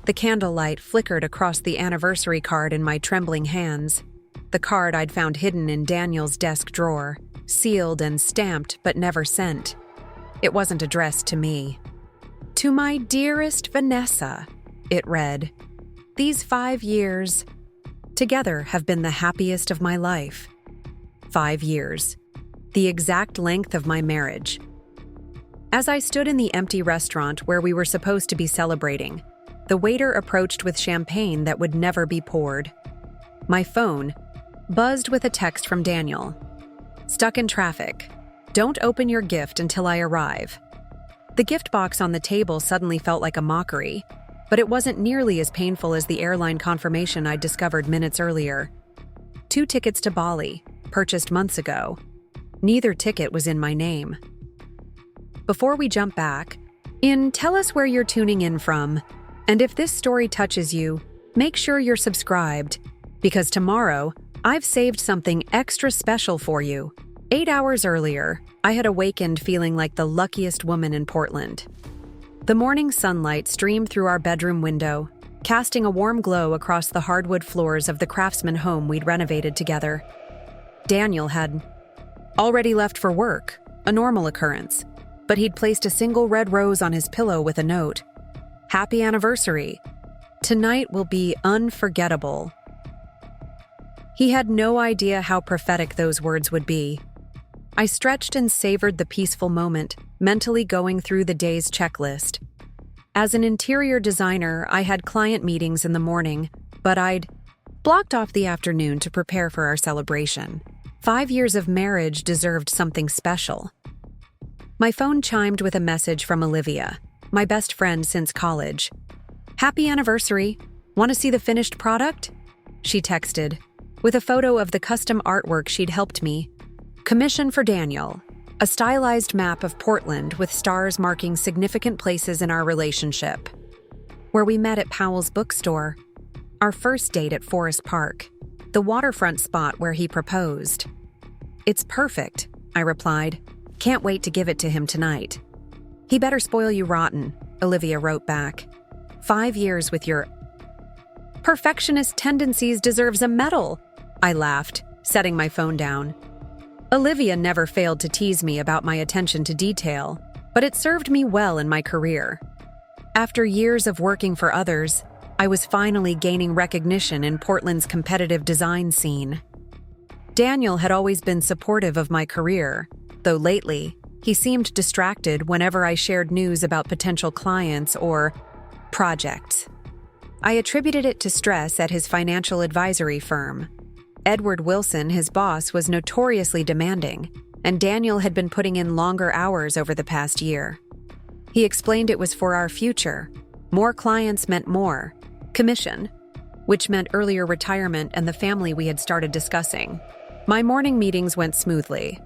The candlelight flickered across the anniversary card in my trembling hands. The card I'd found hidden in Daniel's desk drawer, sealed and stamped but never sent. It wasn't addressed to me. "To my dearest Vanessa," it read. "These 5 years together have been the happiest of my life." 5 years. The exact length of my marriage. As I stood in the empty restaurant where we were supposed to be celebrating, the waiter approached with champagne that would never be poured. My phone buzzed with a text from Daniel. "Stuck in traffic. Don't open your gift until I arrive." The gift box on the table suddenly felt like a mockery, but it wasn't nearly as painful as the airline confirmation I'd discovered minutes earlier. 2 tickets to Bali, purchased months ago. Neither ticket was in my name. Before we jump back, tell us where you're tuning in from, and if this story touches you, make sure you're subscribed, because tomorrow, I've saved something extra special for you. 8 hours earlier, I had awakened feeling like the luckiest woman in Portland. The morning sunlight streamed through our bedroom window, casting a warm glow across the hardwood floors of the Craftsman home we'd renovated together. Daniel had already left for work, a normal occurrence, but he'd placed a single red rose on his pillow with a note. "Happy anniversary. Tonight will be unforgettable." He had no idea how prophetic those words would be. I stretched and savored the peaceful moment, mentally going through the day's checklist. As an interior designer, I had client meetings in the morning, but I'd blocked off the afternoon to prepare for our celebration. 5 years of marriage deserved something special. My phone chimed with a message from Olivia, my best friend since college. "Happy anniversary. Want to see the finished product?" She texted, with a photo of the custom artwork she'd helped me. Commission for Daniel, a stylized map of Portland with stars marking significant places in our relationship. Where we met at Powell's bookstore, our first date at Forest Park, the waterfront spot where he proposed. "It's perfect," I replied. "Can't wait to give it to him tonight." "He better spoil you rotten," Olivia wrote back. 5 years with your perfectionist tendencies deserves a medal," I laughed, setting my phone down. Olivia never failed to tease me about my attention to detail, but it served me well in my career. After years of working for others, I was finally gaining recognition in Portland's competitive design scene. Daniel had always been supportive of my career, though lately, he seemed distracted whenever I shared news about potential clients or projects. I attributed it to stress at his financial advisory firm. Edward Wilson, his boss, was notoriously demanding, and Daniel had been putting in longer hours over the past year. He explained it was for our future. More clients meant more commission, which meant earlier retirement and the family we had started discussing. My morning meetings went smoothly.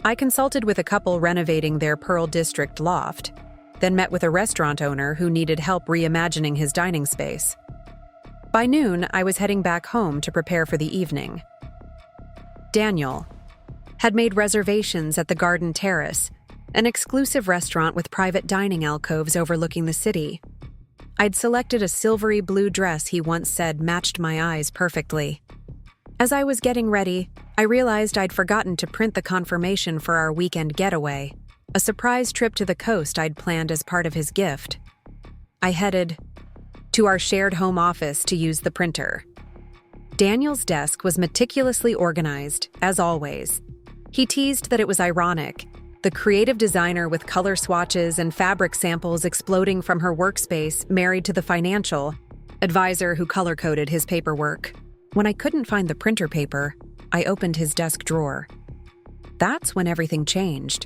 I consulted with a couple renovating their Pearl District loft, then met with a restaurant owner who needed help reimagining his dining space. By noon, I was heading back home to prepare for the evening. Daniel had made reservations at the Garden Terrace, an exclusive restaurant with private dining alcoves overlooking the city. I'd selected a silvery blue dress he once said matched my eyes perfectly. As I was getting ready, I realized I'd forgotten to print the confirmation for our weekend getaway, a surprise trip to the coast I'd planned as part of his gift. I headed to our shared home office to use the printer. Daniel's desk was meticulously organized, as always. He teased that it was ironic, the creative designer with color swatches and fabric samples exploding from her workspace married to the financial advisor who color-coded his paperwork. When I couldn't find the printer paper, I opened his desk drawer. That's when everything changed.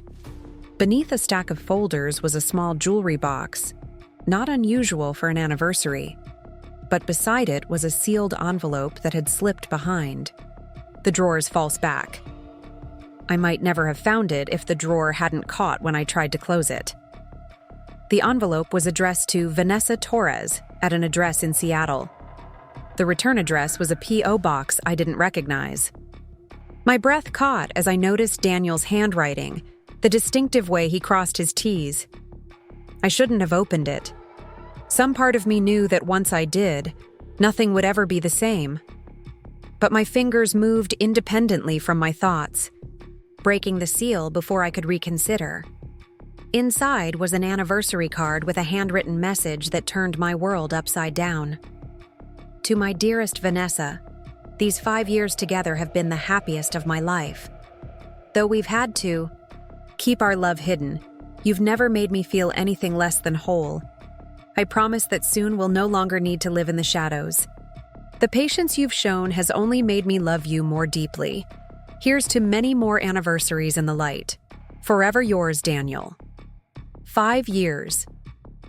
Beneath a stack of folders was a small jewelry box, not unusual for an anniversary. But beside it was a sealed envelope that had slipped behind. The drawer's false back. I might never have found it if the drawer hadn't caught when I tried to close it. The envelope was addressed to Vanessa Torres at an address in Seattle. The return address was a P.O. box I didn't recognize. My breath caught as I noticed Daniel's handwriting, the distinctive way he crossed his T's. I shouldn't have opened it. Some part of me knew that once I did, nothing would ever be the same. But my fingers moved independently from my thoughts, breaking the seal before I could reconsider. Inside was an anniversary card with a handwritten message that turned my world upside down. To my dearest Vanessa, these 5 years together have been the happiest of my life. Though we've had to keep our love hidden, you've never made me feel anything less than whole. I promise that soon we'll no longer need to live in the shadows. The patience you've shown has only made me love you more deeply. Here's to many more anniversaries in the light. Forever yours, Daniel. 5 years.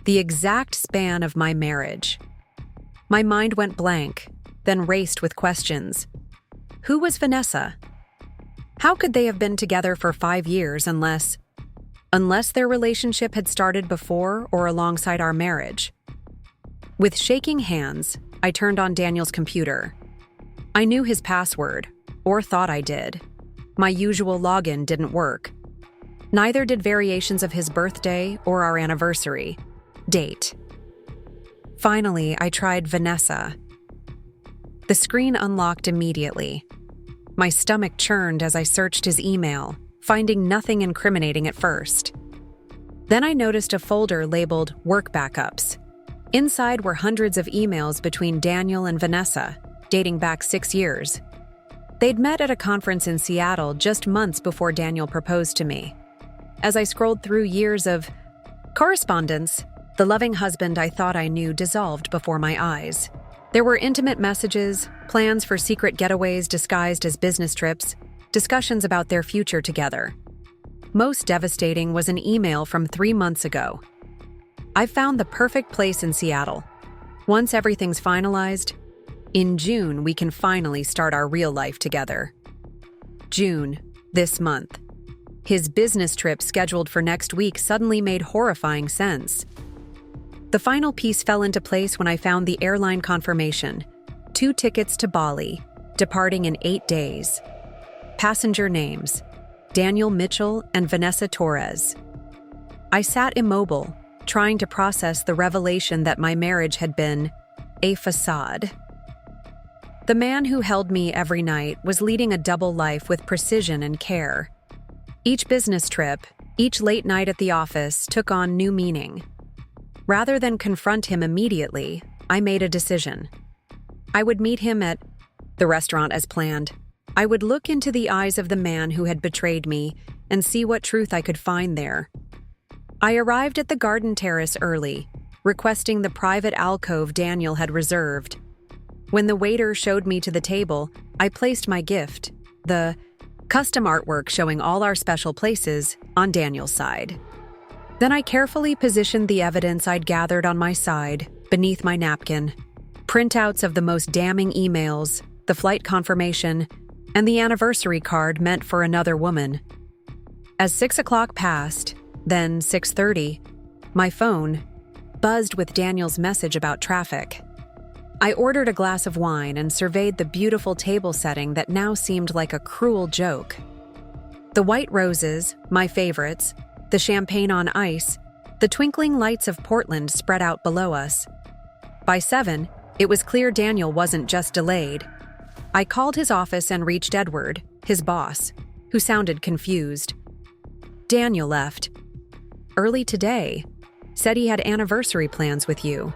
The exact span of my marriage. My mind went blank, then raced with questions. Who was Vanessa? How could they have been together for 5 years unless their relationship had started before or alongside our marriage? With shaking hands, I turned on Daniel's computer. I knew his password, or thought I did. My usual login didn't work. Neither did variations of his birthday or our anniversary date. Finally, I tried Vanessa. The screen unlocked immediately. My stomach churned as I searched his email, finding nothing incriminating at first. Then I noticed a folder labeled Work Backups. Inside were hundreds of emails between Daniel and Vanessa, dating back 6 years. They'd met at a conference in Seattle just months before Daniel proposed to me. As I scrolled through years of correspondence, the loving husband I thought I knew dissolved before my eyes. There were intimate messages, plans for secret getaways disguised as business trips, discussions about their future together. Most devastating was an email from 3 months ago. I found the perfect place in Seattle. Once everything's finalized, in June we can finally start our real life together. June, this month. His business trip scheduled for next week suddenly made horrifying sense. The final piece fell into place when I found the airline confirmation. 2 tickets to Bali, departing in 8 days. Passenger names: Daniel Mitchell and Vanessa Torres. I sat immobile, trying to process the revelation that my marriage had been a facade. The man who held me every night was leading a double life with precision and care. Each business trip, each late night at the office took on new meaning. Rather than confront him immediately, I made a decision. I would meet him at the restaurant as planned. I would look into the eyes of the man who had betrayed me and see what truth I could find there. I arrived at the garden terrace early, requesting the private alcove Daniel had reserved. When the waiter showed me to the table, I placed my gift, the custom artwork showing all our special places, on Daniel's side. Then I carefully positioned the evidence I'd gathered on my side, beneath my napkin. Printouts of the most damning emails, the flight confirmation, and the anniversary card meant for another woman. As 6 o'clock passed, then 6:30, my phone buzzed with Daniel's message about traffic. I ordered a glass of wine and surveyed the beautiful table setting that now seemed like a cruel joke. The white roses, my favorites, the champagne on ice, the twinkling lights of Portland spread out below us. By 7, it was clear Daniel wasn't just delayed. I called his office and reached Edward, his boss, who sounded confused. Daniel left early today, said he had anniversary plans with you.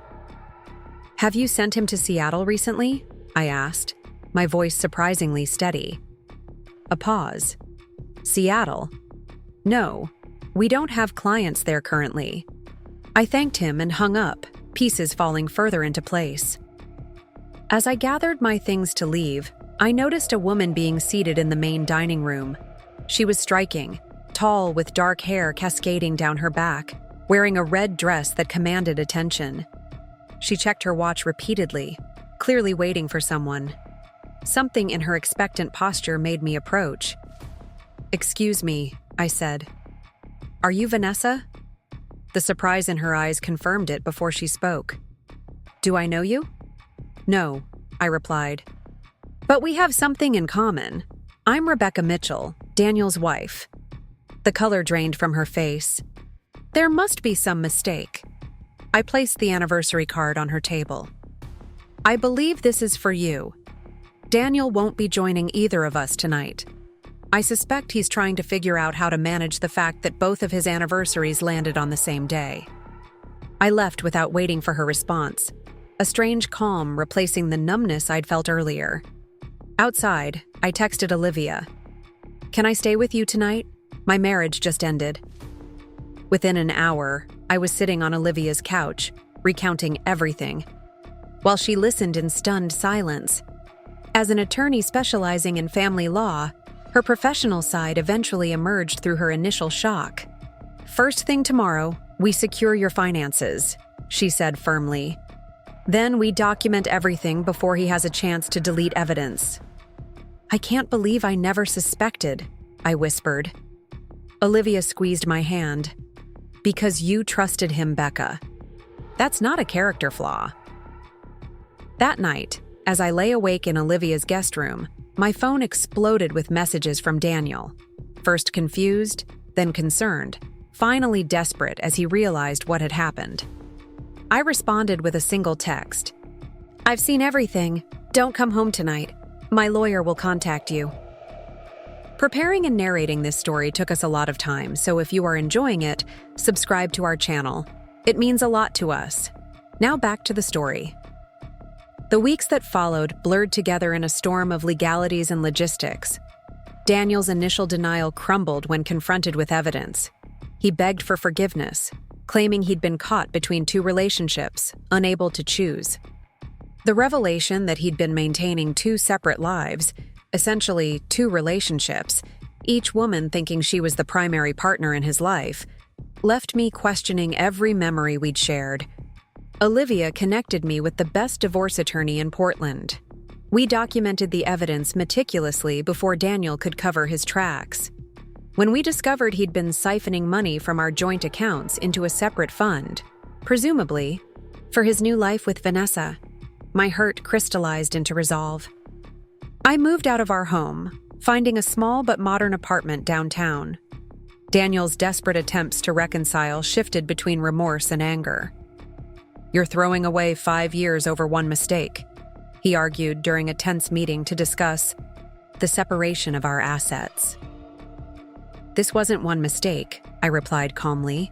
Have you sent him to Seattle recently? I asked, my voice surprisingly steady. A pause. Seattle? No, we don't have clients there currently. I thanked him and hung up, pieces falling further into place. As I gathered my things to leave, I noticed a woman being seated in the main dining room. She was striking, tall with dark hair cascading down her back, wearing a red dress that commanded attention. She checked her watch repeatedly, clearly waiting for someone. Something in her expectant posture made me approach. "Excuse me," I said. "Are you Vanessa?" The surprise in her eyes confirmed it before she spoke. "Do I know you?" "No," I replied. "But we have something in common. I'm Rebecca Mitchell, Daniel's wife." The color drained from her face. "There must be some mistake." I placed the anniversary card on her table. I believe this is for you. Daniel won't be joining either of us tonight. I suspect he's trying to figure out how to manage the fact that both of his anniversaries landed on the same day. I left without waiting for her response, a strange calm replacing the numbness I'd felt earlier. Outside, I texted Olivia. "Can I stay with you tonight? My marriage just ended." Within an hour, I was sitting on Olivia's couch, recounting everything, while she listened in stunned silence. As an attorney specializing in family law, her professional side eventually emerged through her initial shock. "First thing tomorrow, we secure your finances," she said firmly. "Then we document everything before he has a chance to delete evidence." "I can't believe I never suspected," I whispered. Olivia squeezed my hand. "Because you trusted him, Becca. That's not a character flaw." That night, as I lay awake in Olivia's guest room, my phone exploded with messages from Daniel. First confused, then concerned, finally desperate as he realized what had happened. I responded with a single text. "I've seen everything. Don't come home tonight. My lawyer will contact you." Preparing and narrating this story took us a lot of time, so if you are enjoying it, subscribe to our channel. It means a lot to us. Now back to the story. The weeks that followed blurred together in a storm of legalities and logistics. Daniel's initial denial crumbled when confronted with evidence. He begged for forgiveness, claiming he'd been caught between two relationships, unable to choose. The revelation that he'd been maintaining two separate lives, essentially two relationships, each woman thinking she was the primary partner in his life, left me questioning every memory we'd shared. Olivia connected me with the best divorce attorney in Portland. We documented the evidence meticulously before Daniel could cover his tracks. When we discovered he'd been siphoning money from our joint accounts into a separate fund, presumably for his new life with Vanessa, my hurt crystallized into resolve. I moved out of our home, finding a small but modern apartment downtown. Daniel's desperate attempts to reconcile shifted between remorse and anger. "You're throwing away 5 years over one mistake," he argued during a tense meeting to discuss the separation of our assets. "This wasn't one mistake," I replied calmly.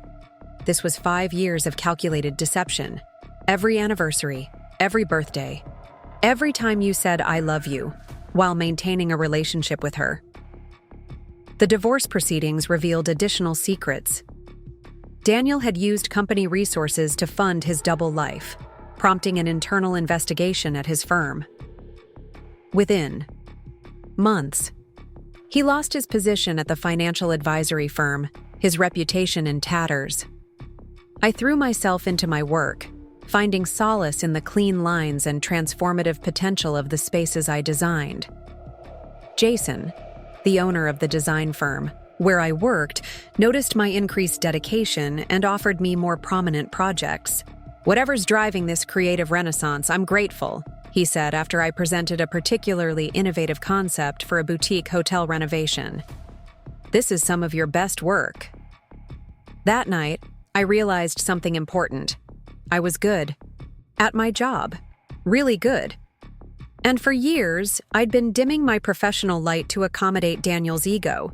"This was 5 years of calculated deception. Every anniversary, every birthday, every time you said I love you, while maintaining a relationship with her." The divorce proceedings revealed additional secrets. Daniel had used company resources to fund his double life, prompting an internal investigation at his firm. Within months, he lost his position at the financial advisory firm, his reputation in tatters. I threw myself into my work, finding solace in the clean lines and transformative potential of the spaces I designed. Jason, the owner of the design firm, where I worked, noticed my increased dedication and offered me more prominent projects. "Whatever's driving this creative renaissance, I'm grateful," he said after I presented a particularly innovative concept for a boutique hotel renovation. "This is some of your best work." That night, I realized something important. I was good. At my job. Really good. And for years, I'd been dimming my professional light to accommodate Daniel's ego.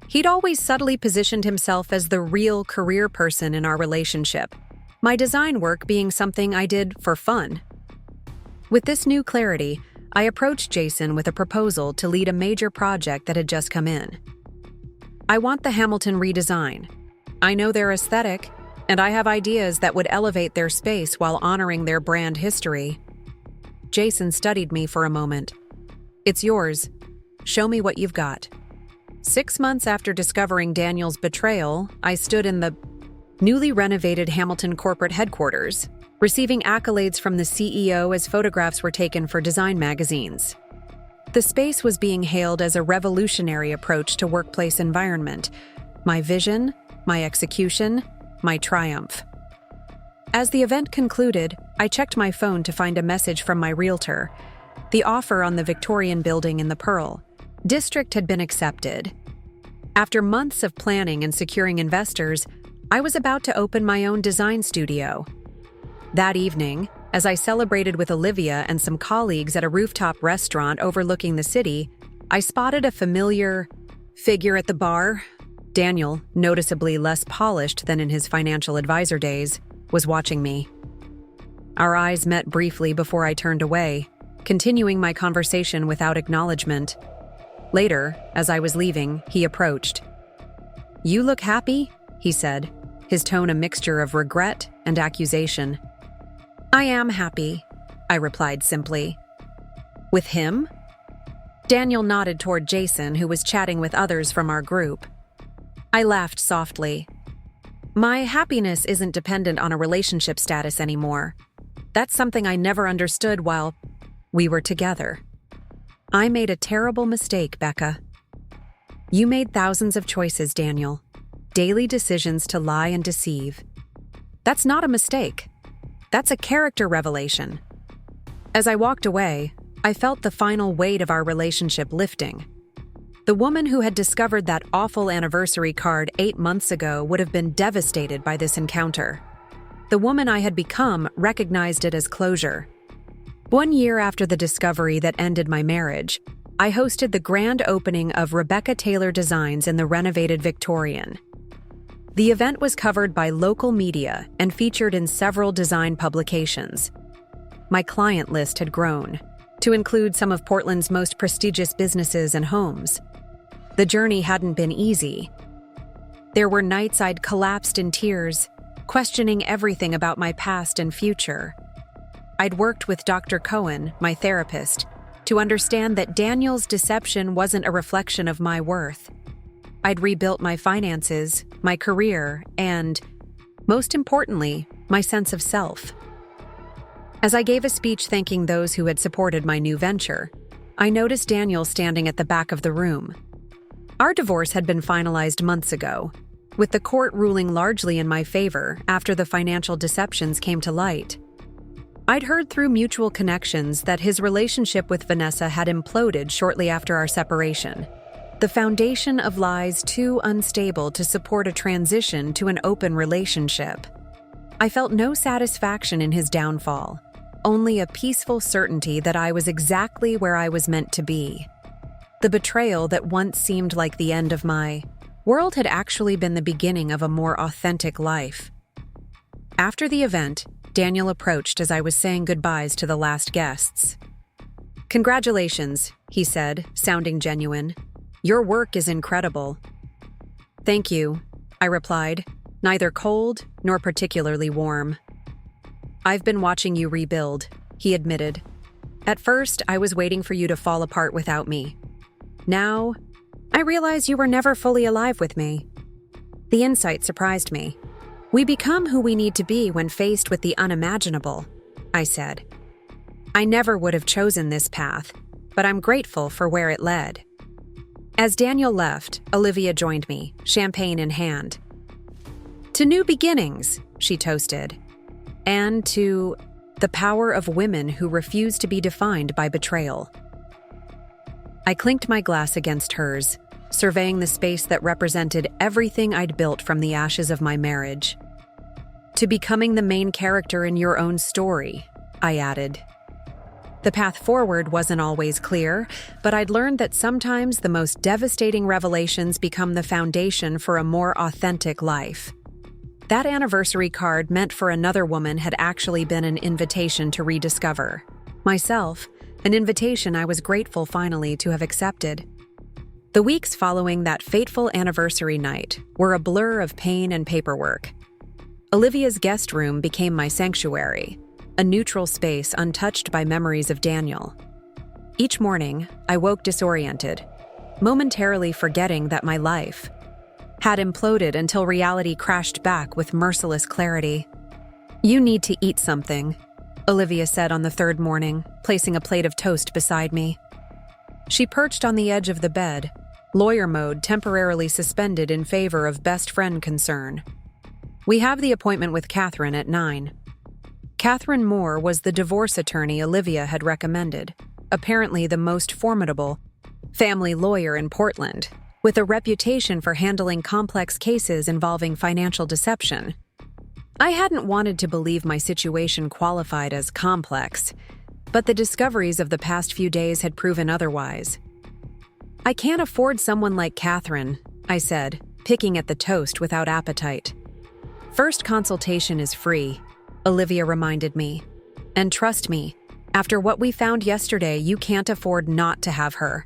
He'd always subtly positioned himself as the real career person in our relationship, my design work being something I did for fun. With this new clarity, I approached Jason with a proposal to lead a major project that had just come in. "I want the Hamilton redesign. I know their aesthetic, and I have ideas that would elevate their space while honoring their brand history." Jason studied me for a moment. "It's yours. Show me what you've got." 6 months after discovering Daniel's betrayal, I stood in the newly renovated Hamilton corporate headquarters, receiving accolades from the CEO as photographs were taken for design magazines. The space was being hailed as a revolutionary approach to workplace environment. My vision, my execution, my triumph. As the event concluded, I checked my phone to find a message from my realtor. The offer on the Victorian building in the Pearl District had been accepted. After months of planning and securing investors, I was about to open my own design studio. That evening, as I celebrated with Olivia and some colleagues at a rooftop restaurant overlooking the city, I spotted a familiar figure at the bar. Daniel, noticeably less polished than in his financial advisor days, was watching me. Our eyes met briefly before I turned away, continuing my conversation without acknowledgement. Later, as I was leaving, he approached. "You look happy," he said, his tone a mixture of regret and accusation. "I am happy," I replied simply. "With him?" Daniel nodded toward Jason, who was chatting with others from our group. I laughed softly. "My happiness isn't dependent on a relationship status anymore. That's something I never understood while we were together. I made a terrible mistake, Becca." "You made thousands of choices, Daniel. Daily decisions to lie and deceive. That's not a mistake. That's a character revelation." As I walked away, I felt the final weight of our relationship lifting. The woman who had discovered that awful anniversary card 8 months ago would have been devastated by this encounter. The woman I had become recognized it as closure. 1 year after the discovery that ended my marriage, I hosted the grand opening of Rebecca Taylor Designs in the renovated Victorian. The event was covered by local media and featured in several design publications. My client list had grown to include some of Portland's most prestigious businesses and homes. The journey hadn't been easy. There were nights I'd collapsed in tears, questioning everything about my past and future. I'd worked with Dr. Cohen, my therapist, to understand that Daniel's deception wasn't a reflection of my worth. I'd rebuilt my finances, my career, and, most importantly, my sense of self. As I gave a speech thanking those who had supported my new venture, I noticed Daniel standing at the back of the room. Our divorce had been finalized months ago, with the court ruling largely in my favor after the financial deceptions came to light. I'd heard through mutual connections that his relationship with Vanessa had imploded shortly after our separation. The foundation of lies too unstable to support a transition to an open relationship. I felt no satisfaction in his downfall, only a peaceful certainty that I was exactly where I was meant to be. The betrayal that once seemed like the end of my world had actually been the beginning of a more authentic life. After the event, Daniel approached as I was saying goodbyes to the last guests. "Congratulations," he said, sounding genuine. "Your work is incredible." "Thank you," I replied, neither cold nor particularly warm. "I've been watching you rebuild," he admitted. "At first, I was waiting for you to fall apart without me. Now, I realize you were never fully alive with me." The insight surprised me. "We become who we need to be when faced with the unimaginable," I said. "I never would have chosen this path, but I'm grateful for where it led." As Daniel left, Olivia joined me, champagne in hand. "To new beginnings," she toasted, "and to the power of women who refuse to be defined by betrayal." I clinked my glass against hers, surveying the space that represented everything I'd built from the ashes of my marriage. "To becoming the main character in your own story," I added. The path forward wasn't always clear, but I'd learned that sometimes the most devastating revelations become the foundation for a more authentic life. That anniversary card meant for another woman had actually been an invitation to rediscover myself, an invitation I was grateful finally to have accepted. The weeks following that fateful anniversary night were a blur of pain and paperwork. Olivia's guest room became my sanctuary, a neutral space untouched by memories of Daniel. Each morning, I woke disoriented, momentarily forgetting that my life had imploded until reality crashed back with merciless clarity. "You need to eat something," Olivia said on the third morning, placing a plate of toast beside me. She perched on the edge of the bed, lawyer mode temporarily suspended in favor of best friend concern. "We have the appointment with Catherine at 9. Catherine Moore was the divorce attorney Olivia had recommended, apparently the most formidable family lawyer in Portland, with a reputation for handling complex cases involving financial deception. I hadn't wanted to believe my situation qualified as complex, but the discoveries of the past few days had proven otherwise. "I can't afford someone like Catherine," I said, picking at the toast without appetite. "First consultation is free," Olivia reminded me. "And trust me, after what we found yesterday, you can't afford not to have her."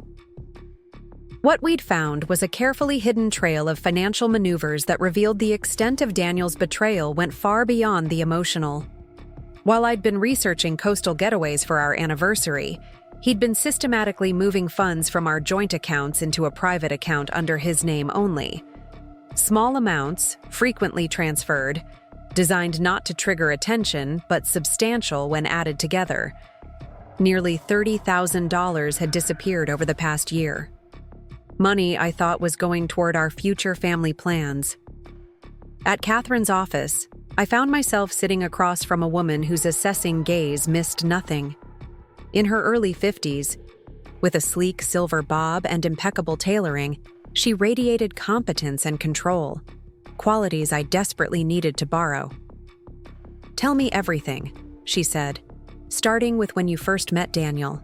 What we'd found was a carefully hidden trail of financial maneuvers that revealed the extent of Daniel's betrayal went far beyond the emotional. While I'd been researching coastal getaways for our anniversary, he'd been systematically moving funds from our joint accounts into a private account under his name only. Small amounts, frequently transferred, designed not to trigger attention, but substantial when added together. Nearly $30,000 had disappeared over the past year. Money I thought was going toward our future family plans. At Catherine's office, I found myself sitting across from a woman whose assessing gaze missed nothing. In her early 50s, with a sleek silver bob and impeccable tailoring, she radiated competence and control, qualities I desperately needed to borrow. "Tell me everything," she said, starting with when you first met Daniel.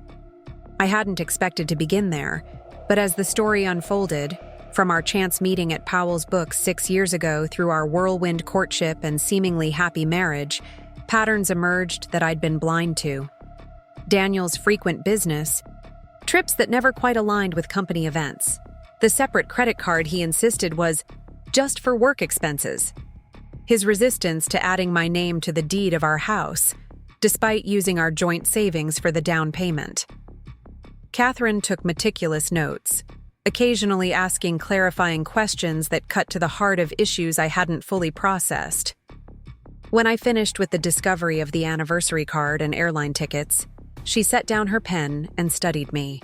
I hadn't expected to begin there, but as the story unfolded, from our chance meeting at Powell's Books 6 years ago through our whirlwind courtship and seemingly happy marriage, patterns emerged that I'd been blind to. Daniel's frequent business, trips that never quite aligned with company events, the separate credit card he insisted was just for work expenses, his resistance to adding my name to the deed of our house, despite using our joint savings for the down payment. Catherine took meticulous notes, occasionally asking clarifying questions that cut to the heart of issues I hadn't fully processed. When I finished with the discovery of the anniversary card and airline tickets, she set down her pen and studied me.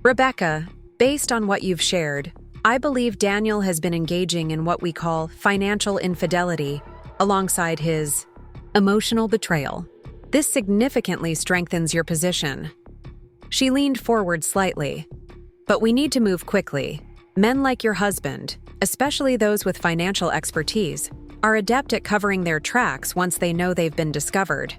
"Rebecca, based on what you've shared, I believe Daniel has been engaging in what we call financial infidelity alongside his emotional betrayal. This significantly strengthens your position." She leaned forward slightly. "But we need to move quickly. Men like your husband, especially those with financial expertise, are adept at covering their tracks once they know they've been discovered."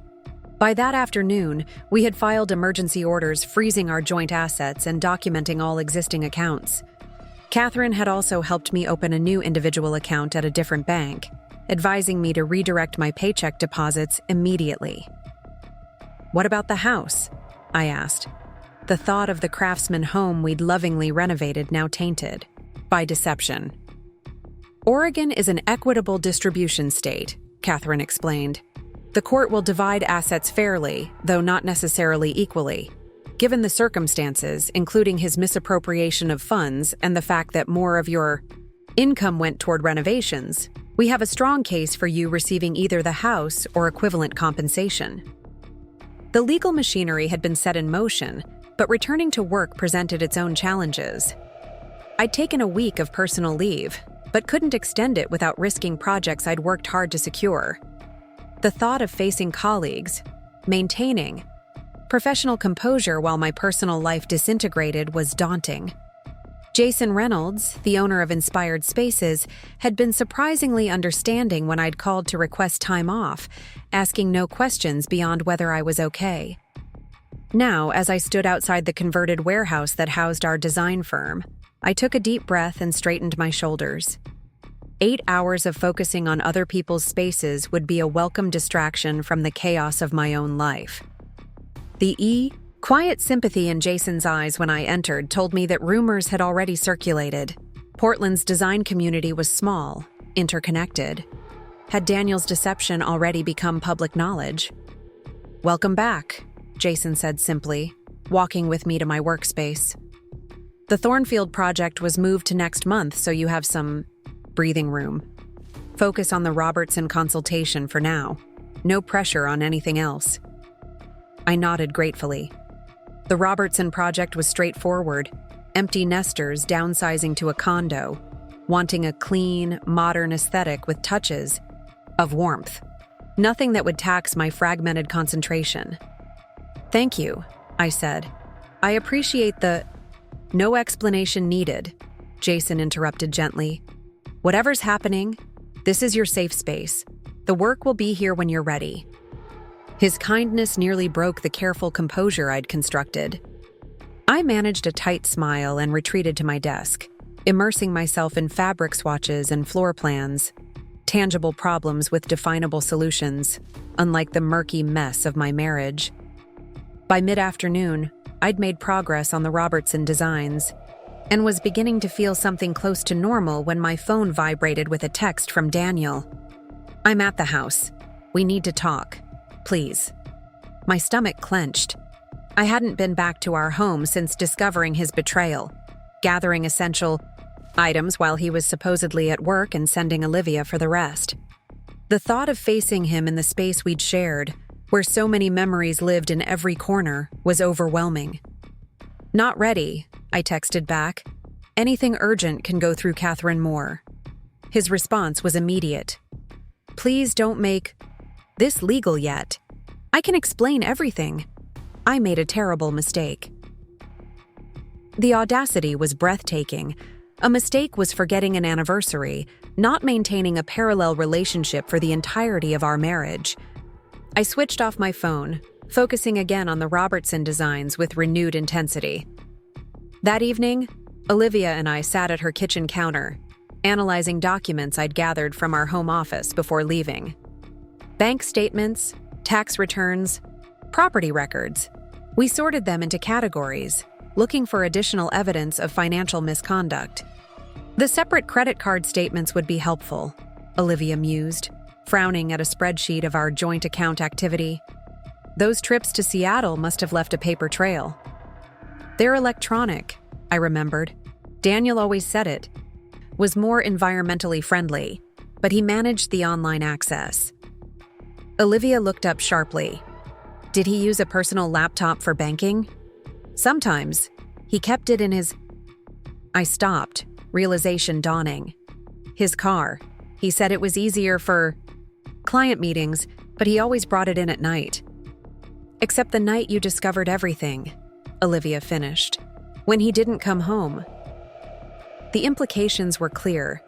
By that afternoon, we had filed emergency orders freezing our joint assets and documenting all existing accounts. Catherine had also helped me open a new individual account at a different bank, advising me to redirect my paycheck deposits immediately. "What about the house?" I asked. The thought of the Craftsman home we'd lovingly renovated now tainted by deception. "Oregon is an equitable distribution state," Catherine explained. "The court will divide assets fairly, though not necessarily equally. Given the circumstances, including his misappropriation of funds and the fact that more of your income went toward renovations, we have a strong case for you receiving either the house or equivalent compensation." The legal machinery had been set in motion, but returning to work presented its own challenges. I'd taken a week of personal leave, but couldn't extend it without risking projects I'd worked hard to secure. The thought of facing colleagues, maintaining professional composure while my personal life disintegrated was daunting. Jason Reynolds, the owner of Inspired Spaces, had been surprisingly understanding when I'd called to request time off, asking no questions beyond whether I was okay. Now, as I stood outside the converted warehouse that housed our design firm, I took a deep breath and straightened my shoulders. 8 hours of focusing on other people's spaces would be a welcome distraction from the chaos of my own life. The quiet sympathy in Jason's eyes when I entered told me that rumors had already circulated. Portland's design community was small, interconnected. Had Daniel's deception already become public knowledge? "Welcome back," Jason said simply, walking with me to my workspace. "The Thornfield project was moved to next month, so you have some breathing room. Focus on the Robertson consultation for now. No pressure on anything else." I nodded gratefully. The Robertson project was straightforward. Empty nesters downsizing to a condo, wanting a clean, modern aesthetic with touches of warmth. Nothing that would tax my fragmented concentration. "Thank you," I said. "I appreciate the—" "No explanation needed," Jason interrupted gently. "Whatever's happening, this is your safe space. The work will be here when you're ready." His kindness nearly broke the careful composure I'd constructed. I managed a tight smile and retreated to my desk, immersing myself in fabric swatches and floor plans, tangible problems with definable solutions, unlike the murky mess of my marriage. By mid-afternoon, I'd made progress on the Robertson designs and was beginning to feel something close to normal when my phone vibrated with a text from Daniel. "I'm at the house. We need to talk. Please." My stomach clenched. I hadn't been back to our home since discovering his betrayal, gathering essential items while he was supposedly at work and sending Olivia for the rest. The thought of facing him in the space we'd shared, where so many memories lived in every corner, was overwhelming. "Not ready," I texted back. "Anything urgent can go through Catherine Moore." His response was immediate. "Please don't make this legal yet. I can explain everything. I made a terrible mistake." The audacity was breathtaking. A mistake was forgetting an anniversary, not maintaining a parallel relationship for the entirety of our marriage. I switched off my phone, focusing again on the Robertson designs with renewed intensity. That evening, Olivia and I sat at her kitchen counter, analyzing documents I'd gathered from our home office before leaving. Bank statements, tax returns, property records. We sorted them into categories, looking for additional evidence of financial misconduct. "The separate credit card statements would be helpful," Olivia mused, frowning at a spreadsheet of our joint account activity. "Those trips to Seattle must have left a paper trail." "They're electronic," I remembered. Daniel always said it was more environmentally friendly, but he managed the online access. Olivia looked up sharply. "Did he use a personal laptop for banking?" "Sometimes. He kept it in his—" I stopped, realization dawning. "His car. He said it was easier for client meetings, but he always brought it in at night." "Except the night you discovered everything," Olivia finished. "When he didn't come home." The implications were clear.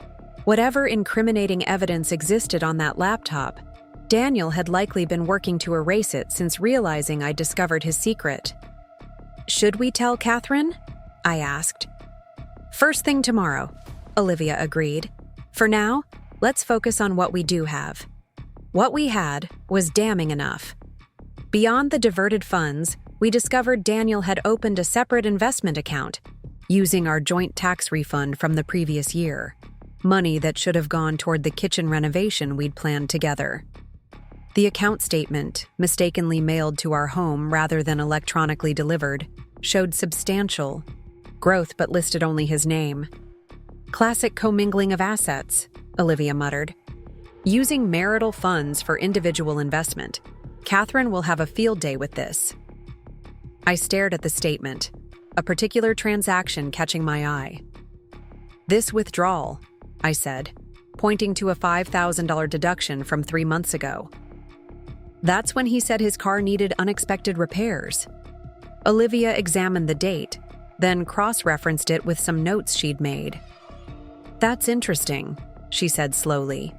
Whatever incriminating evidence existed on that laptop, Daniel had likely been working to erase it since realizing I'd discovered his secret. "Should we tell Catherine?" I asked. "First thing tomorrow," Olivia agreed. "For now, let's focus on what we do have." What we had was damning enough. Beyond the diverted funds, we discovered Daniel had opened a separate investment account, using our joint tax refund from the previous year, money that should have gone toward the kitchen renovation we'd planned together. The account statement, mistakenly mailed to our home rather than electronically delivered, showed substantial growth but listed only his name. "Classic commingling of assets," Olivia muttered. "Using marital funds for individual investment. Catherine will have a field day with this." I stared at the statement, a particular transaction catching my eye. "This withdrawal," I said, pointing to a $5,000 deduction from 3 months ago. "That's when he said his car needed unexpected repairs." Olivia examined the date, then cross-referenced it with some notes she'd made. "That's interesting," she said slowly.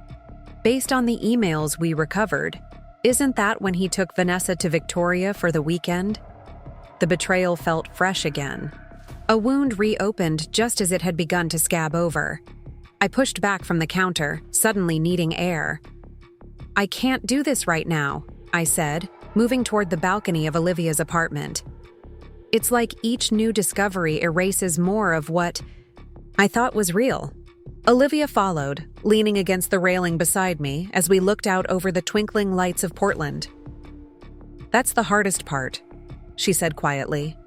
"Based on the emails we recovered, isn't that when he took Vanessa to Victoria for the weekend?" The betrayal felt fresh again. A wound reopened just as it had begun to scab over. I pushed back from the counter, suddenly needing air. "I can't do this right now," I said, moving toward the balcony of Olivia's apartment. "It's like each new discovery erases more of what I thought was real." Olivia followed, leaning against the railing beside me as we looked out over the twinkling lights of Portland. "That's the hardest part," she said quietly.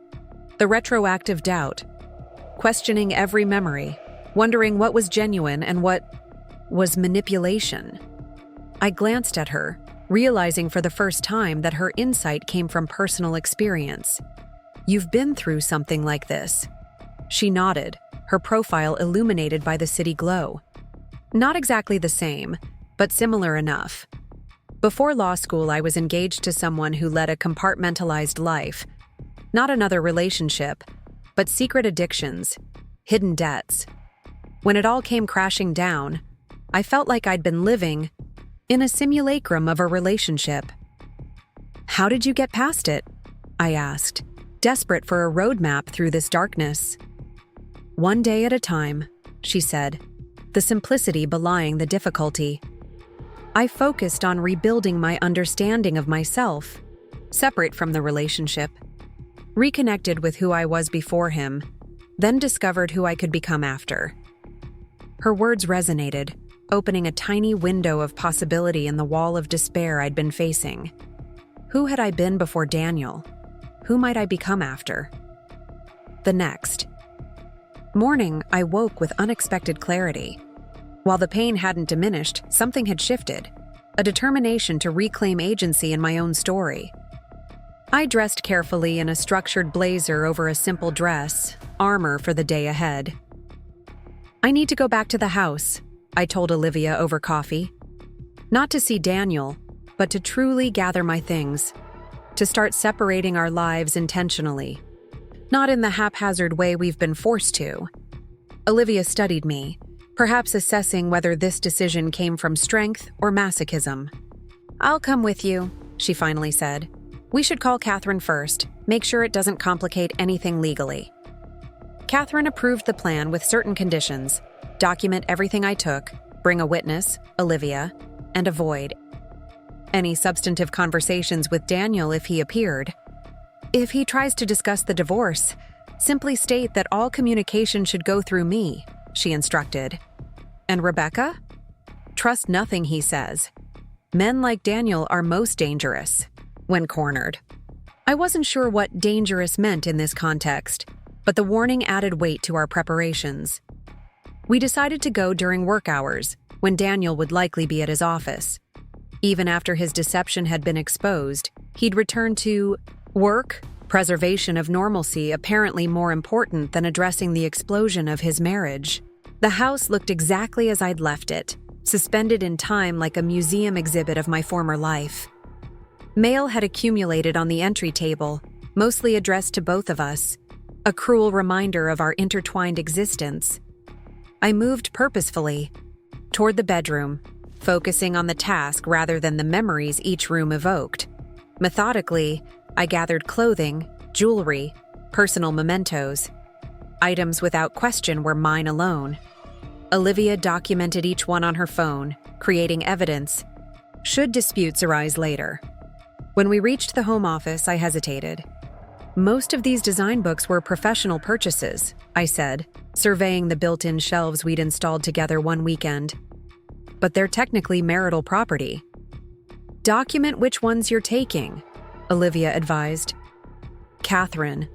"The retroactive doubt, questioning every memory, wondering what was genuine and what was manipulation." I glanced at her, realizing for the first time that her insight came from personal experience. "You've been through something like this." She nodded, her profile illuminated by the city glow. "Not exactly the same, but similar enough. Before law school, I was engaged to someone who led a compartmentalized life. Not another relationship, but secret addictions, hidden debts. When it all came crashing down, I felt like I'd been living in a simulacrum of a relationship. "How did you get past it?" I asked, desperate for a roadmap through this darkness. "One day at a time," she said, the simplicity belying the difficulty. I focused on rebuilding my understanding of myself, separate from the relationship, reconnected with who I was before him, then discovered who I could become after. Her words resonated, opening a tiny window of possibility in the wall of despair I'd been facing. Who had I been before Daniel? Who might I become after? The next morning, I woke with unexpected clarity. While the pain hadn't diminished, something had shifted, a determination to reclaim agency in my own story. I dressed carefully in a structured blazer over a simple dress, armor for the day ahead. "I need to go back to the house," I told Olivia over coffee. Not to see Daniel, but to truly gather my things, to start separating our lives intentionally, not in the haphazard way we've been forced to. Olivia studied me, perhaps assessing whether this decision came from strength or masochism. "I'll come with you," she finally said. "We should call Catherine first, make sure it doesn't complicate anything legally." Catherine approved the plan with certain conditions: document everything I took, bring a witness, Olivia, and avoid any substantive conversations with Daniel if he appeared. "If he tries to discuss the divorce, simply state that all communication should go through me," she instructed. "And Rebecca? Trust nothing he says. Men like Daniel are most dangerous," when cornered. I wasn't sure what dangerous meant in this context, but the warning added weight to our preparations. We decided to go during work hours, when Daniel would likely be at his office. Even after his deception had been exposed, he'd return to work, preservation of normalcy apparently more important than addressing the explosion of his marriage. The house looked exactly as I'd left it, suspended in time like a museum exhibit of my former life. Mail had accumulated on the entry table, mostly addressed to both of us, a cruel reminder of our intertwined existence. I moved purposefully toward the bedroom, focusing on the task rather than the memories each room evoked. Methodically, I gathered clothing, jewelry, personal mementos. Items without question were mine alone. Olivia documented each one on her phone, creating evidence, should disputes arise later. When we reached the home office, I hesitated. "Most of these design books were professional purchases," I said, surveying the built-in shelves we'd installed together one weekend. "But they're technically marital property." "Document which ones you're taking," Olivia advised. "Catherine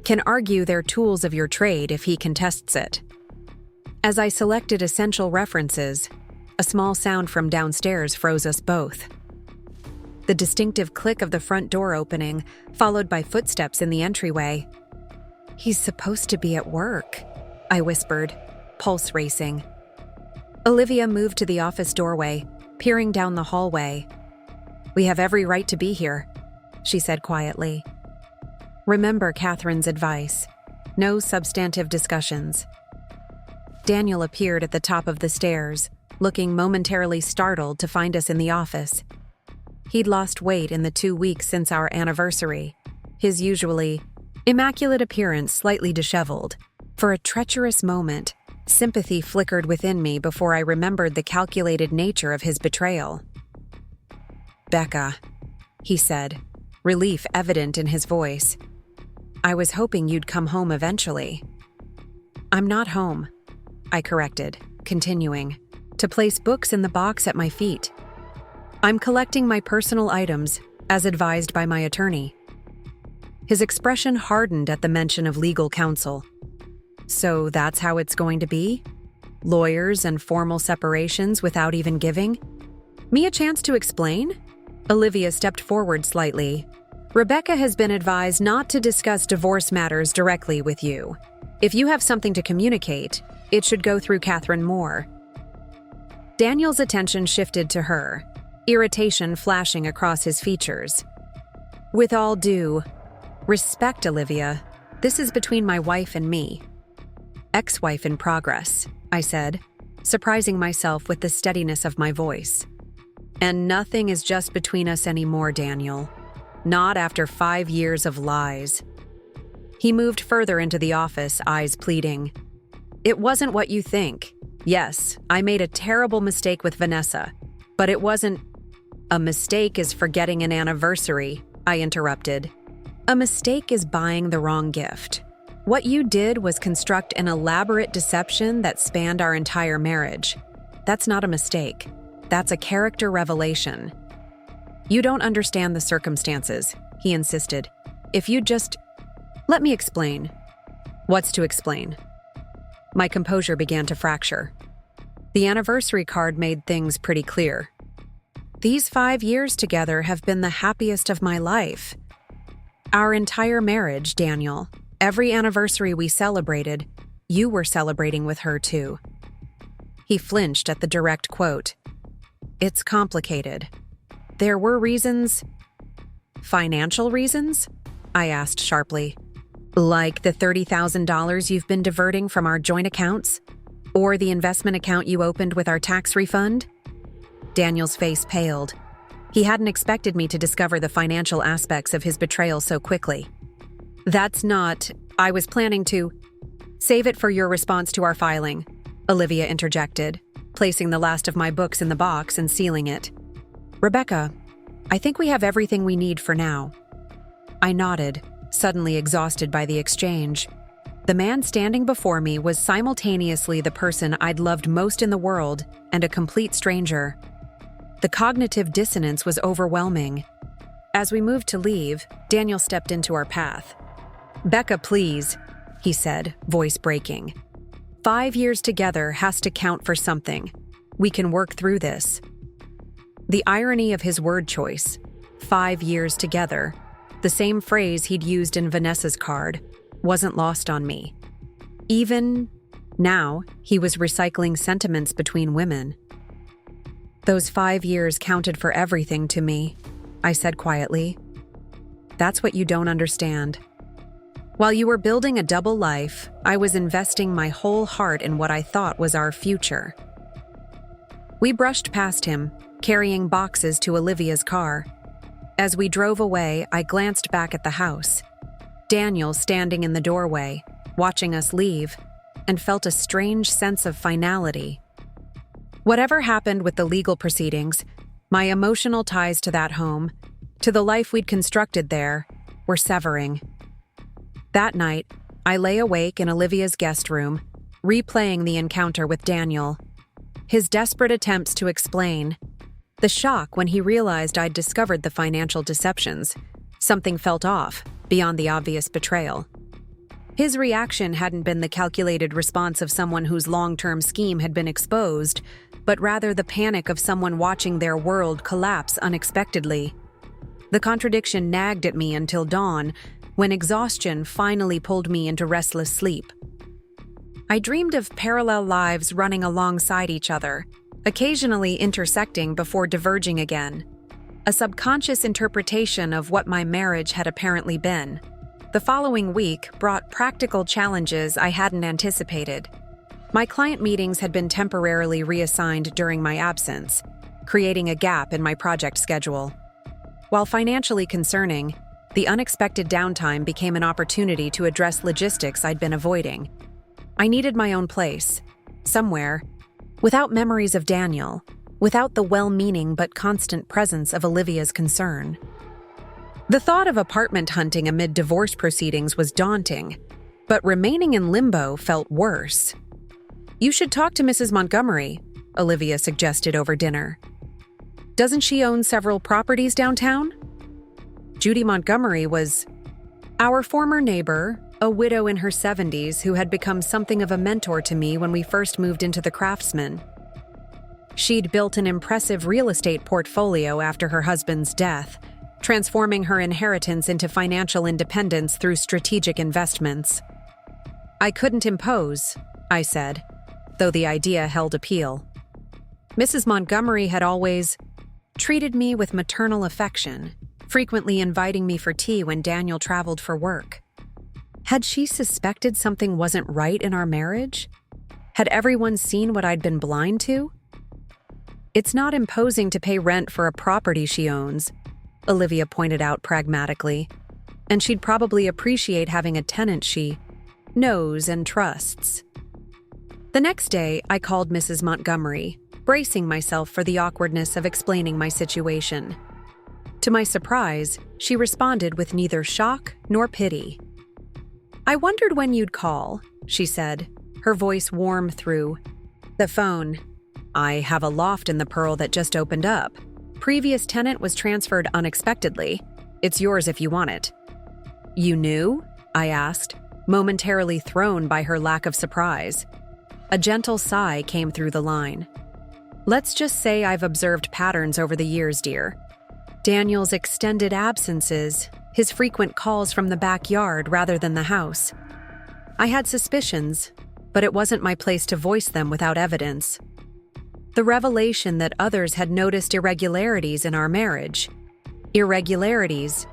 can argue they're tools of your trade if he contests it." As I selected essential references, a small sound from downstairs froze us both. The distinctive click of the front door opening, followed by footsteps in the entryway. "He's supposed to be at work," I whispered, pulse racing. Olivia moved to the office doorway, peering down the hallway. "We have every right to be here," she said quietly. "Remember Catherine's advice. No substantive discussions." Daniel appeared at the top of the stairs, looking momentarily startled to find us in the office. He'd lost weight in the 2 weeks since our anniversary, his usually immaculate appearance slightly disheveled. For a treacherous moment, sympathy flickered within me before I remembered the calculated nature of his betrayal. "Becca," he said, relief evident in his voice. "I was hoping you'd come home eventually." "I'm not home," I corrected, continuing to place books in the box at my feet. "I'm collecting my personal items, as advised by my attorney." His expression hardened at the mention of legal counsel. "So that's how it's going to be? Lawyers and formal separations without even giving me a chance to explain?" Olivia stepped forward slightly. "Rebecca has been advised not to discuss divorce matters directly with you. If you have something to communicate, it should go through Catherine Moore." Daniel's attention shifted to her, irritation flashing across his features. "With all due respect, Olivia, this is between my wife and me." "Ex-wife in progress," I said, surprising myself with the steadiness of my voice. And nothing is just between us anymore, Daniel. Not after 5 years of lies. He moved further into the office, eyes pleading. It wasn't what you think. Yes, I made a terrible mistake with Vanessa, but it wasn't. A mistake is forgetting an anniversary, I interrupted. A mistake is buying the wrong gift. What you did was construct an elaborate deception that spanned our entire marriage. That's not a mistake. That's a character revelation. You don't understand the circumstances, he insisted. If you just... Let me explain. What's to explain? My composure began to fracture. The anniversary card made things pretty clear. These 5 years together have been the happiest of my life. Our entire marriage, Daniel, every anniversary we celebrated, you were celebrating with her too. He flinched at the direct quote. It's complicated. There were reasons. Financial reasons? I asked sharply. Like the $30,000 you've been diverting from our joint accounts? Or the investment account you opened with our tax refund? Daniel's face paled. He hadn't expected me to discover the financial aspects of his betrayal so quickly. That's not... I was planning to... Save it for your response to our filing, Olivia interjected, placing the last of my books in the box and sealing it. Rebecca, I think we have everything we need for now. I nodded, suddenly exhausted by the exchange. The man standing before me was simultaneously the person I'd loved most in the world and a complete stranger. The cognitive dissonance was overwhelming. As we moved to leave, Daniel stepped into our path. Becca, please, he said, voice breaking. 5 years together has to count for something. We can work through this. The irony of his word choice, 5 years together, the same phrase he'd used in Vanessa's card, wasn't lost on me. Even now, he was recycling sentiments between women. Those 5 years counted for everything to me, I said quietly. That's what you don't understand. While you were building a double life, I was investing my whole heart in what I thought was our future. We brushed past him, carrying boxes to Olivia's car. As we drove away, I glanced back at the house. Daniel standing in the doorway, watching us leave, and felt a strange sense of finality. Whatever happened with the legal proceedings, my emotional ties to that home, to the life we'd constructed there, were severing. That night, I lay awake in Olivia's guest room, replaying the encounter with Daniel. His desperate attempts to explain, the shock when he realized I'd discovered the financial deceptions. Something felt off, beyond the obvious betrayal. His reaction hadn't been the calculated response of someone whose long-term scheme had been exposed, but rather the panic of someone watching their world collapse unexpectedly. The contradiction nagged at me until dawn, when exhaustion finally pulled me into restless sleep. I dreamed of parallel lives running alongside each other, occasionally intersecting before diverging again. A subconscious interpretation of what my marriage had apparently been. The following week brought practical challenges I hadn't anticipated. My client meetings had been temporarily reassigned during my absence, creating a gap in my project schedule. While financially concerning, the unexpected downtime became an opportunity to address logistics I'd been avoiding. I needed my own place, somewhere, without memories of Daniel, without the well-meaning but constant presence of Olivia's concern. The thought of apartment hunting amid divorce proceedings was daunting, but remaining in limbo felt worse. You should talk to Mrs. Montgomery, Olivia suggested over dinner. Doesn't she own several properties downtown? Judy Montgomery was our former neighbor, a widow in her 70s who had become something of a mentor to me when we first moved into the Craftsman. She'd built an impressive real estate portfolio after her husband's death, transforming her inheritance into financial independence through strategic investments. I couldn't impose, I said, though the idea held appeal. Mrs. Montgomery had always treated me with maternal affection, frequently inviting me for tea when Daniel traveled for work. Had she suspected something wasn't right in our marriage? Had everyone seen what I'd been blind to? It's not imposing to pay rent for a property she owns, Olivia pointed out pragmatically, and she'd probably appreciate having a tenant she knows and trusts. The next day, I called Mrs. Montgomery, bracing myself for the awkwardness of explaining my situation. To my surprise, she responded with neither shock nor pity. "I wondered when you'd call," she said, her voice warm through the phone. "I have a loft in the Pearl that just opened up. Previous tenant was transferred unexpectedly. It's yours if you want it." "You knew?" I asked, momentarily thrown by her lack of surprise. A gentle sigh came through the line. "Let's just say I've observed patterns over the years, dear. Daniel's extended absences, his frequent calls from the backyard rather than the house. I had suspicions, but it wasn't my place to voice them without evidence. The revelation that others had noticed irregularities in our marriage, irregularities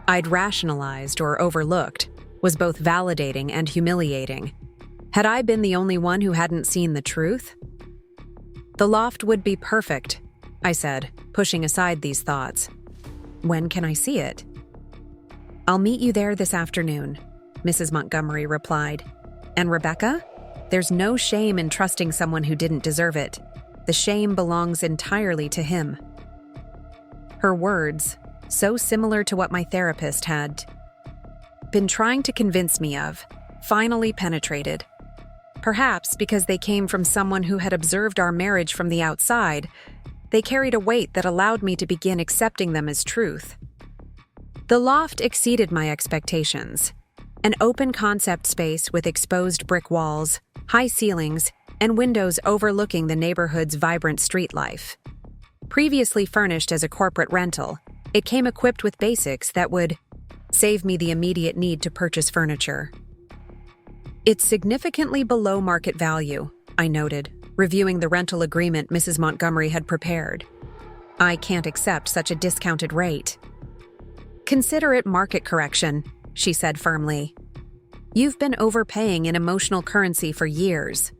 I'd rationalized or overlooked, was both validating and humiliating. Had I been the only one who hadn't seen the truth? "The loft would be perfect," I said, pushing aside these thoughts. "When can I see it?" "I'll meet you there this afternoon," Mrs. Montgomery replied. "And Rebecca? There's no shame in trusting someone who didn't deserve it. The shame belongs entirely to him." Her words, so similar to what my therapist had been trying to convince me of, finally penetrated. Perhaps because they came from someone who had observed our marriage from the outside, they carried a weight that allowed me to begin accepting them as truth. The loft exceeded my expectations. An open-concept space with exposed brick walls, high ceilings, and windows overlooking the neighborhood's vibrant street life. Previously furnished as a corporate rental, it came equipped with basics that would save me the immediate need to purchase furniture. "It's significantly below market value," I noted, reviewing the rental agreement Mrs. Montgomery had prepared. "I can't accept such a discounted rate." "Consider it market correction," she said firmly. "You've been overpaying in emotional currency for years.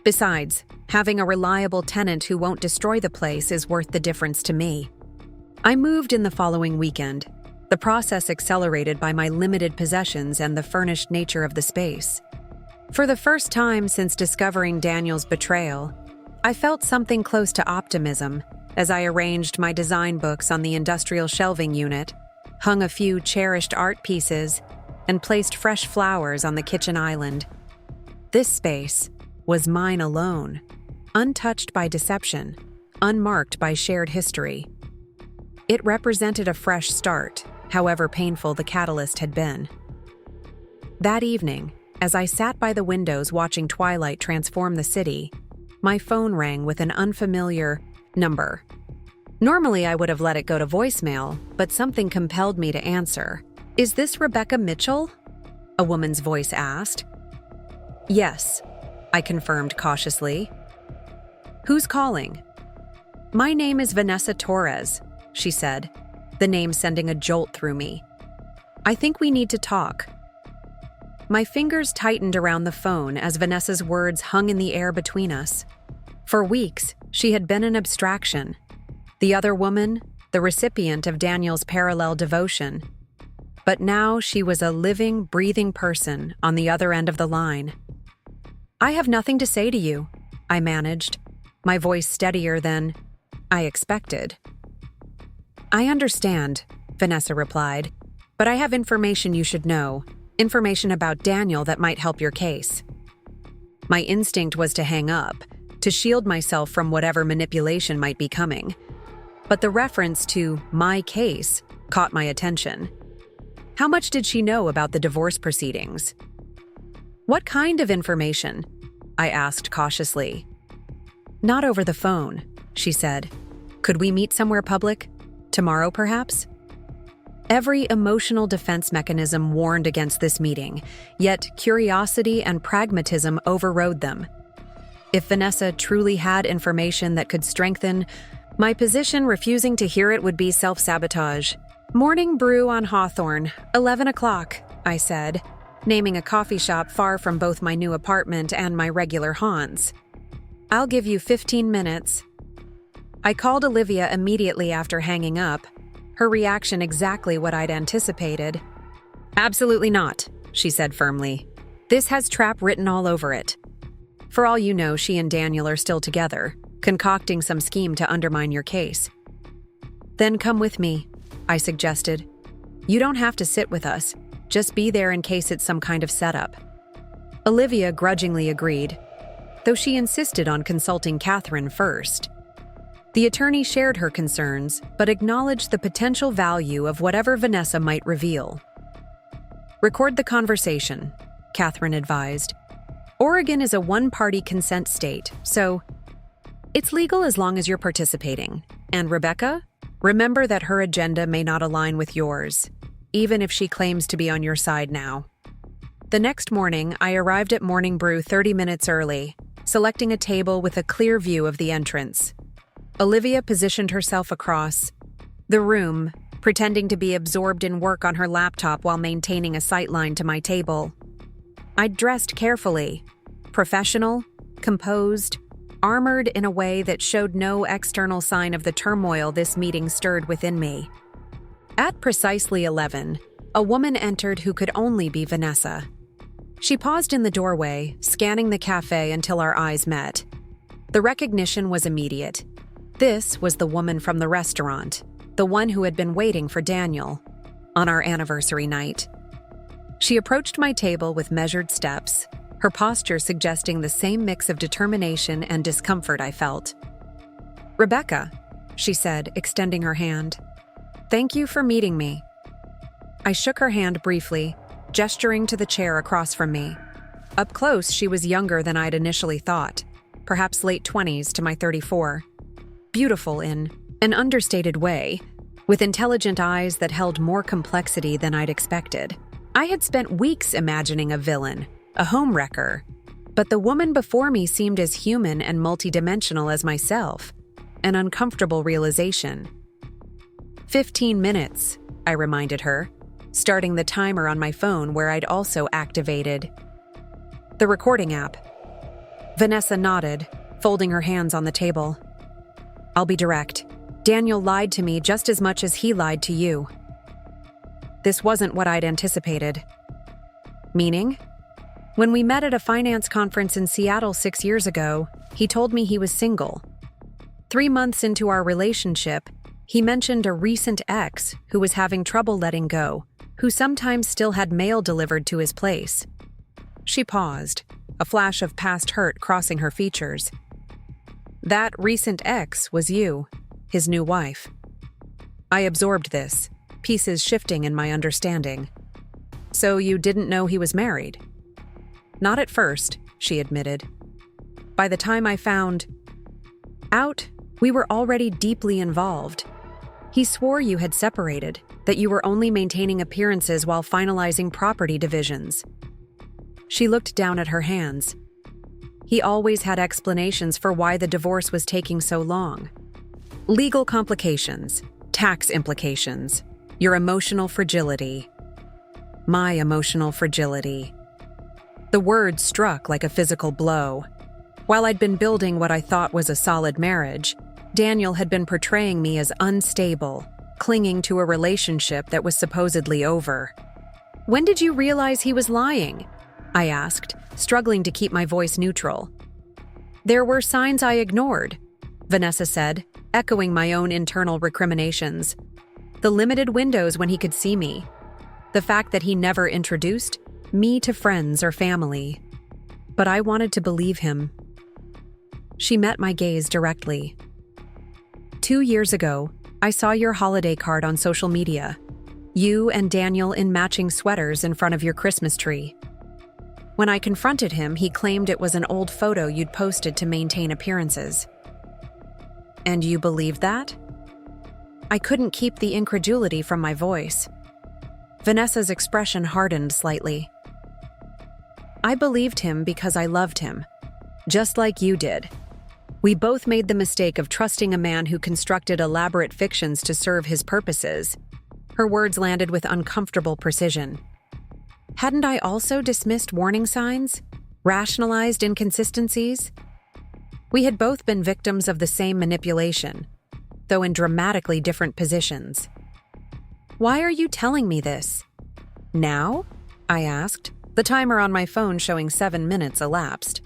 Besides, having a reliable tenant who won't destroy the place is worth the difference to me." I moved in the following weekend, the process accelerated by my limited possessions and the furnished nature of the space. For the first time since discovering Daniel's betrayal, I felt something close to optimism as I arranged my design books on the industrial shelving unit, hung a few cherished art pieces, and placed fresh flowers on the kitchen island. This space was mine alone, untouched by deception, unmarked by shared history. It represented a fresh start, however painful the catalyst had been. That evening, as I sat by the windows watching twilight transform the city, my phone rang with an unfamiliar number. Normally, I would have let it go to voicemail, but something compelled me to answer. "Is this Rebecca Mitchell?" a woman's voice asked. "Yes," I confirmed cautiously. "Who's calling?" "My name is Vanessa Torres," she said, the name sending a jolt through me. "I think we need to talk." My fingers tightened around the phone as Vanessa's words hung in the air between us. For weeks, she had been an abstraction. The other woman, the recipient of Daniel's parallel devotion. But now she was a living, breathing person on the other end of the line. "I have nothing to say to you," I managed, my voice steadier than I expected. "I understand," Vanessa replied, "but I have information you should know. Information about Daniel that might help your case." My instinct was to hang up, to shield myself from whatever manipulation might be coming. But the reference to my case caught my attention. How much did she know about the divorce proceedings? "What kind of information?" I asked cautiously. "Not over the phone," she said. "Could we meet somewhere public? Tomorrow, perhaps?" Every emotional defense mechanism warned against this meeting, yet curiosity and pragmatism overrode them. If Vanessa truly had information that could strengthen my position, refusing to hear it would be self-sabotage. "Morning brew on Hawthorne, 11 o'clock, I said, naming a coffee shop far from both my new apartment and my regular haunts. "I'll give you 15 minutes. I called Olivia immediately after hanging up, her reaction exactly what I'd anticipated. "Absolutely not," she said firmly. "This has trap written all over it." For all you know, she and Daniel are still together, concocting some scheme to undermine your case. "Then come with me," I suggested. "You don't have to sit with us. Just be there in case it's some kind of setup." Olivia grudgingly agreed, though she insisted on consulting Catherine first. The attorney shared her concerns, but acknowledged the potential value of whatever Vanessa might reveal. "Record the conversation," Catherine advised. "Oregon is a one-party consent state, so it's legal as long as you're participating. And Rebecca, remember that her agenda may not align with yours, even if she claims to be on your side now." The next morning, I arrived at Morning Brew 30 minutes early, selecting a table with a clear view of the entrance. Olivia positioned herself across the room, pretending to be absorbed in work on her laptop while maintaining a sightline to my table. I'd dressed carefully, professional, composed, armored in a way that showed no external sign of the turmoil this meeting stirred within me. At precisely 11, a woman entered who could only be Vanessa. She paused in the doorway, scanning the cafe until our eyes met. The recognition was immediate. This was the woman from the restaurant, the one who had been waiting for Daniel on our anniversary night. She approached my table with measured steps, her posture suggesting the same mix of determination and discomfort I felt. "Rebecca," she said, extending her hand. "Thank you for meeting me." I shook her hand briefly, gesturing to the chair across from me. Up close, she was younger than I'd initially thought, perhaps late 20s to my 34. Beautiful in an understated way, with intelligent eyes that held more complexity than I'd expected. I had spent weeks imagining a villain, a homewrecker, but the woman before me seemed as human and multidimensional as myself, an uncomfortable realization. 15 minutes, I reminded her, starting the timer on my phone where I'd also activated the recording app. Vanessa nodded, folding her hands on the table. "I'll be direct. Daniel lied to me just as much as he lied to you." This wasn't what I'd anticipated. Meaning? When we met at a finance conference in Seattle 6 years ago, he told me he was single. 3 months into our relationship, he mentioned a recent ex who was having trouble letting go, who sometimes still had mail delivered to his place. She paused, a flash of past hurt crossing her features. "That recent ex was you, his new wife." I absorbed this, pieces shifting in my understanding. "So you didn't know he was married?" "Not at first," she admitted. "By the time I found out, we were already deeply involved. He swore you had separated, that you were only maintaining appearances while finalizing property divisions." She looked down at her hands. "He always had explanations for why the divorce was taking so long. Legal complications, tax implications, your emotional fragility." My emotional fragility. The word struck like a physical blow. While I'd been building what I thought was a solid marriage, Daniel had been portraying me as unstable, clinging to a relationship that was supposedly over. "When did you realize he was lying?" I asked, struggling to keep my voice neutral. "There were signs I ignored," Vanessa said, echoing my own internal recriminations. "The limited windows when he could see me. The fact that he never introduced me to friends or family. But I wanted to believe him." She met my gaze directly. 2 years ago, I saw your holiday card on social media. You and Daniel in matching sweaters in front of your Christmas tree. When I confronted him, he claimed it was an old photo you'd posted to maintain appearances." "And you believed that?" I couldn't keep the incredulity from my voice. Vanessa's expression hardened slightly. "I believed him because I loved him, just like you did. We both made the mistake of trusting a man who constructed elaborate fictions to serve his purposes." Her words landed with uncomfortable precision. Hadn't I also dismissed warning signs? Rationalized inconsistencies? We had both been victims of the same manipulation, though in dramatically different positions. "Why are you telling me this?" "Now?" I asked, the timer on my phone showing 7 minutes elapsed.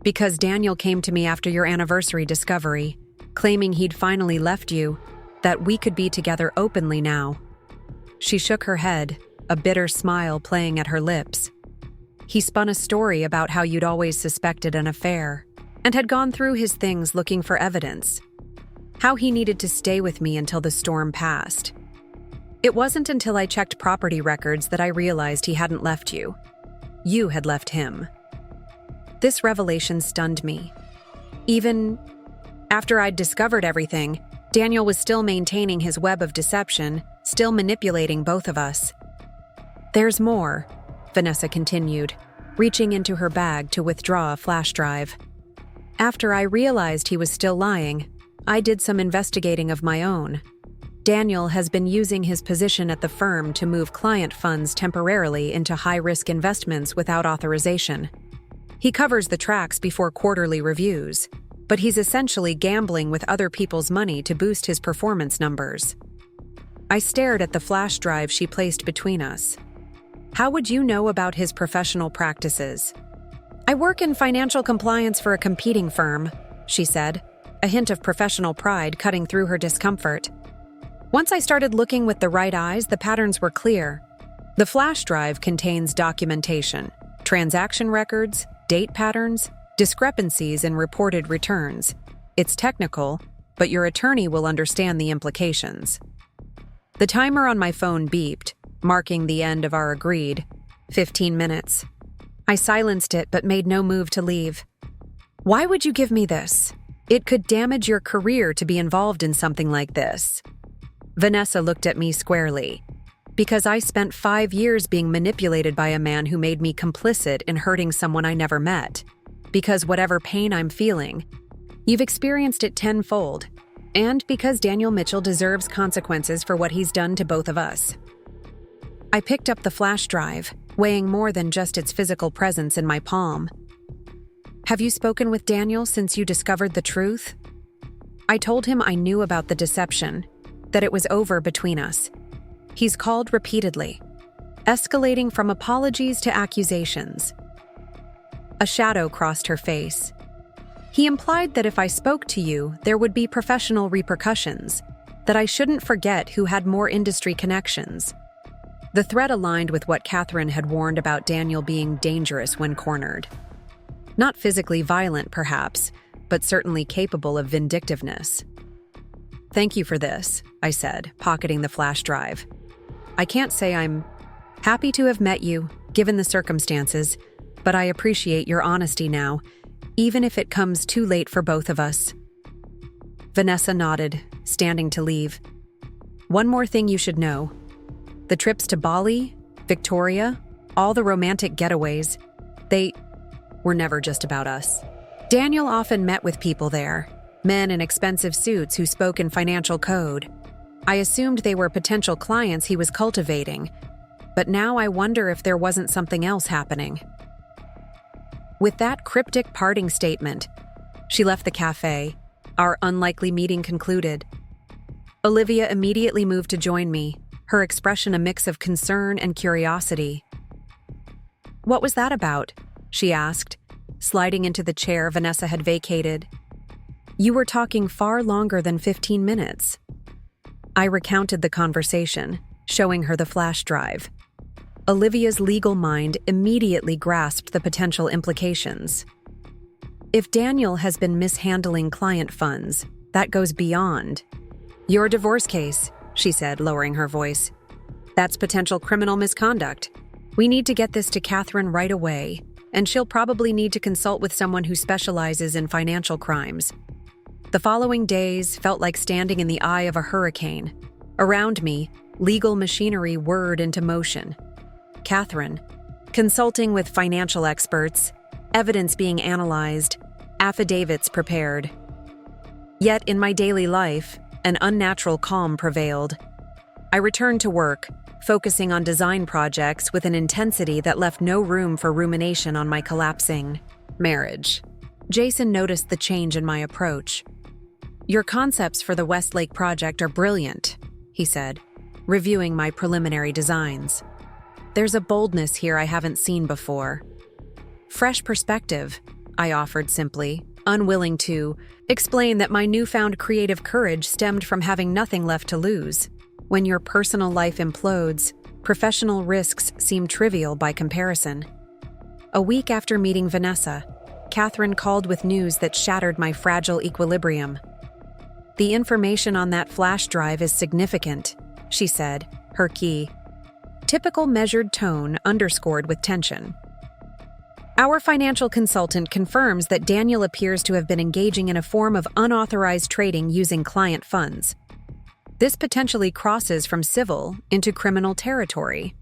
"Because Daniel came to me after your anniversary discovery, claiming he'd finally left you, that we could be together openly now." She shook her head, a bitter smile playing at her lips. "He spun a story about how you'd always suspected an affair, and had gone through his things looking for evidence. How he needed to stay with me until the storm passed. It wasn't until I checked property records that I realized he hadn't left you. You had left him." This revelation stunned me. Even after I'd discovered everything, Daniel was still maintaining his web of deception, still manipulating both of us. "There's more," Vanessa continued, reaching into her bag to withdraw a flash drive. "After I realized he was still lying, I did some investigating of my own. Daniel has been using his position at the firm to move client funds temporarily into high-risk investments without authorization. He covers the tracks before quarterly reviews, but he's essentially gambling with other people's money to boost his performance numbers." I stared at the flash drive she placed between us. "How would you know about his professional practices?" "I work in financial compliance for a competing firm," she said, a hint of professional pride cutting through her discomfort. Once I started looking with the right eyes, the patterns were clear. The flash drive contains documentation, transaction records, date patterns, discrepancies in reported returns. It's technical, but your attorney will understand the implications. The timer on my phone beeped, marking the end of our agreed 15 minutes. I silenced it but made no move to leave. "Why would you give me this? It could damage your career to be involved in something like this." Vanessa looked at me squarely. "Because I spent 5 years being manipulated by a man who made me complicit in hurting someone I never met. Because whatever pain I'm feeling, you've experienced it tenfold. And because Daniel Mitchell deserves consequences for what he's done to both of us." I picked up the flash drive, weighing more than just its physical presence in my palm. "Have you spoken with Daniel since you discovered the truth?" I told him I knew about the deception, that it was over between us. He's called repeatedly, escalating from apologies to accusations. A shadow crossed her face. "He implied that if I spoke to you, there would be professional repercussions, that I shouldn't forget who had more industry connections." The threat aligned with what Catherine had warned about Daniel being dangerous when cornered. Not physically violent, perhaps, but certainly capable of vindictiveness. "Thank you for this," I said, pocketing the flash drive. "I can't say I'm happy to have met you, given the circumstances, but I appreciate your honesty now, even if it comes too late for both of us." Vanessa nodded, standing to leave. "One more thing you should know. The trips to Bali, Victoria, all the romantic getaways, they were never just about us. Daniel often met with people there, men in expensive suits who spoke in financial code. I assumed they were potential clients he was cultivating, but now I wonder if there wasn't something else happening." With that cryptic parting statement, she left the cafe, our unlikely meeting concluded. Olivia immediately moved to join me, her expression a mix of concern and curiosity. "What was that about?" she asked, sliding into the chair Vanessa had vacated. "You were talking far longer than 15 minutes. I recounted the conversation, showing her the flash drive. Olivia's legal mind immediately grasped the potential implications. If Daniel has been mishandling client funds, that goes beyond your divorce case, she said, lowering her voice. That's potential criminal misconduct. We need to get this to Catherine right away, and she'll probably need to consult with someone who specializes in financial crimes. The following days felt like standing in the eye of a hurricane. Around me, legal machinery whirred into motion. Catherine, consulting with financial experts, evidence being analyzed, affidavits prepared. Yet in my daily life, an unnatural calm prevailed. I returned to work, focusing on design projects with an intensity that left no room for rumination on my collapsing marriage. Jason noticed the change in my approach. "Your concepts for the Westlake project are brilliant," he said, reviewing my preliminary designs. "There's a boldness here I haven't seen before." "Fresh perspective," I offered simply, unwilling to explain that my newfound creative courage stemmed from having nothing left to lose. When your personal life implodes, professional risks seem trivial by comparison. A week after meeting Vanessa, Catherine called with news that shattered my fragile equilibrium. "The information on that flash drive is significant," she said, her key. Typical measured tone underscored with tension. "Our financial consultant confirms that Daniel appears to have been engaging in a form of unauthorized trading using client funds. This potentially crosses from civil into criminal territory."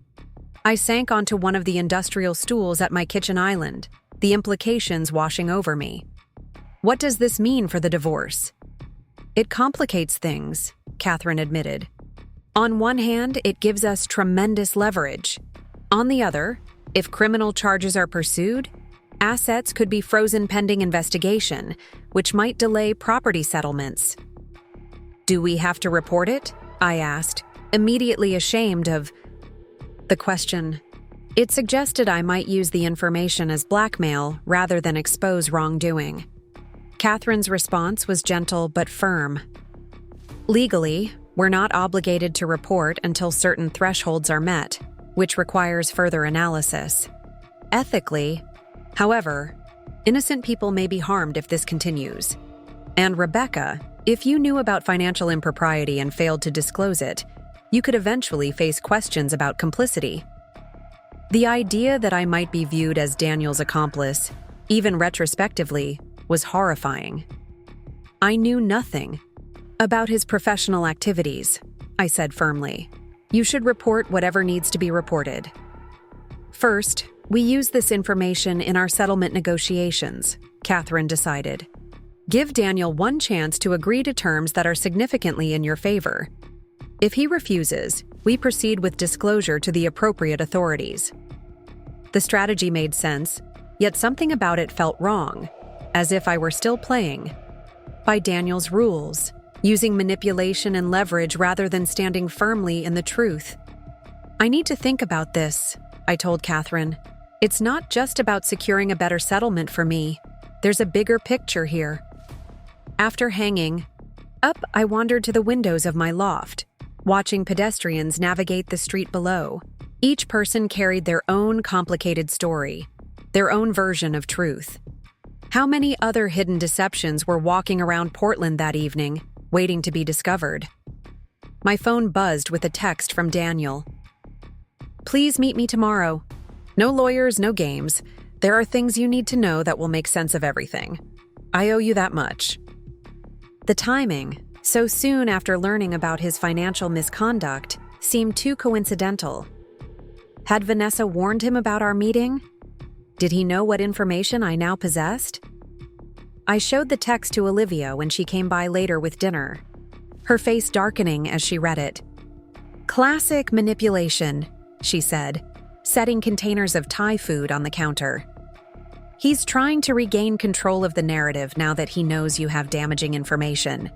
I sank onto one of the industrial stools at my kitchen island, the implications washing over me. "What does this mean for the divorce?" "It complicates things," Catherine admitted. "On one hand, it gives us tremendous leverage. On the other, if criminal charges are pursued, assets could be frozen pending investigation, which might delay property settlements." "Do we have to report it?" I asked, immediately ashamed of the question. It suggested I might use the information as blackmail rather than expose wrongdoing. Catherine's response was gentle but firm. "Legally, we're not obligated to report until certain thresholds are met, which requires further analysis. Ethically, however, innocent people may be harmed if this continues. And Rebecca, if you knew about financial impropriety and failed to disclose it, you could eventually face questions about complicity." The idea that I might be viewed as Daniel's accomplice, even retrospectively, was horrifying. "I knew nothing about his professional activities," I said firmly. "You should report whatever needs to be reported." "First, we use this information in our settlement negotiations," Catherine decided. "Give Daniel one chance to agree to terms that are significantly in your favor. If he refuses, we proceed with disclosure to the appropriate authorities." The strategy made sense, yet something about it felt wrong, as if I were still playing by Daniel's rules, using manipulation and leverage rather than standing firmly in the truth. "I need to think about this," I told Catherine. "It's not just about securing a better settlement for me. There's a bigger picture here." After hanging up, I wandered to the windows of my loft, watching pedestrians navigate the street below. Each person carried their own complicated story, their own version of truth. How many other hidden deceptions were walking around Portland that evening, waiting to be discovered? My phone buzzed with a text from Daniel. "Please meet me tomorrow. No lawyers, no games. There are things you need to know that will make sense of everything. I owe you that much." The timing, so soon after learning about his financial misconduct, seemed too coincidental. Had Vanessa warned him about our meeting? Did he know what information I now possessed? I showed the text to Olivia when she came by later with dinner, her face darkening as she read it. "Classic manipulation," she said, setting containers of Thai food on the counter. "He's trying to regain control of the narrative now that he knows you have damaging information."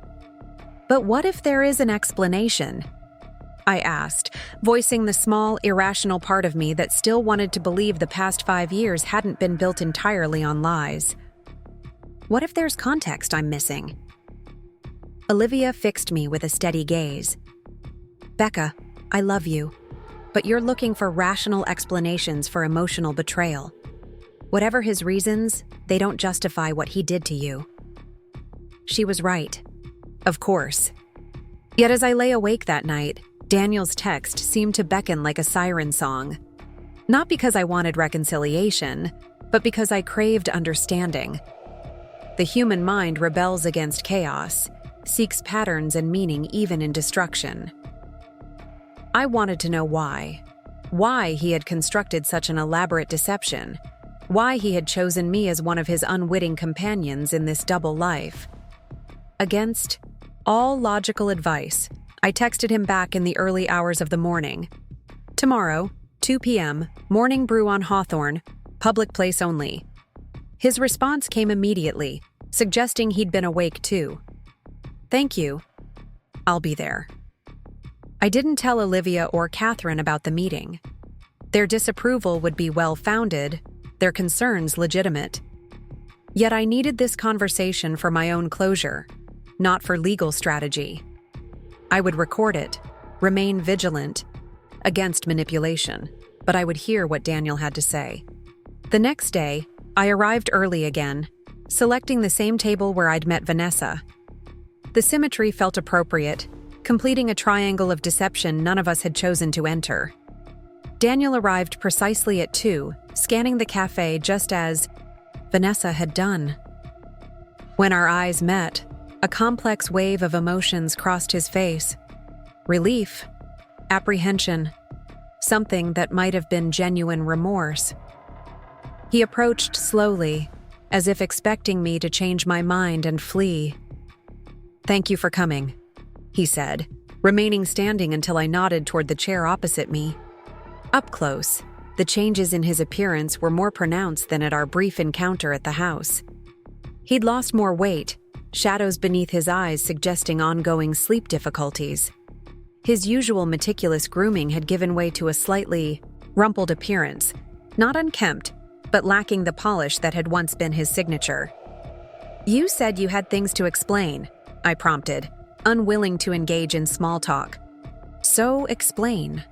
"But what if there is an explanation?" I asked, voicing the small, irrational part of me that still wanted to believe the past 5 years hadn't been built entirely on lies. What if there's context I'm missing? Olivia fixed me with a steady gaze. "Becca, I love you, but you're looking for rational explanations for emotional betrayal. Whatever his reasons, they don't justify what he did to you." She was right. Of course. Yet as I lay awake that night, Daniel's text seemed to beckon like a siren song. Not because I wanted reconciliation, but because I craved understanding. The human mind rebels against chaos, seeks patterns and meaning even in destruction. I wanted to know why. Why he had constructed such an elaborate deception. Why he had chosen me as one of his unwitting companions in this double life. Against all logical advice, I texted him back in the early hours of the morning. "Tomorrow, 2 p.m., morning brew on Hawthorne, public place only." His response came immediately, suggesting he'd been awake too. Thank you. I'll be there. I didn't tell Olivia or Catherine about the meeting. Their disapproval would be well-founded, their concerns legitimate. Yet I needed this conversation for my own closure, not for legal strategy. I would record it, remain vigilant against manipulation, but I would hear what Daniel had to say. The next day, I arrived early again, selecting the same table where I'd met Vanessa. The symmetry felt appropriate, completing a triangle of deception none of us had chosen to enter. Daniel arrived precisely at 2, scanning the cafe just as Vanessa had done. When our eyes met, a complex wave of emotions crossed his face. Relief, apprehension, something that might have been genuine remorse. He approached slowly, as if expecting me to change my mind and flee. "Thank you for coming," he said, remaining standing until I nodded toward the chair opposite me. Up close, the changes in his appearance were more pronounced than at our brief encounter at the house. He'd lost more weight, shadows beneath his eyes suggesting ongoing sleep difficulties. His usual meticulous grooming had given way to a slightly rumpled appearance, not unkempt, but lacking the polish that had once been his signature. "You said you had things to explain," I prompted, unwilling to engage in small talk. "So explain."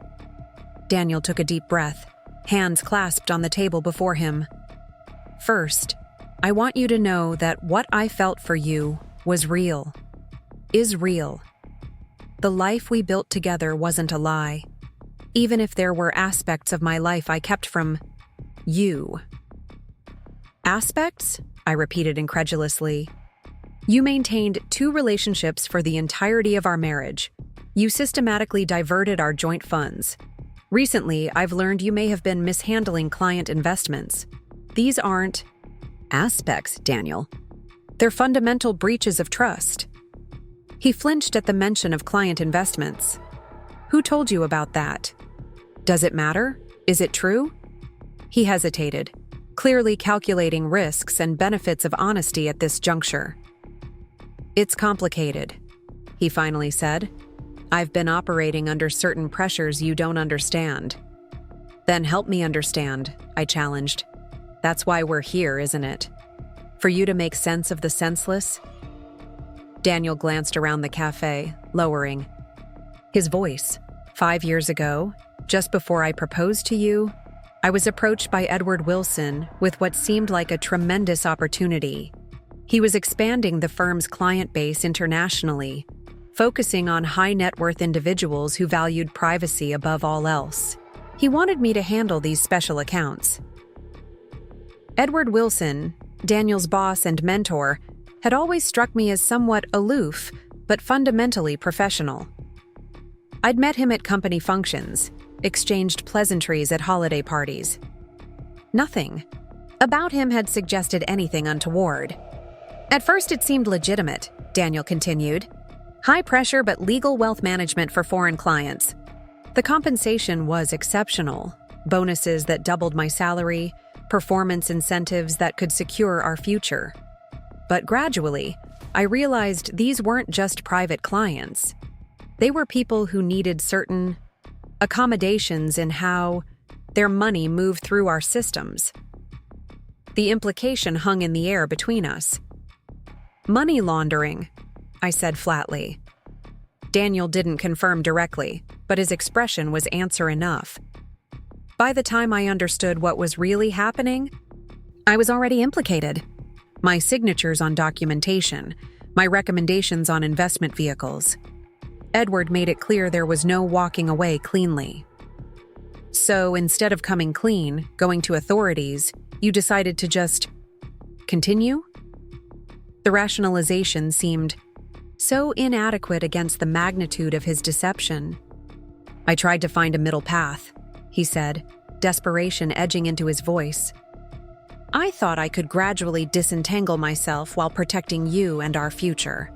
Daniel took a deep breath, hands clasped on the table before him. "First, I want you to know that what I felt for you was real, is real. The life we built together wasn't a lie, even if there were aspects of my life I kept from you." "Aspects?" I repeated incredulously. "You maintained 2 relationships for the entirety of our marriage. You systematically diverted our joint funds. Recently, I've learned you may have been mishandling client investments. These aren't aspects, Daniel. They're fundamental breaches of trust." He flinched at the mention of client investments. "Who told you about that? Does it matter? Is it true?" He hesitated, clearly calculating risks and benefits of honesty at this juncture. "It's complicated," he finally said. "I've been operating under certain pressures you don't understand." "Then help me understand," I challenged. "That's why we're here, isn't it? For you to make sense of the senseless?" Daniel glanced around the cafe, lowering. His voice. 5 years ago, just before I proposed to you, I was approached by Edward Wilson with what seemed like a tremendous opportunity. He was expanding the firm's client base internationally, focusing on high-net-worth individuals who valued privacy above all else. He wanted me to handle these special accounts. Edward Wilson, Daniel's boss and mentor, had always struck me as somewhat aloof, but fundamentally professional. I'd met him at company functions, exchanged pleasantries at holiday parties. Nothing about him had suggested anything untoward. "At first it seemed legitimate," Daniel continued. "High pressure but legal wealth management for foreign clients. The compensation was exceptional, bonuses that doubled my salary, performance incentives that could secure our future. But gradually, I realized these weren't just private clients. They were people who needed certain accommodations in how their money moved through our systems. The implication hung in the air between us. "Money laundering," I said flatly. Daniel didn't confirm directly, but his expression was answer enough. By the time I understood what was really happening, I was already implicated. My signatures on documentation, my recommendations on investment vehicles. Edward made it clear there was no walking away cleanly. "So instead of coming clean, going to authorities, you decided to just continue?" The rationalization seemed so inadequate against the magnitude of his deception. "I tried to find a middle path," he said, desperation edging into his voice. "I thought I could gradually disentangle myself while protecting you and our future."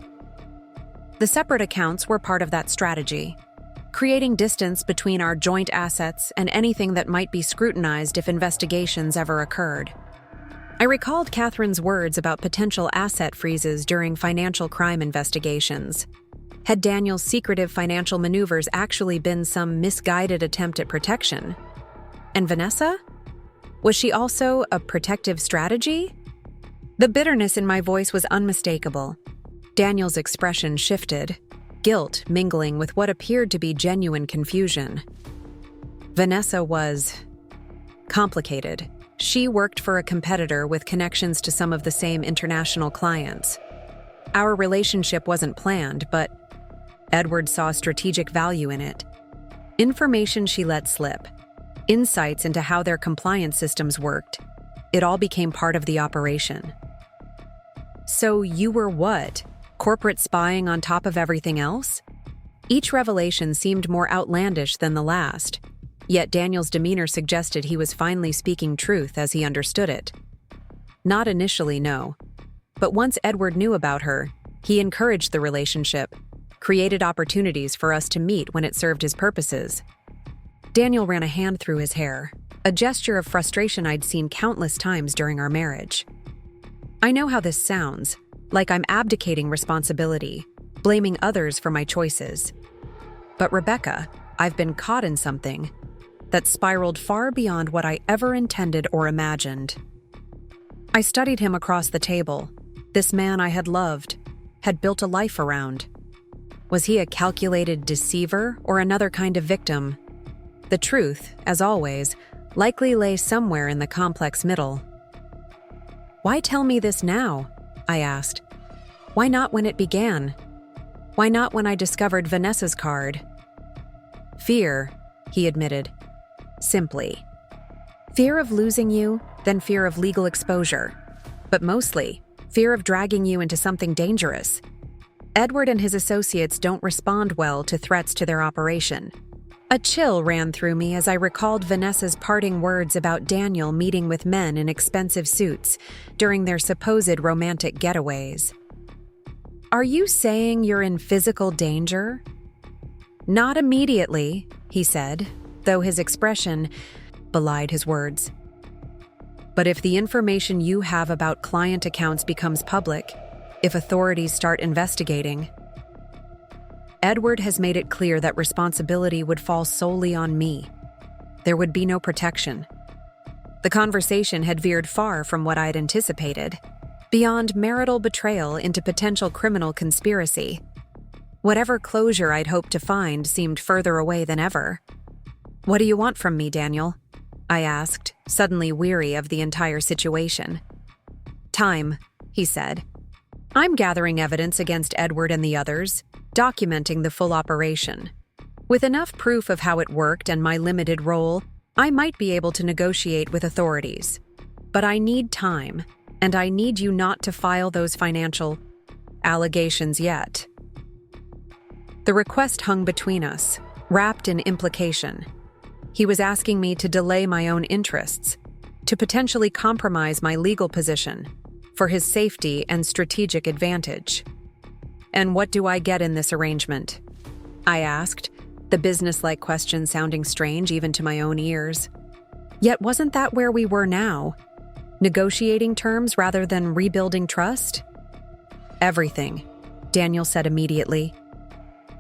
The separate accounts were part of that strategy, creating distance between our joint assets and anything that might be scrutinized if investigations ever occurred. I recalled Catherine's words about potential asset freezes during financial crime investigations. Had Daniel's secretive financial maneuvers actually been some misguided attempt at protection? And Vanessa? Was she also a protective strategy? The bitterness in my voice was unmistakable. Daniel's expression shifted, guilt mingling with what appeared to be genuine confusion. Vanessa was complicated. She worked for a competitor with connections to some of the same international clients. Our relationship wasn't planned, but Edward saw strategic value in it. Information she let slip, insights into how their compliance systems worked, it all became part of the operation. So you were what? Corporate spying on top of everything else? Each revelation seemed more outlandish than the last, yet Daniel's demeanor suggested he was finally speaking truth as he understood it. Not initially, no. But once Edward knew about her, he encouraged the relationship, created opportunities for us to meet when it served his purposes. Daniel ran a hand through his hair, a gesture of frustration I'd seen countless times during our marriage. I know how this sounds, like I'm abdicating responsibility, blaming others for my choices. But Rebecca, I've been caught in something that spiraled far beyond what I ever intended or imagined. I studied him across the table, this man I had loved, had built a life around. Was he a calculated deceiver or another kind of victim? The truth, as always, likely lay somewhere in the complex middle. Why tell me this now? I asked. Why not when it began? Why not when I discovered Vanessa's card? Fear, he admitted. Simply. Fear of losing you, then fear of legal exposure. But mostly, fear of dragging you into something dangerous. Edward and his associates don't respond well to threats to their operation. A chill ran through me as I recalled Vanessa's parting words about Daniel meeting with men in expensive suits during their supposed romantic getaways. Are you saying you're in physical danger? Not immediately, he said, though his expression belied his words. But if the information you have about client accounts becomes public, if authorities start investigating, Edward has made it clear that responsibility would fall solely on me. There would be no protection. The conversation had veered far from what I'd anticipated, beyond marital betrayal into potential criminal conspiracy. Whatever closure I'd hoped to find seemed further away than ever. What do you want from me, Daniel? I asked, suddenly weary of the entire situation. Time, he said. I'm gathering evidence against Edward and the others, documenting the full operation. With enough proof of how it worked and my limited role, I might be able to negotiate with authorities. But I need time, and I need you not to file those financial allegations yet. The request hung between us, wrapped in implication. He was asking me to delay my own interests, to potentially compromise my legal position, for his safety and strategic advantage. And what do I get in this arrangement? I asked, the business-like question sounding strange even to my own ears. Yet wasn't that where we were now? Negotiating terms rather than rebuilding trust? Everything, Daniel said immediately.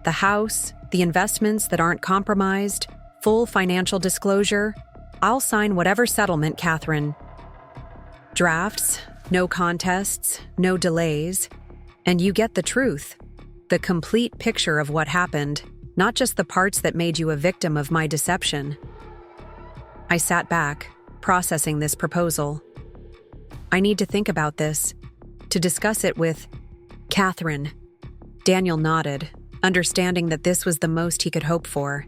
The house, the investments that aren't compromised, full financial disclosure. I'll sign whatever settlement, Catherine. Drafts, no contests, no delays. And you get the truth, the complete picture of what happened, not just the parts that made you a victim of my deception. I sat back, processing this proposal. I need to think about this, to discuss it with Catherine. Daniel nodded, understanding that this was the most he could hope for.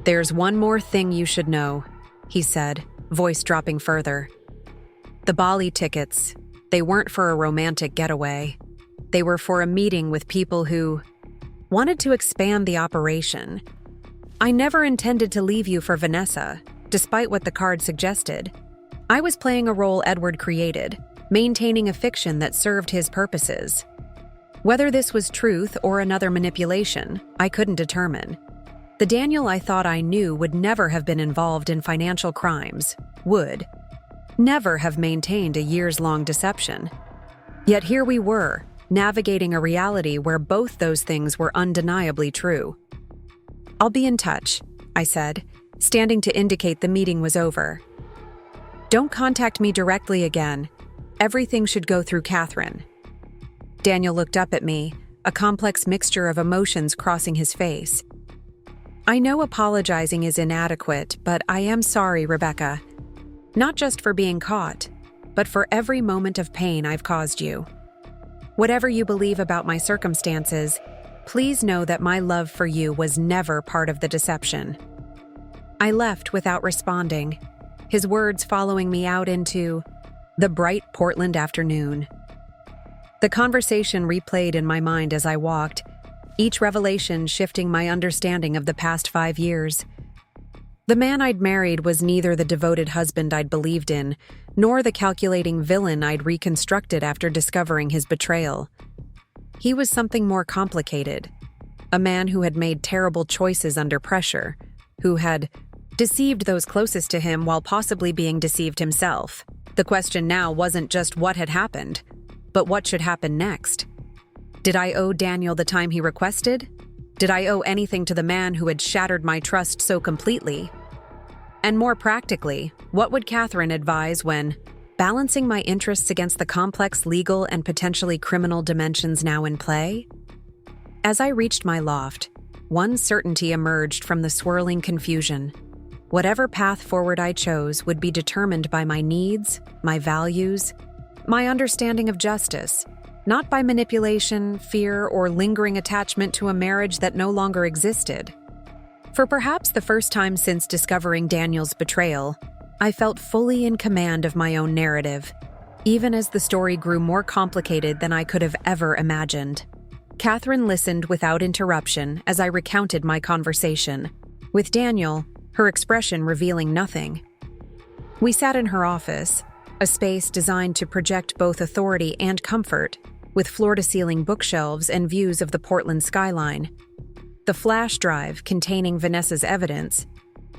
There's one more thing you should know, he said, voice dropping further. The Bali tickets, they weren't for a romantic getaway. They were for a meeting with people who wanted to expand the operation. I never intended to leave you for Vanessa, despite what the card suggested. I was playing a role Edward created, maintaining a fiction that served his purposes. Whether this was truth or another manipulation, I couldn't determine. The Daniel I thought I knew would never have been involved in financial crimes, would. never have maintained a years-long deception. Yet here we were, navigating a reality where both those things were undeniably true. "I'll be in touch," I said, standing to indicate the meeting was over. "Don't contact me directly again. Everything should go through Catherine." Daniel looked up at me, a complex mixture of emotions crossing his face. "I know apologizing is inadequate, but I am sorry, Rebecca. Not just for being caught, but for every moment of pain I've caused you. Whatever you believe about my circumstances, please know that my love for you was never part of the deception." I left without responding, his words following me out into the bright Portland afternoon. The conversation replayed in my mind as I walked, each revelation shifting my understanding of the past 5 years. The man I'd married was neither the devoted husband I'd believed in, nor the calculating villain I'd reconstructed after discovering his betrayal. He was something more complicated, a man who had made terrible choices under pressure, who had deceived those closest to him while possibly being deceived himself. The question now wasn't just what had happened, but what should happen next. Did I owe Daniel the time he requested? Did I owe anything to the man who had shattered my trust so completely? And more practically, what would Catherine advise when balancing my interests against the complex legal and potentially criminal dimensions now in play? As I reached my loft, one certainty emerged from the swirling confusion. Whatever path forward I chose would be determined by my needs, my values, my understanding of justice, not by manipulation, fear, or lingering attachment to a marriage that no longer existed. For perhaps the first time since discovering Daniel's betrayal, I felt fully in command of my own narrative, even as the story grew more complicated than I could have ever imagined. Catherine listened without interruption as I recounted my conversation. With Daniel, her expression revealing nothing. We sat in her office, a space designed to project both authority and comfort, with floor-to-ceiling bookshelves and views of the Portland skyline. The flash drive containing Vanessa's evidence,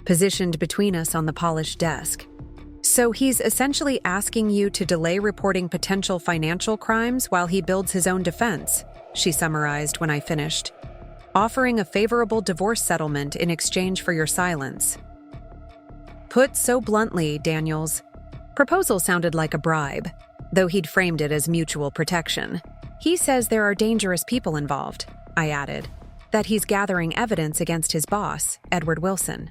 positioned between us on the polished desk. "So he's essentially asking you to delay reporting potential financial crimes while he builds his own defense," she summarized when I finished, "offering a favorable divorce settlement in exchange for your silence." Put so bluntly, Daniel's proposal sounded like a bribe, though he'd framed it as mutual protection. "He says there are dangerous people involved," I added, "that he's gathering evidence against his boss, Edward Wilson."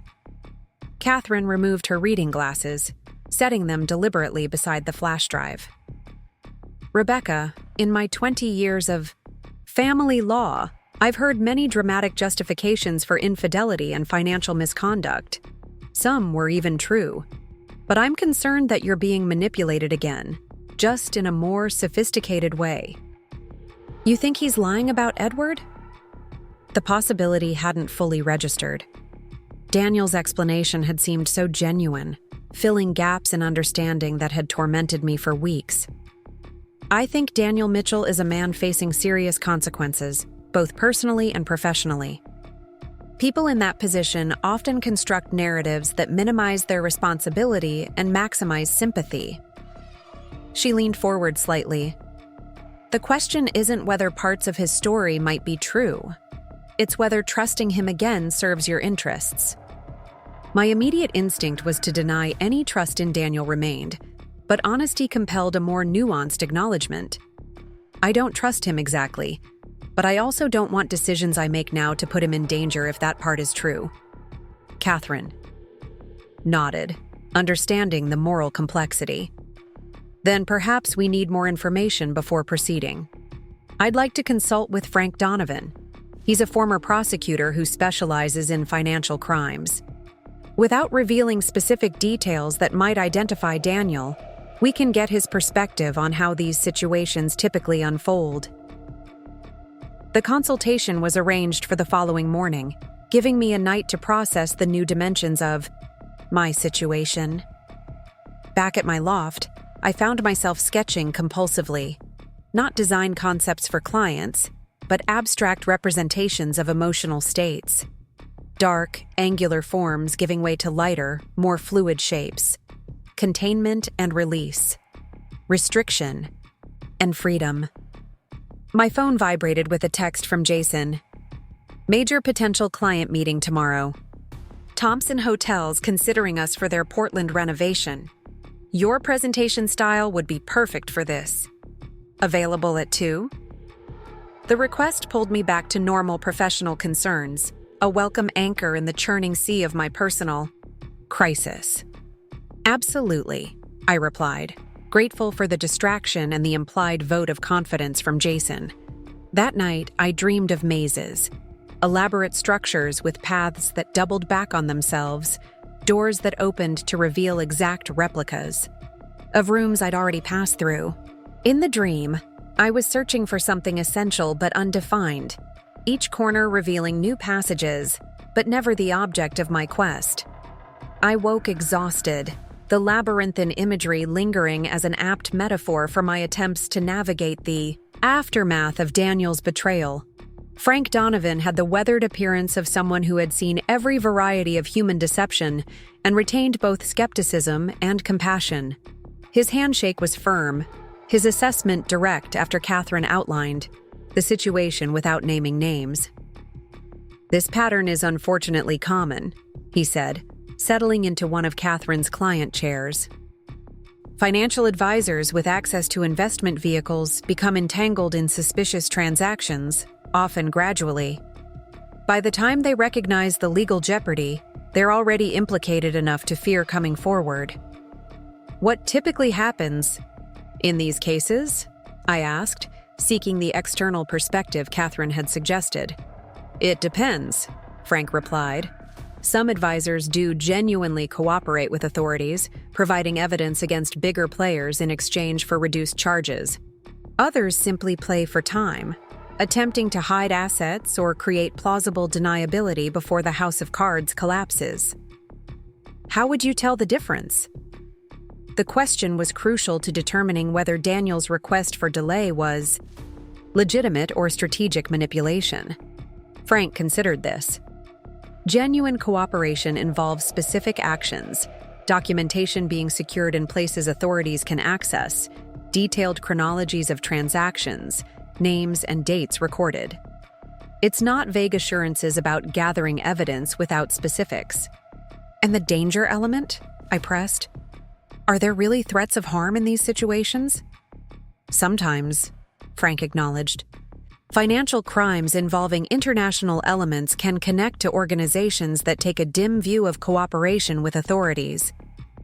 Catherine removed her reading glasses, setting them deliberately beside the flash drive. "Rebecca, in my 20 years of family law, I've heard many dramatic justifications for infidelity and financial misconduct. Some were even true. But I'm concerned that you're being manipulated again, just in a more sophisticated way." "You think he's lying about Edward?" The possibility hadn't fully registered. Daniel's explanation had seemed so genuine, filling gaps in understanding that had tormented me for weeks. "I think Daniel Mitchell is a man facing serious consequences, both personally and professionally. People in that position often construct narratives that minimize their responsibility and maximize sympathy." She leaned forward slightly. "The question isn't whether parts of his story might be true. It's whether trusting him again serves your interests." My immediate instinct was to deny any trust in Daniel remained, but honesty compelled a more nuanced acknowledgement. "I don't trust him exactly, but I also don't want decisions I make now to put him in danger if that part is true." Catherine nodded, understanding the moral complexity. "Then perhaps we need more information before proceeding. I'd like to consult with Frank Donovan. He's a former prosecutor who specializes in financial crimes. Without revealing specific details that might identify Daniel, we can get his perspective on how these situations typically unfold." The consultation was arranged for the following morning, giving me a night to process the new dimensions of my situation. Back at my loft, I found myself sketching compulsively, not design concepts for clients, but abstract representations of emotional states. Dark, angular forms giving way to lighter, more fluid shapes. containment and release, restriction and freedom. My phone vibrated with a text from Jason. Major potential client meeting tomorrow. Thompson Hotels considering us for their Portland renovation. Your presentation style would be perfect for this. Available at 2? The request pulled me back to normal professional concerns, a welcome anchor in the churning sea of my personal crisis. Absolutely, I replied, grateful for the distraction and the implied vote of confidence from Jason. That night, I dreamed of mazes, elaborate structures with paths that doubled back on themselves, doors that opened to reveal exact replicas of rooms I'd already passed through. In the dream, I was searching for something essential but undefined, each corner revealing new passages, but never the object of my quest. I woke exhausted, the labyrinthine imagery lingering as an apt metaphor for my attempts to navigate the aftermath of Daniel's betrayal. Frank Donovan had the weathered appearance of someone who had seen every variety of human deception and retained both skepticism and compassion. His handshake was firm, his assessment direct after Catherine outlined the situation without naming names. "This pattern is unfortunately common," he said, settling into one of Catherine's client chairs. "Financial advisors with access to investment vehicles become entangled in suspicious transactions, often gradually. By the time they recognize the legal jeopardy, they're already implicated enough to fear coming forward." "What typically happens in these cases?" I asked, seeking the external perspective Catherine had suggested. "It depends," Frank replied. "Some advisors do genuinely cooperate with authorities, providing evidence against bigger players in exchange for reduced charges. Others simply play for time, attempting to hide assets or create plausible deniability before the house of cards collapses." "How would you tell the difference?" The question was crucial to determining whether Daniel's request for delay was legitimate or strategic manipulation. Frank considered this. Genuine cooperation involves specific actions, documentation being secured in places authorities can access, detailed chronologies of transactions, names and dates recorded. It's not vague assurances about gathering evidence without specifics. "And the danger element?" I pressed. "Are there really threats of harm in these situations?" "Sometimes," Frank acknowledged. "Financial crimes involving international elements can connect to organizations that take a dim view of cooperation with authorities.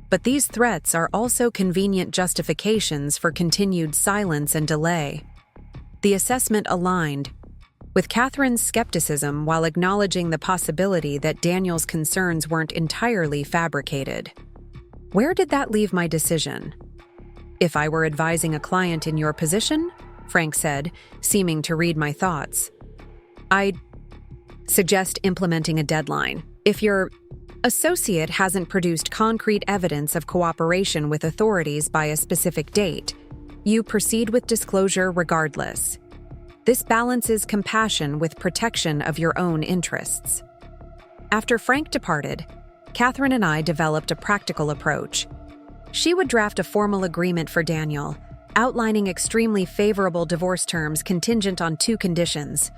But these threats are also convenient justifications for continued silence and delay." The assessment aligned with Catherine's skepticism while acknowledging the possibility that Daniel's concerns weren't entirely fabricated. Where did that leave my decision? "If I were advising a client in your position," Frank said, seeming to read my thoughts, "I'd suggest implementing a deadline. If your associate hasn't produced concrete evidence of cooperation with authorities by a specific date, you proceed with disclosure regardless. This balances compassion with protection of your own interests." After Frank departed, Catherine and I developed a practical approach. She would draft a formal agreement for Daniel, outlining extremely favorable divorce terms contingent on 2 conditions: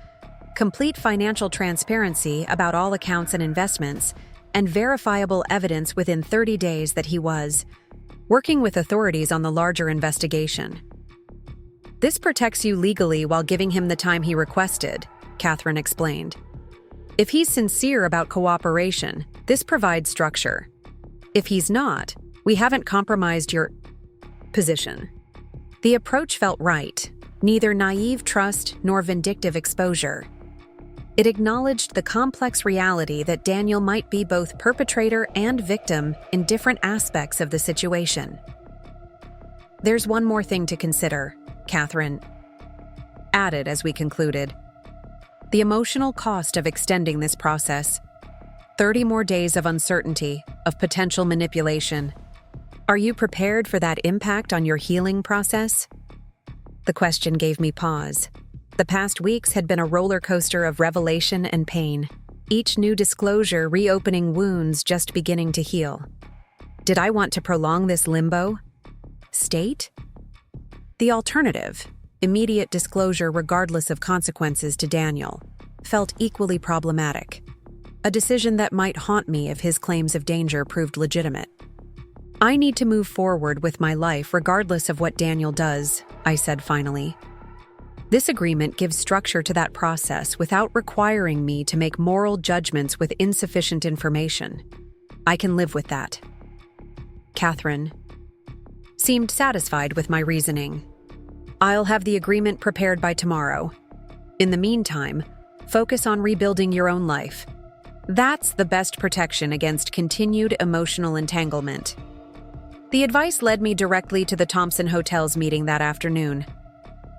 complete financial transparency about all accounts and investments, and verifiable evidence within 30 days that he was working with authorities on the larger investigation. "This protects you legally while giving him the time he requested," Catherine explained. "If he's sincere about cooperation, this provides structure. If he's not, we haven't compromised your position." The approach felt right, neither naive trust nor vindictive exposure. It acknowledged the complex reality that Daniel might be both perpetrator and victim in different aspects of the situation. "There's one more thing to consider," Catherine added as we concluded. "The emotional cost of extending this process. 30 more days of uncertainty, of potential manipulation. Are you prepared for that impact on your healing process?" The question gave me pause. The past weeks had been a roller coaster of revelation and pain, each new disclosure reopening wounds just beginning to heal. Did I want to prolong this limbo state? The alternative, immediate disclosure regardless of consequences to Daniel, felt equally problematic. A decision that might haunt me if his claims of danger proved legitimate. I need to move forward with my life regardless of what Daniel does, I said finally. This agreement gives structure to that process without requiring me to make moral judgments with insufficient information. I can live with that. Catherine seemed satisfied with my reasoning. I'll have the agreement prepared by tomorrow. In the meantime, focus on rebuilding your own life. That's the best protection against continued emotional entanglement. The advice led me directly to the Thompson Hotel's meeting that afternoon.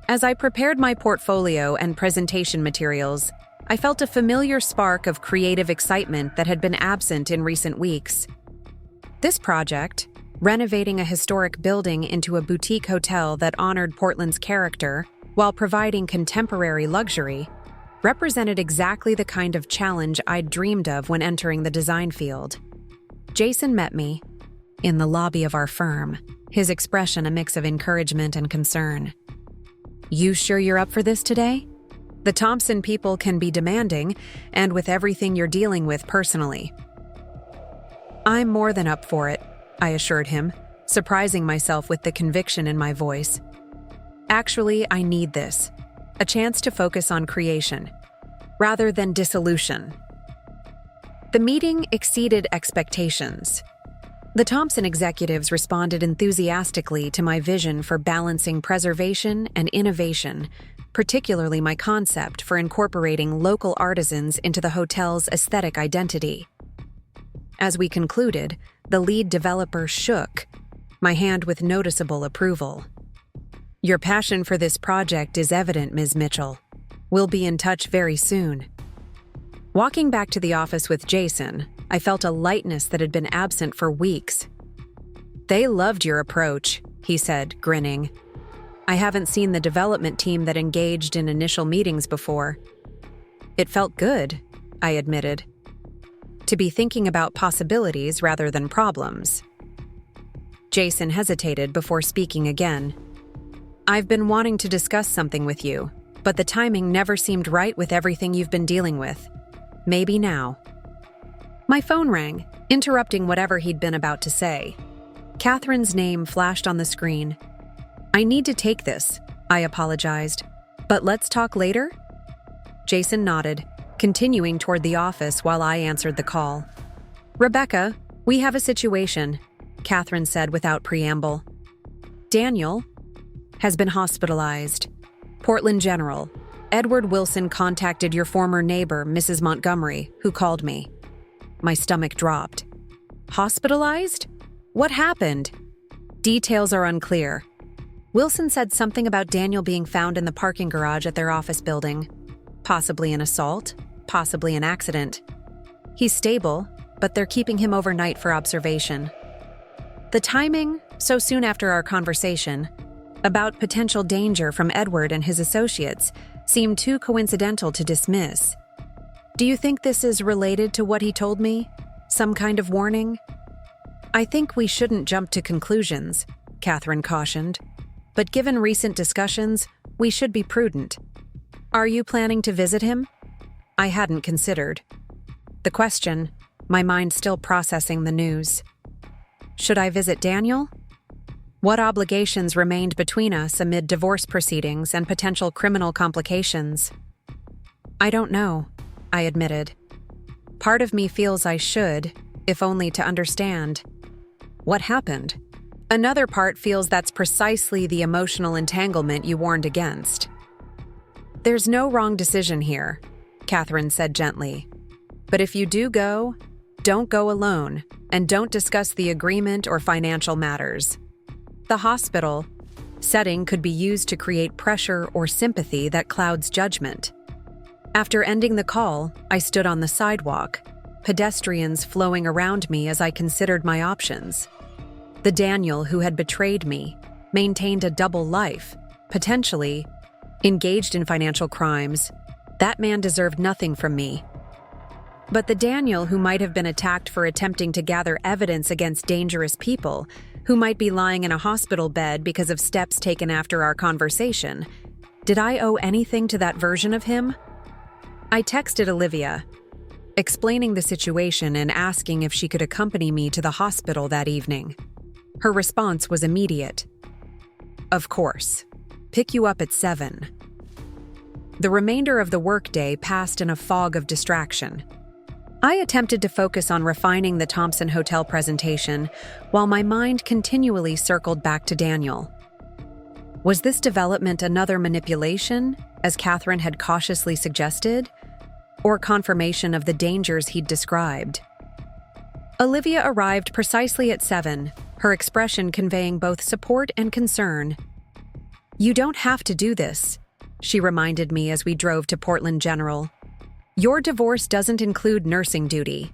As I prepared my portfolio and presentation materials, I felt a familiar spark of creative excitement that had been absent in recent weeks. This project, renovating a historic building into a boutique hotel that honored Portland's character while providing contemporary luxury, represented exactly the kind of challenge I'd dreamed of when entering the design field. Jason met me in the lobby of our firm, his expression a mix of encouragement and concern. You sure you're up for this today? The Thompson people can be demanding, and with everything you're dealing with personally. I'm more than up for it, I assured him, surprising myself with the conviction in my voice. Actually, I need this. A chance to focus on creation, rather than dissolution. The meeting exceeded expectations. The Thompson executives responded enthusiastically to my vision for balancing preservation and innovation, particularly my concept for incorporating local artisans into the hotel's aesthetic identity. As we concluded, the lead developer shook my hand with noticeable approval. Your passion for this project is evident, Ms. Mitchell. We'll be in touch very soon. Walking back to the office with Jason, I felt a lightness that had been absent for weeks. They loved your approach, he said, grinning. I haven't seen the development team that engaged in initial meetings before. It felt good, I admitted. To be thinking about possibilities rather than problems. Jason hesitated before speaking again. I've been wanting to discuss something with you, but the timing never seemed right with everything you've been dealing with. Maybe now. My phone rang, interrupting whatever he'd been about to say. Catherine's name flashed on the screen. I need to take this, I apologized. But let's talk later? Jason nodded, continuing toward the office while I answered the call. Rebecca, we have a situation, Catherine said without preamble. Daniel has been hospitalized. Portland General. Edward Wilson contacted your former neighbor, Mrs. Montgomery, who called me. My stomach dropped. Hospitalized? What happened? Details are unclear. Wilson said something about Daniel being found in the parking garage at their office building. Possibly an assault, possibly an accident. He's stable, but they're keeping him overnight for observation. The timing, so soon after our conversation, about potential danger from Edward and his associates, seemed too coincidental to dismiss. Do you think this is related to what he told me? Some kind of warning? I think we shouldn't jump to conclusions, Catherine cautioned. But given recent discussions, we should be prudent. Are you planning to visit him? I hadn't considered the question, my mind still processing the news. Should I visit Daniel? What obligations remained between us amid divorce proceedings and potential criminal complications? I don't know, I admitted. Part of me feels I should, if only to understand. What happened? Another part feels that's precisely the emotional entanglement you warned against. There's no wrong decision here, Catherine said gently. But if you do go, don't go alone, and don't discuss the agreement or financial matters. The hospital setting could be used to create pressure or sympathy that clouds judgment. After ending the call, I stood on the sidewalk, pedestrians flowing around me as I considered my options. The Daniel who had betrayed me maintained a double life, potentially engaged in financial crimes. That man deserved nothing from me. But the Daniel who might have been attacked for attempting to gather evidence against dangerous people, who might be lying in a hospital bed because of steps taken after our conversation, did I owe anything to that version of him? I texted Olivia, explaining the situation and asking if she could accompany me to the hospital that evening. Her response was immediate. Of course. Pick you up at 7. The remainder of the workday passed in a fog of distraction. I attempted to focus on refining the Thompson Hotel presentation, while my mind continually circled back to Daniel. Was this development another manipulation, as Catherine had cautiously suggested, or confirmation of the dangers he'd described? Olivia arrived precisely at 7, her expression conveying both support and concern. You don't have to do this, she reminded me as we drove to Portland General. Your divorce doesn't include nursing duty.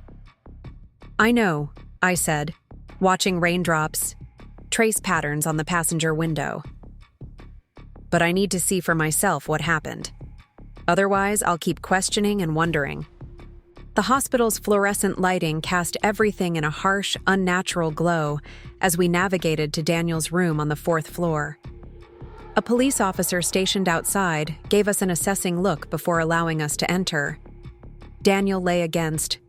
I know, I said, watching raindrops trace patterns on the passenger window. But I need to see for myself what happened. Otherwise, I'll keep questioning and wondering. The hospital's fluorescent lighting cast everything in a harsh, unnatural glow as we navigated to Daniel's room on the 4th floor. A police officer stationed outside gave us an assessing look before allowing us to enter. Daniel lay against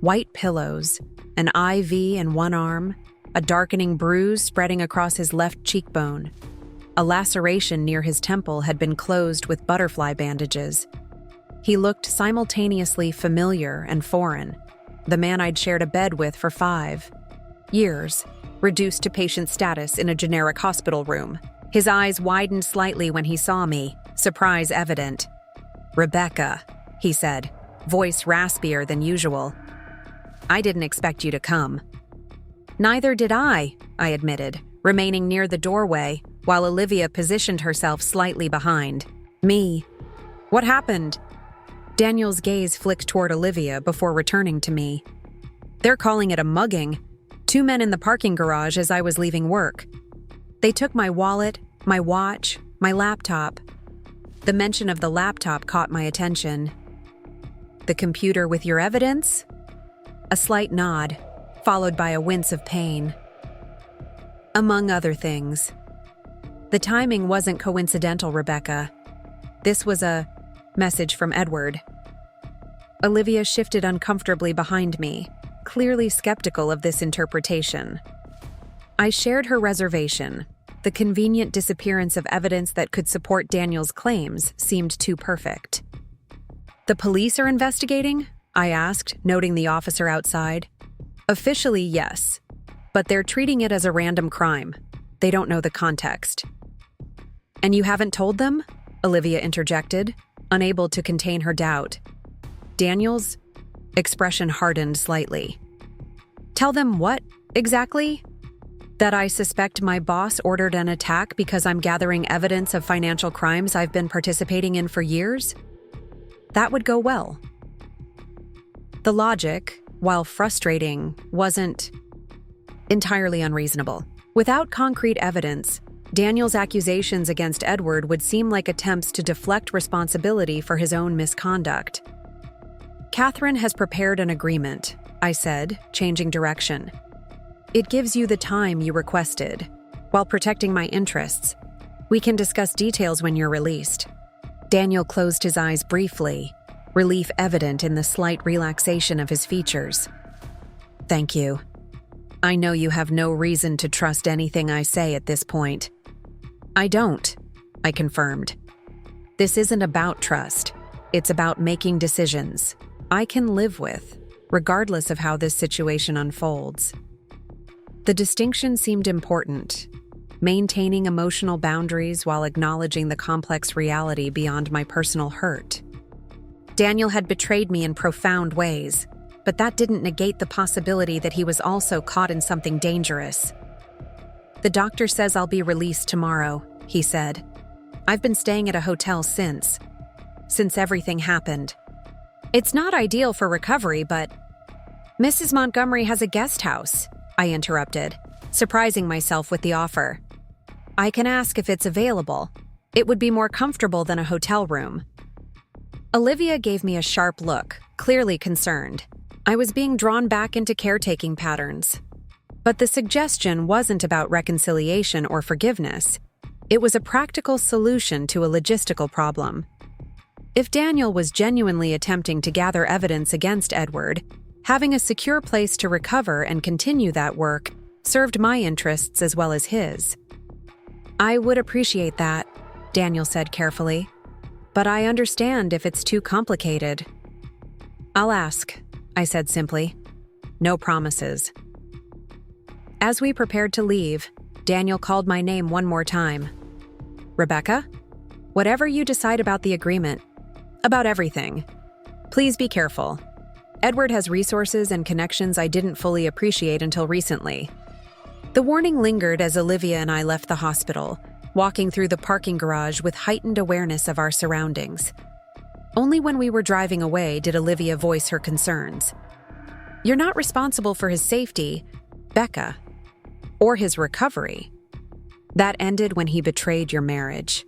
white pillows, an IV in one arm, a darkening bruise spreading across his left cheekbone. A laceration near his temple had been closed with butterfly bandages. He looked simultaneously familiar and foreign, the man I'd shared a bed with for 5 years, reduced to patient status in a generic hospital room. His eyes widened slightly when he saw me, surprise evident. "Rebecca," he said, voice raspier than usual. "I didn't expect you to come." "Neither did I admitted, remaining near the doorway, while Olivia positioned herself slightly behind me. "What happened?" Daniel's gaze flicked toward Olivia before returning to me. "They're calling it a mugging. 2 men in the parking garage as I was leaving work. They took my wallet, my watch, my laptop." The mention of the laptop caught my attention. "The computer with your evidence?" A slight nod, followed by a wince of pain. "Among other things. The timing wasn't coincidental, Rebecca. This was a message from Edward." Olivia shifted uncomfortably behind me, clearly skeptical of this interpretation. I shared her reservation. The convenient disappearance of evidence that could support Daniel's claims seemed too perfect. "The police are investigating?" I asked, noting the officer outside. "Officially, yes, but they're treating it as a random crime. They don't know the context." "And you haven't told them?" Olivia interjected, unable to contain her doubt. Daniel's expression hardened slightly. "Tell them what, exactly?" "That I suspect my boss ordered an attack because I'm gathering evidence of financial crimes I've been participating in for years? That would go well." The logic, while frustrating, wasn't entirely unreasonable. Without concrete evidence, Daniel's accusations against Edward would seem like attempts to deflect responsibility for his own misconduct. "Catherine has prepared an agreement," I said, changing direction. "It gives you the time you requested, while protecting my interests. We can discuss details when you're released." Daniel closed his eyes briefly, relief evident in the slight relaxation of his features. "Thank you. I know you have no reason to trust anything I say at this point." "I don't," I confirmed. "This isn't about trust. It's about making decisions I can live with, regardless of how this situation unfolds." The distinction seemed important, maintaining emotional boundaries while acknowledging the complex reality beyond my personal hurt. Daniel had betrayed me in profound ways, but that didn't negate the possibility that he was also caught in something dangerous. "The doctor says I'll be released tomorrow," he said. "I've been staying at a hotel since everything happened. It's not ideal for recovery, but—" "Mrs. Montgomery has a guest house," I interrupted, surprising myself with the offer. "I can ask if it's available. It would be more comfortable than a hotel room." Olivia gave me a sharp look, clearly concerned. I was being drawn back into caretaking patterns. But the suggestion wasn't about reconciliation or forgiveness. It was a practical solution to a logistical problem. If Daniel was genuinely attempting to gather evidence against Edward, having a secure place to recover and continue that work served my interests as well as his. "I would appreciate that," Daniel said carefully. "But I understand if it's too complicated." "I'll ask," I said simply. No promises. As we prepared to leave, Daniel called my name one more time. "Rebecca, whatever you decide about the agreement, about everything, please be careful. Edward has resources and connections I didn't fully appreciate until recently." The warning lingered as Olivia and I left the hospital, walking through the parking garage with heightened awareness of our surroundings. Only when we were driving away did Olivia voice her concerns. "You're not responsible for his safety, Becca, or his recovery. That ended when he betrayed your marriage."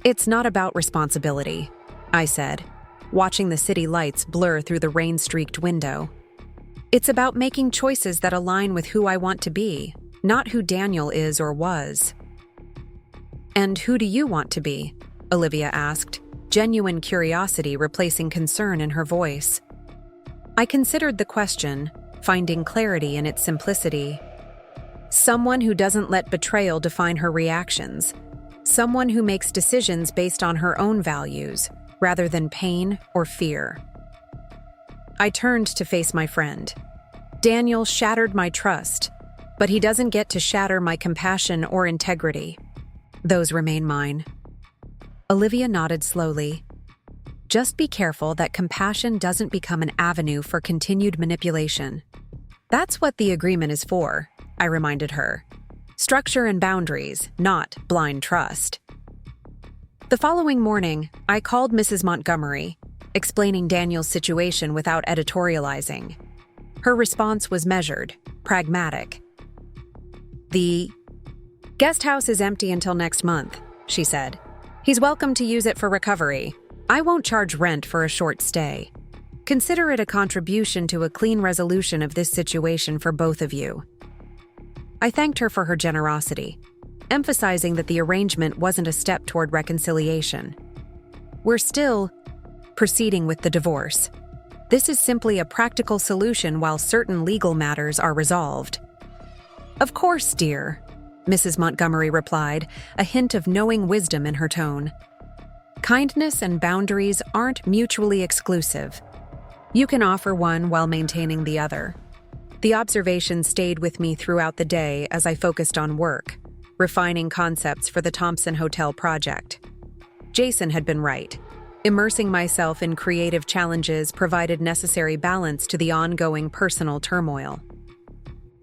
"It's not about responsibility," I said, watching the city lights blur through the rain-streaked window. "It's about making choices that align with who I want to be, not who Daniel is or was." "And who do you want to be?" Olivia asked, genuine curiosity replacing concern in her voice. I considered the question, finding clarity in its simplicity. Someone who doesn't let betrayal define her reactions. Someone who makes decisions based on her own values, rather than pain or fear. I turned to face my friend. Daniel shattered my trust, but he doesn't get to shatter my compassion or integrity. Those remain mine. Olivia nodded slowly. "Just be careful that compassion doesn't become an avenue for continued manipulation. That's what the agreement is for," I reminded her. "Structure and boundaries, not blind trust." The following morning, I called Mrs. Montgomery, explaining Daniel's situation without editorializing. Her response was measured, pragmatic. "The guest house is empty until next month," she said. "He's welcome to use it for recovery. I won't charge rent for a short stay. Consider it a contribution to a clean resolution of this situation for both of you." I thanked her for her generosity, emphasizing that the arrangement wasn't a step toward reconciliation. We're still proceeding with the divorce. This is simply a practical solution while certain legal matters are resolved. "Of course, dear," Mrs. Montgomery replied, a hint of knowing wisdom in her tone. "Kindness and boundaries aren't mutually exclusive. You can offer one while maintaining the other." The observation stayed with me throughout the day as I focused on work, refining concepts for the Thompson Hotel project. Jason had been right. Immersing myself in creative challenges provided necessary balance to the ongoing personal turmoil.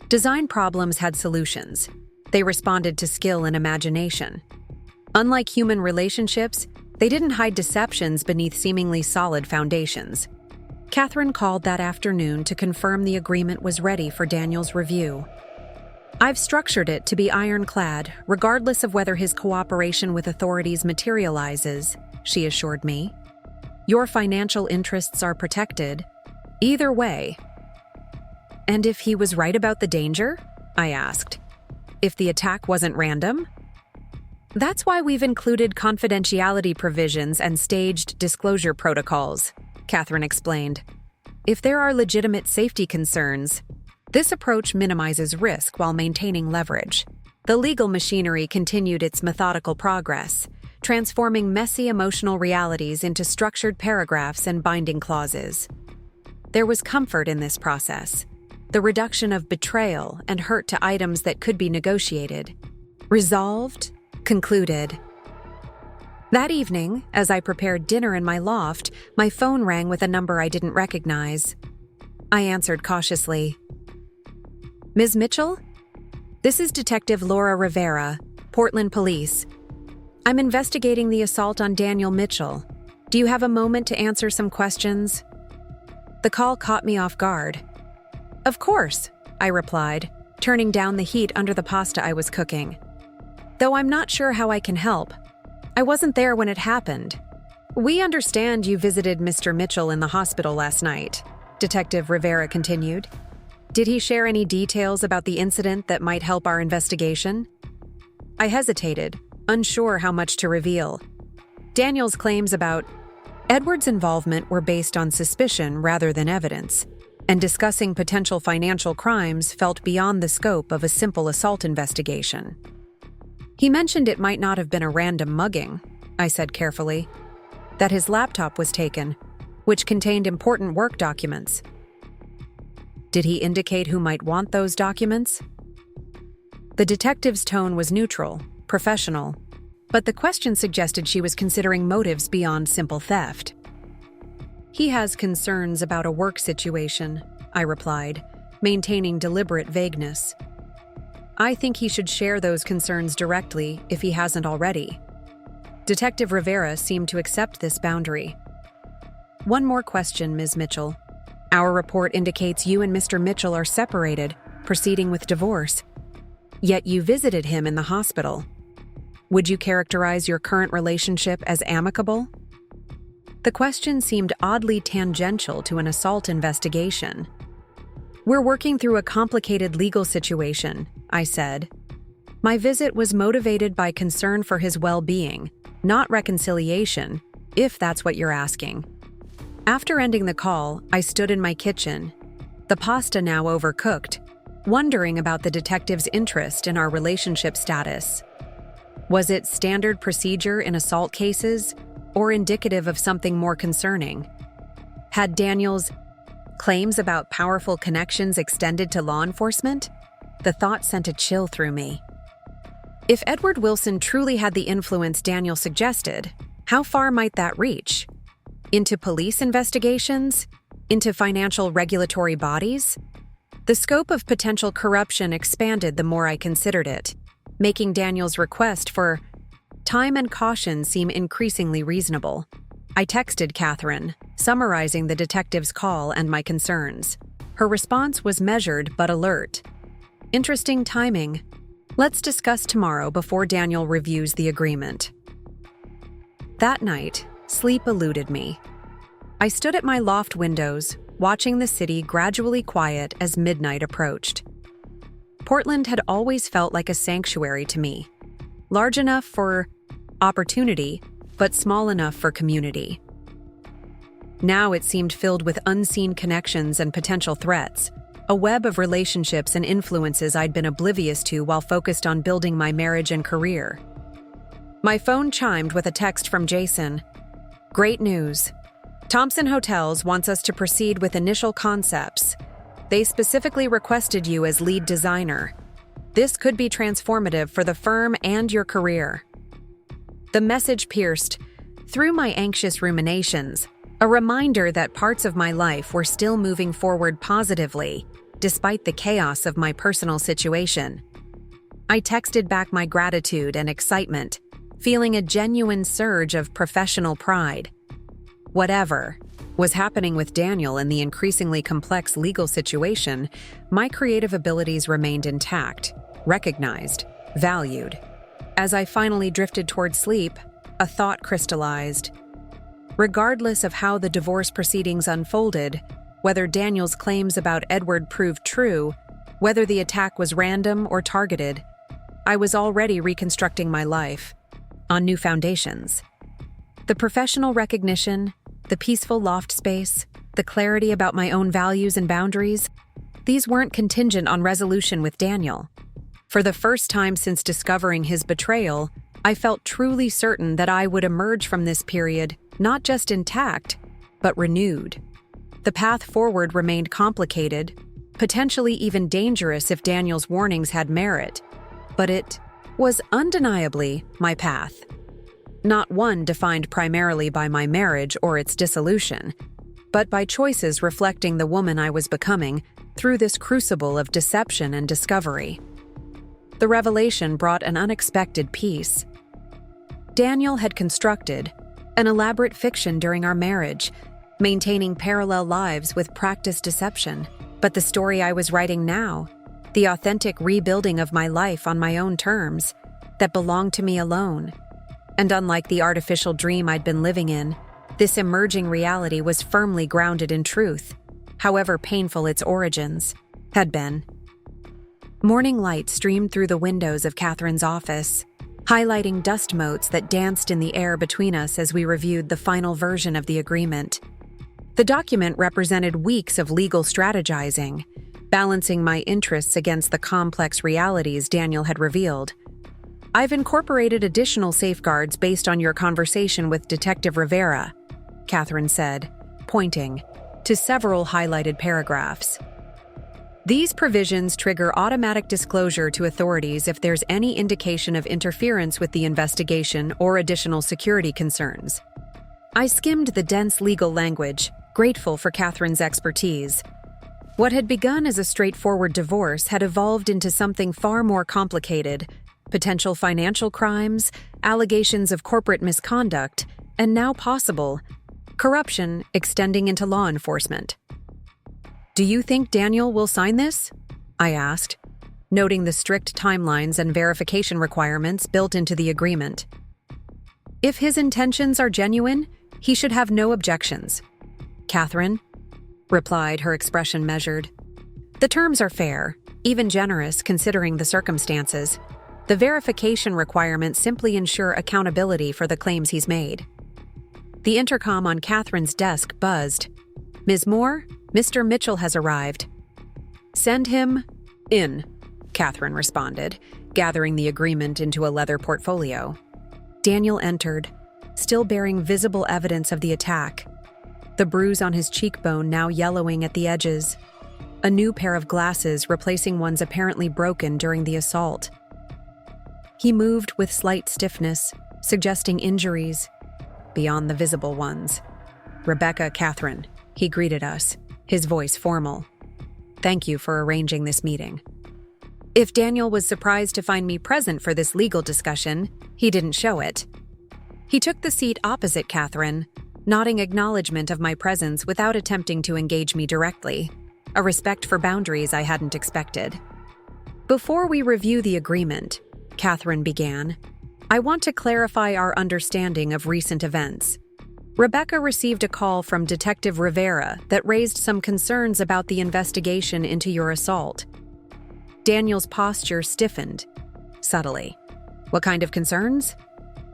Design problems had solutions. They responded to skill and imagination. Unlike human relationships, they didn't hide deceptions beneath seemingly solid foundations. Catherine called that afternoon to confirm the agreement was ready for Daniel's review. "I've structured it to be ironclad, regardless of whether his cooperation with authorities materializes," she assured me. "Your financial interests are protected. Either way." "And if he was right about the danger?" I asked. "If the attack wasn't random?" "That's why we've included confidentiality provisions and staged disclosure protocols," Catherine explained. "If there are legitimate safety concerns, this approach minimizes risk while maintaining leverage." The legal machinery continued its methodical progress, transforming messy emotional realities into structured paragraphs and binding clauses. There was comfort in this process, the reduction of betrayal and hurt to items that could be negotiated. Resolved, concluded. That evening, as I prepared dinner in my loft, my phone rang with a number I didn't recognize. I answered cautiously. "Ms. Mitchell? This is Detective Laura Rivera, Portland Police. I'm investigating the assault on Daniel Mitchell. Do you have a moment to answer some questions?" The call caught me off guard. "Of course," I replied, turning down the heat under the pasta I was cooking. "Though I'm not sure how I can help. I wasn't there when it happened. We understand you visited Mr. Mitchell in the hospital last night, Detective Rivera continued. Did he share any details about the incident that might help our investigation? I hesitated, unsure how much to reveal. Daniel's claims about Edward's involvement were based on suspicion rather than evidence, and discussing potential financial crimes felt beyond the scope of a simple assault investigation. He mentioned it might not have been a random mugging, I said carefully, that his laptop was taken, which contained important work documents. Did he indicate who might want those documents? The detective's tone was neutral, professional, but the question suggested she was considering motives beyond simple theft. He has concerns about a work situation, I replied, maintaining deliberate vagueness. I think he should share those concerns directly if he hasn't already. Detective Rivera seemed to accept this boundary. One more question, Ms. Mitchell. Our report indicates you and Mr. Mitchell are separated, proceeding with divorce. Yet you visited him in the hospital. Would you characterize your current relationship as amicable? The question seemed oddly tangential to an assault investigation. We're working through a complicated legal situation, I said. My visit was motivated by concern for his well-being, not reconciliation, if that's what you're asking. After ending the call, I stood in my kitchen, the pasta now overcooked, wondering about the detective's interest in our relationship status. Was it standard procedure in assault cases, or indicative of something more concerning? Had Daniel's claims about powerful connections extended to law enforcement? The thought sent a chill through me. If Edward Wilson truly had the influence Daniel suggested, how far might that reach? Into police investigations? Into financial regulatory bodies? The scope of potential corruption expanded the more I considered it, making Daniel's request for time and caution seem increasingly reasonable. I texted Catherine, summarizing the detective's call and my concerns. Her response was measured but alert. Interesting timing. Let's discuss tomorrow before Daniel reviews the agreement. That night, sleep eluded me. I stood at my loft windows, watching the city gradually quiet as midnight approached. Portland had always felt like a sanctuary to me, large enough for opportunity, but small enough for community. Now it seemed filled with unseen connections and potential threats, a web of relationships and influences I'd been oblivious to while focused on building my marriage and career. My phone chimed with a text from Jason. Great news. Thompson Hotels wants us to proceed with initial concepts. They specifically requested you as lead designer. This could be transformative for the firm and your career. The message pierced through my anxious ruminations, a reminder that parts of my life were still moving forward positively, despite the chaos of my personal situation. I texted back my gratitude and excitement, feeling a genuine surge of professional pride. Whatever was happening with Daniel in the increasingly complex legal situation, my creative abilities remained intact, recognized, valued. As I finally drifted toward sleep, a thought crystallized. Regardless of how the divorce proceedings unfolded, whether Daniel's claims about Edward proved true, whether the attack was random or targeted, I was already reconstructing my life on new foundations. The professional recognition, the peaceful loft space, the clarity about my own values and boundaries, these weren't contingent on resolution with Daniel. For the first time since discovering his betrayal, I felt truly certain that I would emerge from this period not just intact, but renewed. The path forward remained complicated, potentially even dangerous if Daniel's warnings had merit, but it was undeniably my path. Not one defined primarily by my marriage or its dissolution, but by choices reflecting the woman I was becoming through this crucible of deception and discovery. The revelation brought an unexpected peace. Daniel had constructed an elaborate fiction during our marriage, maintaining parallel lives with practiced deception. But the story I was writing now, the authentic rebuilding of my life on my own terms, that belonged to me alone, And unlike the artificial dream I'd been living in, this emerging reality was firmly grounded in truth, however painful its origins had been. Morning light streamed through the windows of Catherine's office, highlighting dust motes that danced in the air between us as we reviewed the final version of the agreement. The document represented weeks of legal strategizing, balancing my interests against the complex realities Daniel had revealed. "I've incorporated additional safeguards based on your conversation with Detective Rivera," Catherine said, pointing to several highlighted paragraphs. "These provisions trigger automatic disclosure to authorities if there's any indication of interference with the investigation or additional security concerns." I skimmed the dense legal language, grateful for Catherine's expertise. What had begun as a straightforward divorce had evolved into something far more complicated: potential financial crimes, allegations of corporate misconduct, and now possible corruption extending into law enforcement. "Do you think Daniel will sign this?" I asked, noting the strict timelines and verification requirements built into the agreement. "If his intentions are genuine, he should have no objections," Catherine replied, her expression measured. "The terms are fair, even generous considering the circumstances. The verification requirements simply ensure accountability for the claims he's made." The intercom on Catherine's desk buzzed. "Ms. Moore, Mr. Mitchell has arrived." "Send him in," Catherine responded, gathering the agreement into a leather portfolio. Daniel entered, still bearing visible evidence of the attack. The bruise on his cheekbone now yellowing at the edges. A new pair of glasses replacing ones apparently broken during the assault. He moved with slight stiffness, suggesting injuries beyond the visible ones. "Rebecca, Catherine," he greeted us, his voice formal. "Thank you for arranging this meeting." If Daniel was surprised to find me present for this legal discussion, he didn't show it. He took the seat opposite Catherine, nodding acknowledgement of my presence without attempting to engage me directly, a respect for boundaries I hadn't expected. "Before we review the agreement," Catherine began, "I want to clarify our understanding of recent events. Rebecca received a call from Detective Rivera that raised some concerns about the investigation into your assault." Daniel's posture stiffened, subtly. "What kind of concerns?"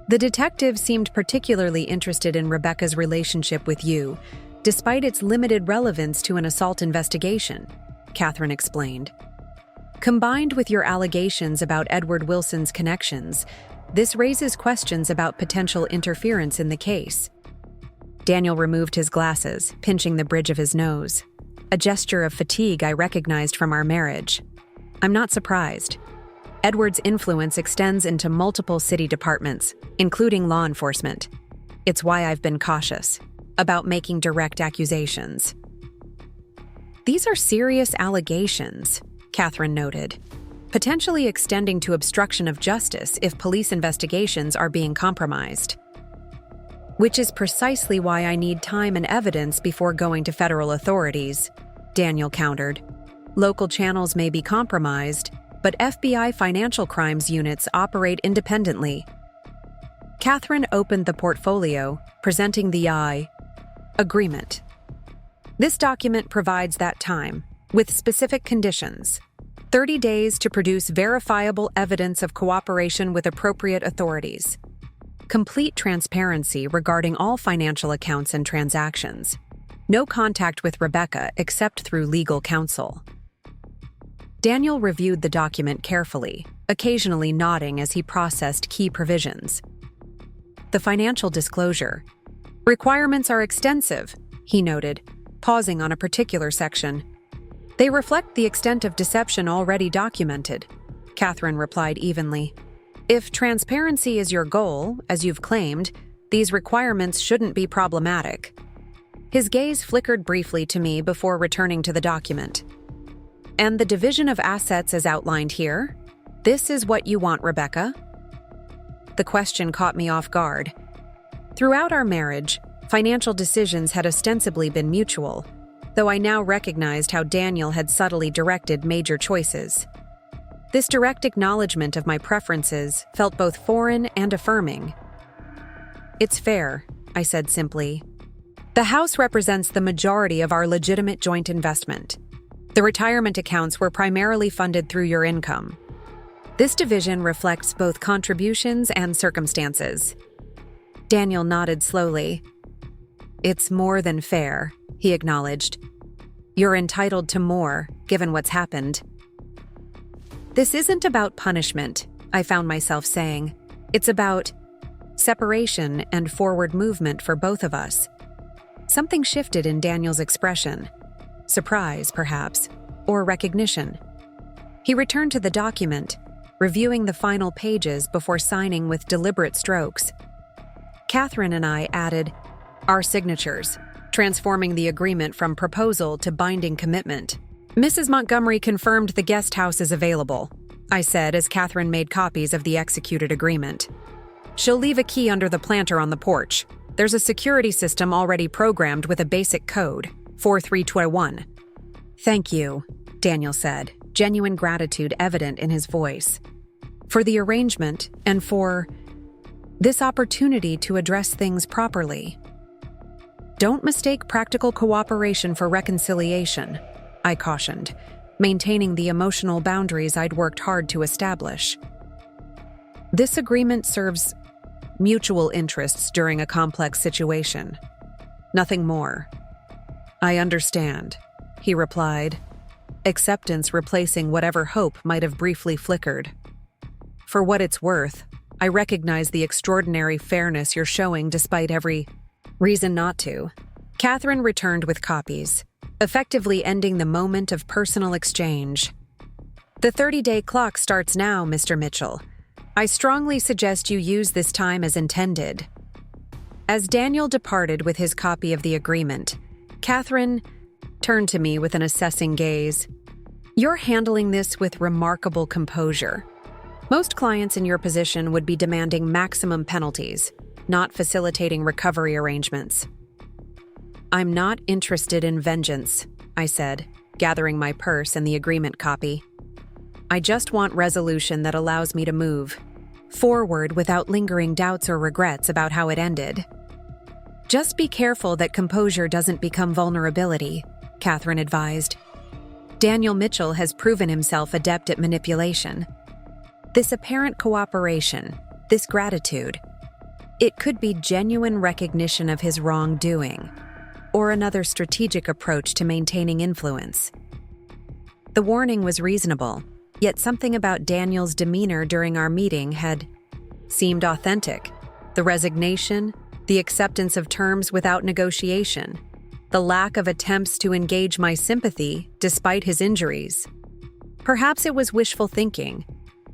"The detective seemed particularly interested in Rebecca's relationship with you, despite its limited relevance to an assault investigation," Catherine explained. "Combined with your allegations about Edward Wilson's connections, this raises questions about potential interference in the case." Daniel removed his glasses, pinching the bridge of his nose, a gesture of fatigue I recognized from our marriage. "I'm not surprised. Edward's influence extends into multiple city departments, including law enforcement. It's why I've been cautious about making direct accusations." "These are serious allegations," Catherine noted, "potentially extending to obstruction of justice if police investigations are being compromised." "Which is precisely why I need time and evidence before going to federal authorities," Daniel countered. "Local channels may be compromised, but FBI financial crimes units operate independently." Catherine opened the portfolio, presenting the agreement. "This document provides that time, with specific conditions. 30 days to produce verifiable evidence of cooperation with appropriate authorities. Complete transparency regarding all financial accounts and transactions. No contact with Rebecca except through legal counsel." Daniel reviewed the document carefully, occasionally nodding as he processed key provisions. "The financial disclosure requirements are extensive," he noted, pausing on a particular section. "They reflect the extent of deception already documented," Catherine replied evenly. "If transparency is your goal, as you've claimed, these requirements shouldn't be problematic." His gaze flickered briefly to me before returning to the document. "And the division of assets as outlined here? This is what you want, Rebecca?" The question caught me off guard. Throughout our marriage, financial decisions had ostensibly been mutual, though I now recognized how Daniel had subtly directed major choices. This direct acknowledgement of my preferences felt both foreign and affirming. It's fair, I said simply. The house represents the majority of our legitimate joint investment. The retirement accounts were primarily funded through your income. This division reflects both contributions and circumstances. Daniel nodded slowly. It's more than fair, he acknowledged. You're entitled to more, given what's happened. This isn't about punishment, I found myself saying. It's about separation and forward movement for both of us. Something shifted in Daniel's expression. Surprise, perhaps, or recognition. He returned to the document, reviewing the final pages before signing with deliberate strokes. Catherine and I added our signatures, transforming the agreement from proposal to binding commitment. Mrs. Montgomery confirmed the guest house is available, I said as Catherine made copies of the executed agreement. She'll leave a key under the planter on the porch. There's a security system already programmed with a basic code, 4321. Thank you, Daniel said, genuine gratitude evident in his voice. For the arrangement and for this opportunity to address things properly. Don't mistake practical cooperation for reconciliation, I cautioned, maintaining the emotional boundaries I'd worked hard to establish. This agreement serves mutual interests during a complex situation. Nothing more. I understand, he replied, acceptance replacing whatever hope might have briefly flickered. For what it's worth, I recognize the extraordinary fairness you're showing despite every reason not to. Catherine returned with copies, effectively ending the moment of personal exchange. The 30-day clock starts now, Mr. Mitchell. I strongly suggest you use this time as intended. As Daniel departed with his copy of the agreement, Catherine turned to me with an assessing gaze. You're handling this with remarkable composure. Most clients in your position would be demanding maximum penalties, not facilitating recovery arrangements. I'm not interested in vengeance, I said, gathering my purse and the agreement copy. I just want resolution that allows me to move forward without lingering doubts or regrets about how it ended. Just be careful that composure doesn't become vulnerability, Catherine advised. Daniel Mitchell has proven himself adept at manipulation. This apparent cooperation, this gratitude, it could be genuine recognition of his wrongdoing, or another strategic approach to maintaining influence. The warning was reasonable, yet something about Daniel's demeanor during our meeting had seemed authentic. The resignation, the acceptance of terms without negotiation, the lack of attempts to engage my sympathy despite his injuries. Perhaps it was wishful thinking,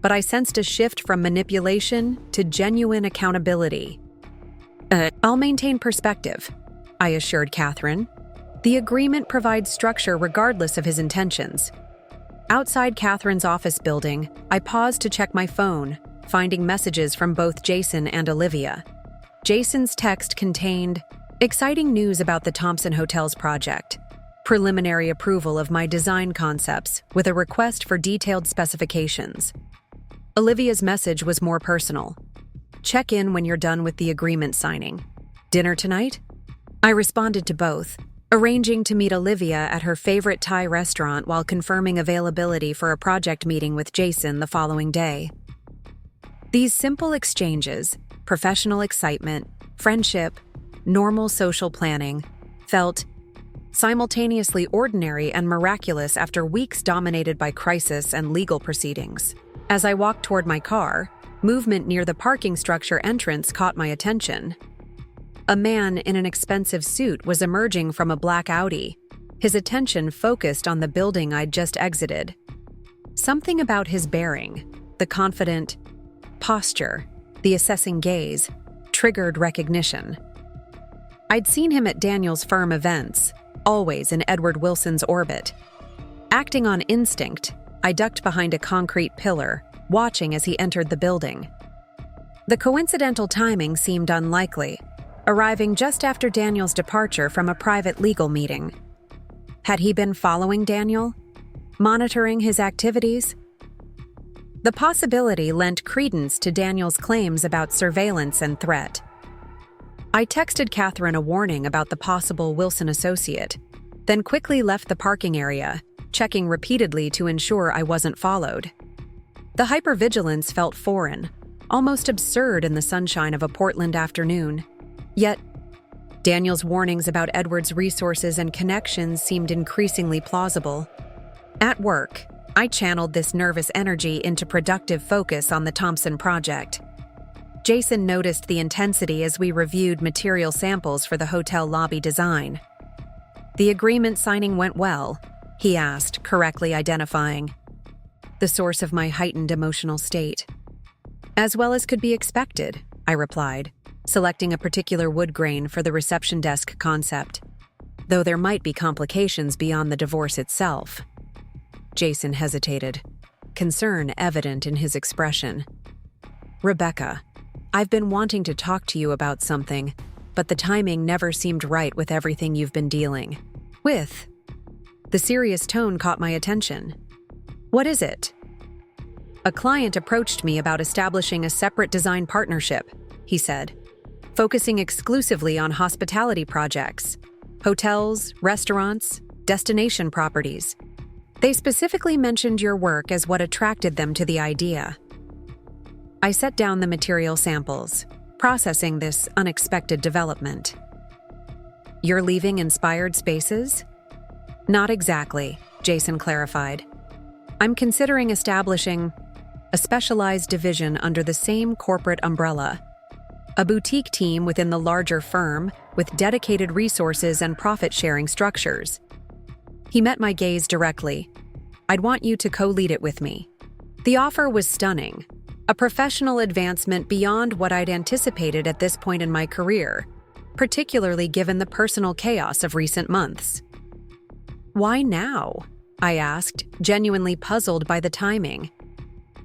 but I sensed a shift from manipulation to genuine accountability. I'll maintain perspective, I assured Catherine. The agreement provides structure regardless of his intentions. Outside Catherine's office building, I paused to check my phone, finding messages from both Jason and Olivia. Jason's text contained exciting news about the Thompson Hotels project, preliminary approval of my design concepts with a request for detailed specifications. Olivia's message was more personal. Check in when you're done with the agreement signing. Dinner tonight? I responded to both, arranging to meet Olivia at her favorite Thai restaurant while confirming availability for a project meeting with Jason the following day. These simple exchanges, professional excitement, friendship, normal social planning, felt simultaneously ordinary and miraculous after weeks dominated by crisis and legal proceedings. As I walked toward my car, movement near the parking structure entrance caught my attention. A man in an expensive suit was emerging from a black Audi, his attention focused on the building I'd just exited. Something about his bearing, the confident posture, the assessing gaze, triggered recognition. I'd seen him at Daniel's firm events, always in Edward Wilson's orbit. Acting on instinct, I ducked behind a concrete pillar, watching as he entered the building. The coincidental timing seemed unlikely, arriving just after Daniel's departure from a private legal meeting. Had he been following Daniel? Monitoring his activities? The possibility lent credence to Daniel's claims about surveillance and threat. I texted Catherine a warning about the possible Wilson associate, then quickly left the parking area, checking repeatedly to ensure I wasn't followed. The hypervigilance felt foreign, almost absurd in the sunshine of a Portland afternoon. Yet, Daniel's warnings about Edward's resources and connections seemed increasingly plausible. At work, I channeled this nervous energy into productive focus on the Thompson project. Jason noticed the intensity as we reviewed material samples for the hotel lobby design. "The agreement signing went well?" he asked, correctly identifying the source of my heightened emotional state. "As well as could be expected," I replied, selecting a particular wood grain for the reception desk concept, though there might be complications beyond the divorce itself. Jason hesitated, concern evident in his expression. "Rebecca, I've been wanting to talk to you about something, but the timing never seemed right with everything you've been dealing with." The serious tone caught my attention. "What is it?" "A client approached me about establishing a separate design partnership," he said, "focusing exclusively on hospitality projects, hotels, restaurants, destination properties. They specifically mentioned your work as what attracted them to the idea." I set down the material samples, processing this unexpected development. "You're leaving inspired spaces?" "Not exactly," Jason clarified. "I'm considering establishing a specialized division under the same corporate umbrella, a boutique team within the larger firm with dedicated resources and profit-sharing structures." He met my gaze directly. "I'd want you to co-lead it with me." The offer was stunning, a professional advancement beyond what I'd anticipated at this point in my career, particularly given the personal chaos of recent months. "Why now?" I asked, genuinely puzzled by the timing.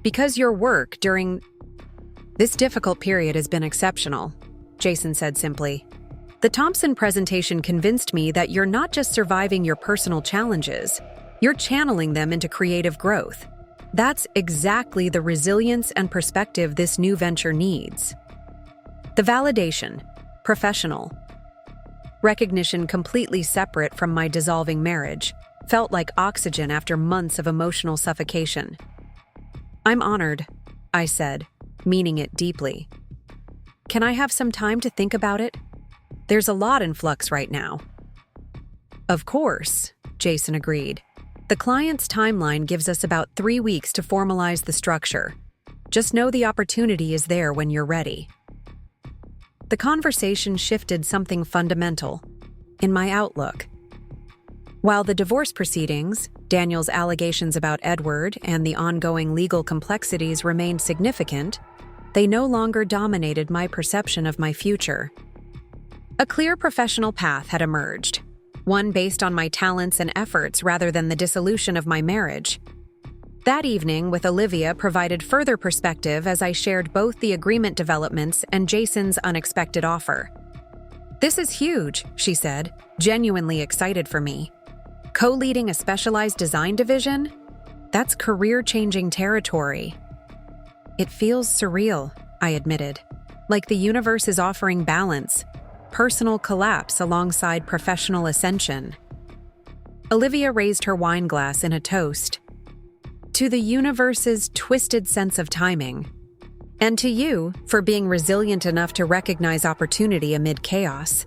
"Because your work during this difficult period has been exceptional," Jason said simply. "The Thompson presentation convinced me that you're not just surviving your personal challenges, you're channeling them into creative growth. That's exactly the resilience and perspective this new venture needs." The validation, professional, recognition completely separate from my dissolving marriage, felt like oxygen after months of emotional suffocation. "I'm honored," I said, meaning it deeply. "Can I have some time to think about it? There's a lot in flux right now." "Of course," Jason agreed. "The client's timeline gives us about 3 weeks to formalize the structure. Just know the opportunity is there when you're ready." The conversation shifted something fundamental in my outlook. While the divorce proceedings, Daniel's allegations about Edward, and the ongoing legal complexities remained significant, they no longer dominated my perception of my future. A clear professional path had emerged, one based on my talents and efforts rather than the dissolution of my marriage. That evening with Olivia provided further perspective as I shared both the agreement developments and Jason's unexpected offer. "This is huge," she said, genuinely excited for me. "Co-leading a specialized design division? That's career-changing territory." "It feels surreal," I admitted, "like the universe is offering balance, personal collapse alongside professional ascension." Olivia raised her wine glass in a toast. "To the universe's twisted sense of timing. And to you for being resilient enough to recognize opportunity amid chaos."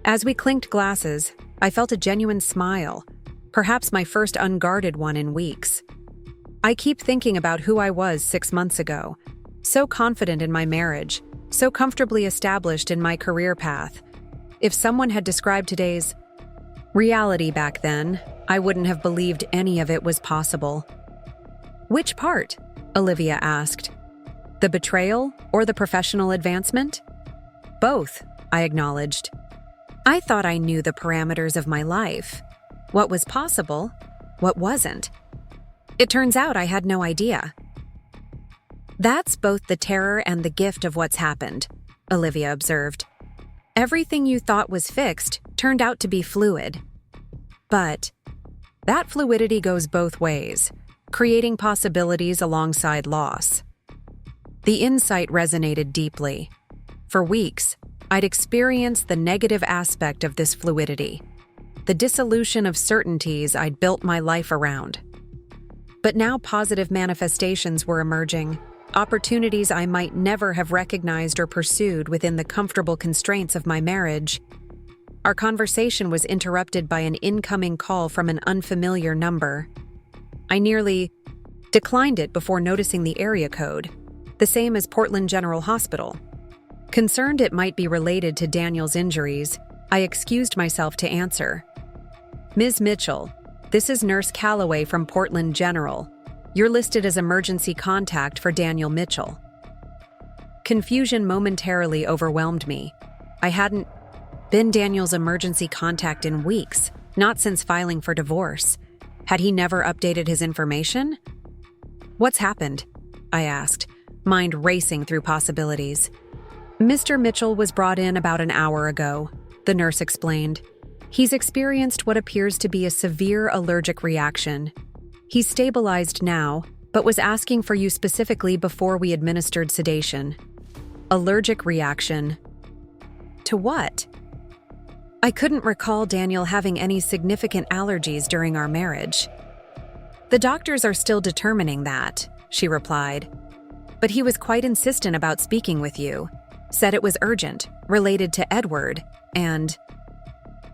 As we clinked glasses, I felt a genuine smile, perhaps my first unguarded one in weeks. I keep thinking about who I was 6 months ago, so confident in my marriage, so comfortably established in my career path. If someone had described today's reality back then, I wouldn't have believed any of it was possible. "Which part?" Olivia asked. "The betrayal or the professional advancement?" "Both," I acknowledged. I thought I knew the parameters of my life. What was possible, what wasn't. It turns out I had no idea. "That's both the terror and the gift of what's happened," Olivia observed. "Everything you thought was fixed turned out to be fluid. But that fluidity goes both ways, creating possibilities alongside loss." The insight resonated deeply. For weeks, I'd experienced the negative aspect of this fluidity, the dissolution of certainties I'd built my life around. But now positive manifestations were emerging, opportunities I might never have recognized or pursued within the comfortable constraints of my marriage. Our conversation was interrupted by an incoming call from an unfamiliar number. I nearly declined it before noticing the area code, the same as Portland General Hospital. Concerned it might be related to Daniel's injuries, I excused myself to answer. "Ms. Mitchell, this is Nurse Calloway from Portland General. You're listed as emergency contact for Daniel Mitchell." Confusion momentarily overwhelmed me. I hadn't been Daniel's emergency contact in weeks, not since filing for divorce. Had he never updated his information? "What's happened?" I asked, mind racing through possibilities. "Mr. Mitchell was brought in about an hour ago," the nurse explained. "He's experienced what appears to be a severe allergic reaction. He's stabilized now, but was asking for you specifically before we administered sedation." Allergic reaction. To what? I couldn't recall Daniel having any significant allergies during our marriage. "The doctors are still determining that," she replied. "But he was quite insistent about speaking with you. Said it was urgent, related to Edward, and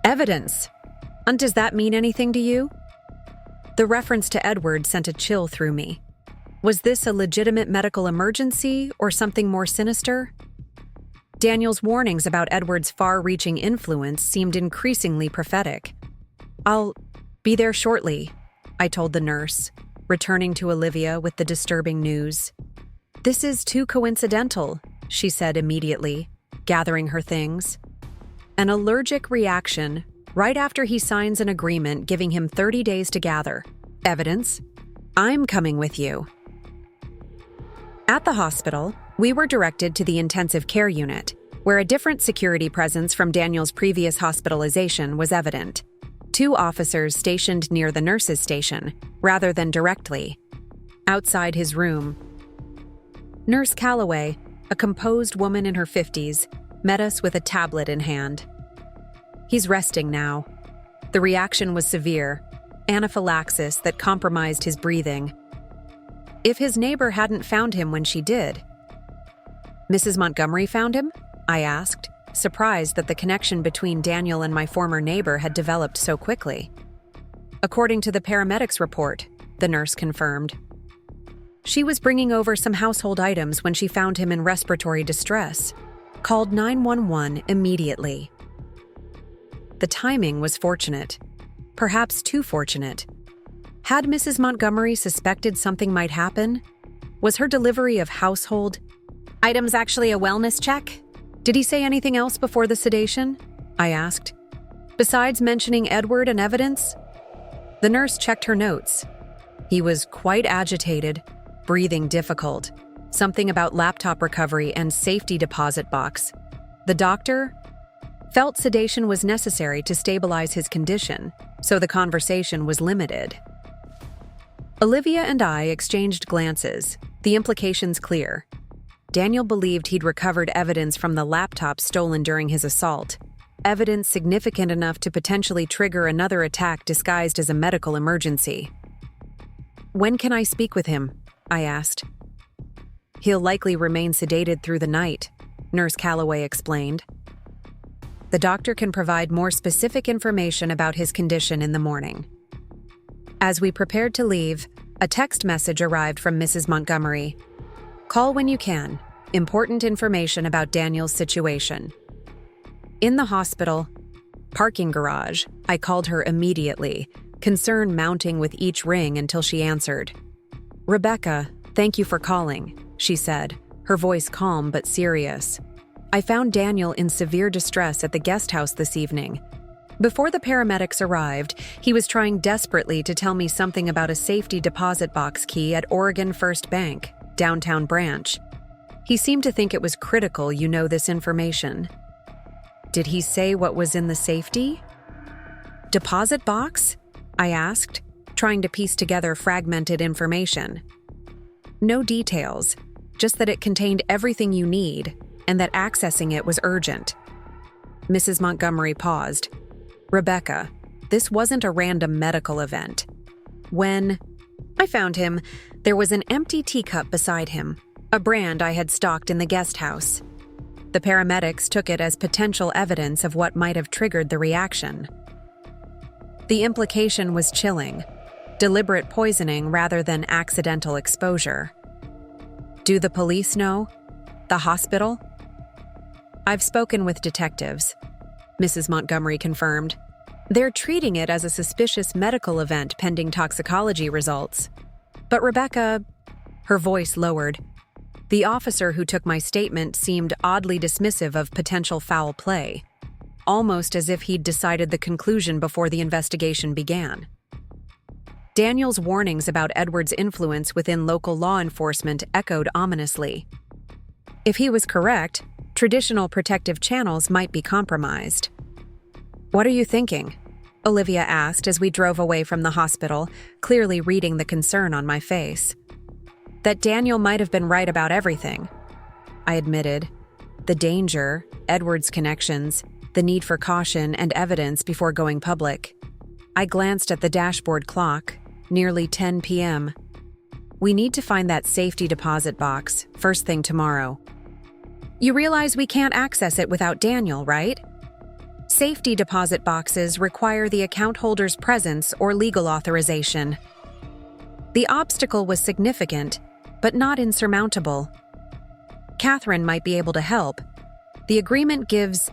evidence. And does that mean anything to you?" The reference to Edward sent a chill through me. Was this a legitimate medical emergency or something more sinister? Daniel's warnings about Edward's far-reaching influence seemed increasingly prophetic. "I'll be there shortly," I told the nurse, returning to Olivia with the disturbing news. "This is too coincidental," she said immediately, gathering her things. "An allergic reaction right after he signs an agreement giving him 30 days to gather evidence. I'm coming with you." At the hospital, we were directed to the intensive care unit, where a different security presence from Daniel's previous hospitalization was evident. 2 officers stationed near the nurse's station, rather than directly. Outside his room, Nurse Calloway, a composed woman in her 50s, met us with a tablet in hand. "He's resting now. The reaction was severe, anaphylaxis that compromised his breathing. If his neighbor hadn't found him when she did." "Mrs. Montgomery found him?" I asked, surprised that the connection between Daniel and my former neighbor had developed so quickly. "According to the paramedics' report," the nurse confirmed. "She was bringing over some household items when she found him in respiratory distress. Called 911 immediately." The timing was fortunate. Perhaps too fortunate. Had Mrs. Montgomery suspected something might happen? Was her delivery of household items actually a wellness check? "Did he say anything else before the sedation?" I asked. "Besides mentioning Edward and evidence?" The nurse checked her notes. "He was quite agitated, breathing difficult, something about laptop recovery and safety deposit box. The doctor felt sedation was necessary to stabilize his condition, so the conversation was limited." Olivia and I exchanged glances, the implications clear. Daniel believed he'd recovered evidence from the laptop stolen during his assault, evidence significant enough to potentially trigger another attack disguised as a medical emergency. "When can I speak with him?" I asked. "He'll likely remain sedated through the night," Nurse Calloway explained. "The doctor can provide more specific information about his condition in the morning." As we prepared to leave, a text message arrived from Mrs. Montgomery. "Call when you can. Important information about Daniel's situation." In the hospital parking garage, I called her immediately, concern mounting with each ring until she answered. "Rebecca, thank you for calling," she said, her voice calm but serious. "I found Daniel in severe distress at the guest house this evening. Before the paramedics arrived, he was trying desperately to tell me something about a safety deposit box key at Oregon First Bank, downtown branch. He seemed to think it was critical you know this information." "Did he say what was in the safety deposit box?" I asked, trying to piece together fragmented information. "No details, just that it contained everything you need and that accessing it was urgent," Mrs. Montgomery paused. Rebecca, this wasn't a random medical event. When I found him, there was an empty teacup beside him, a brand I had stocked in the guest house. The paramedics took it as potential evidence of what might have triggered the reaction. The implication was chilling, deliberate poisoning rather than accidental exposure. Do the police know? The hospital? I've spoken with detectives, Mrs. Montgomery confirmed. They're treating it as a suspicious medical event pending toxicology results. But Rebecca, her voice lowered. The officer who took my statement seemed oddly dismissive of potential foul play, almost as if he'd decided the conclusion before the investigation began. Daniel's warnings about Edward's influence within local law enforcement echoed ominously. If he was correct, traditional protective channels might be compromised. What are you thinking? Olivia asked as we drove away from the hospital, clearly reading the concern on my face. That Daniel might have been right about everything, I admitted. The danger, Edward's connections, the need for caution and evidence before going public. I glanced at the dashboard clock, nearly 10 p.m. We need to find that safety deposit box, first thing tomorrow. You realize we can't access it without Daniel, right? Safety deposit boxes require the account holder's presence or legal authorization. The obstacle was significant, but not insurmountable. Catherine might be able to help. The agreement gives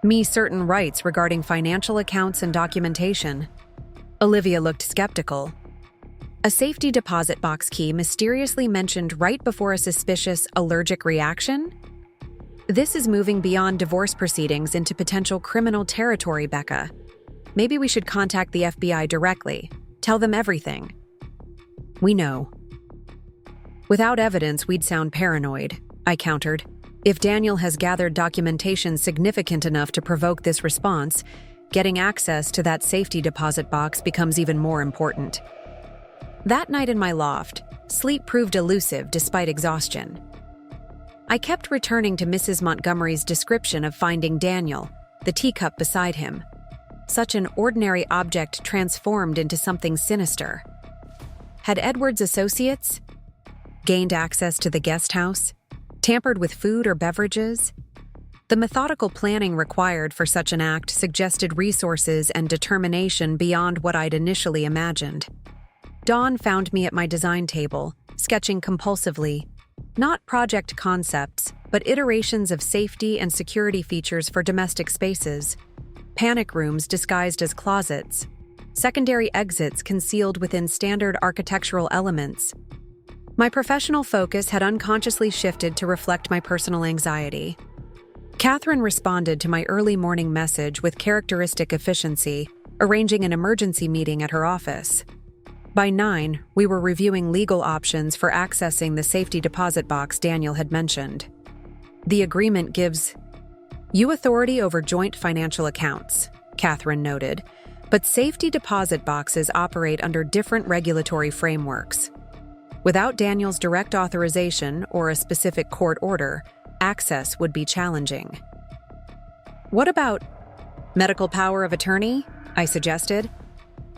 me certain rights regarding financial accounts and documentation. Olivia looked skeptical. A safety deposit box key mysteriously mentioned right before a suspicious allergic reaction? This is moving beyond divorce proceedings into potential criminal territory, Becca. Maybe we should contact the FBI directly. Tell them everything. We know. Without evidence, we'd sound paranoid, I countered. If Daniel has gathered documentation significant enough to provoke this response, getting access to that safety deposit box becomes even more important. That night in my loft, sleep proved elusive despite exhaustion. I kept returning to Mrs. Montgomery's description of finding Daniel, the teacup beside him. Such an ordinary object transformed into something sinister. Had Edward's associates gained access to the guest house, tampered with food or beverages? The methodical planning required for such an act suggested resources and determination beyond what I'd initially imagined. Dawn found me at my design table, sketching compulsively. Not project concepts, but iterations of safety and security features for domestic spaces. Panic rooms disguised as closets. Secondary exits concealed within standard architectural elements. My professional focus had unconsciously shifted to reflect my personal anxiety. Catherine responded to my early morning message with characteristic efficiency, arranging an emergency meeting at her office. By 9, we were reviewing legal options for accessing the safety deposit box Daniel had mentioned. The agreement gives you authority over joint financial accounts, Catherine noted, but safety deposit boxes operate under different regulatory frameworks. Without Daniel's direct authorization or a specific court order, access would be challenging. What about medical power of attorney? I suggested.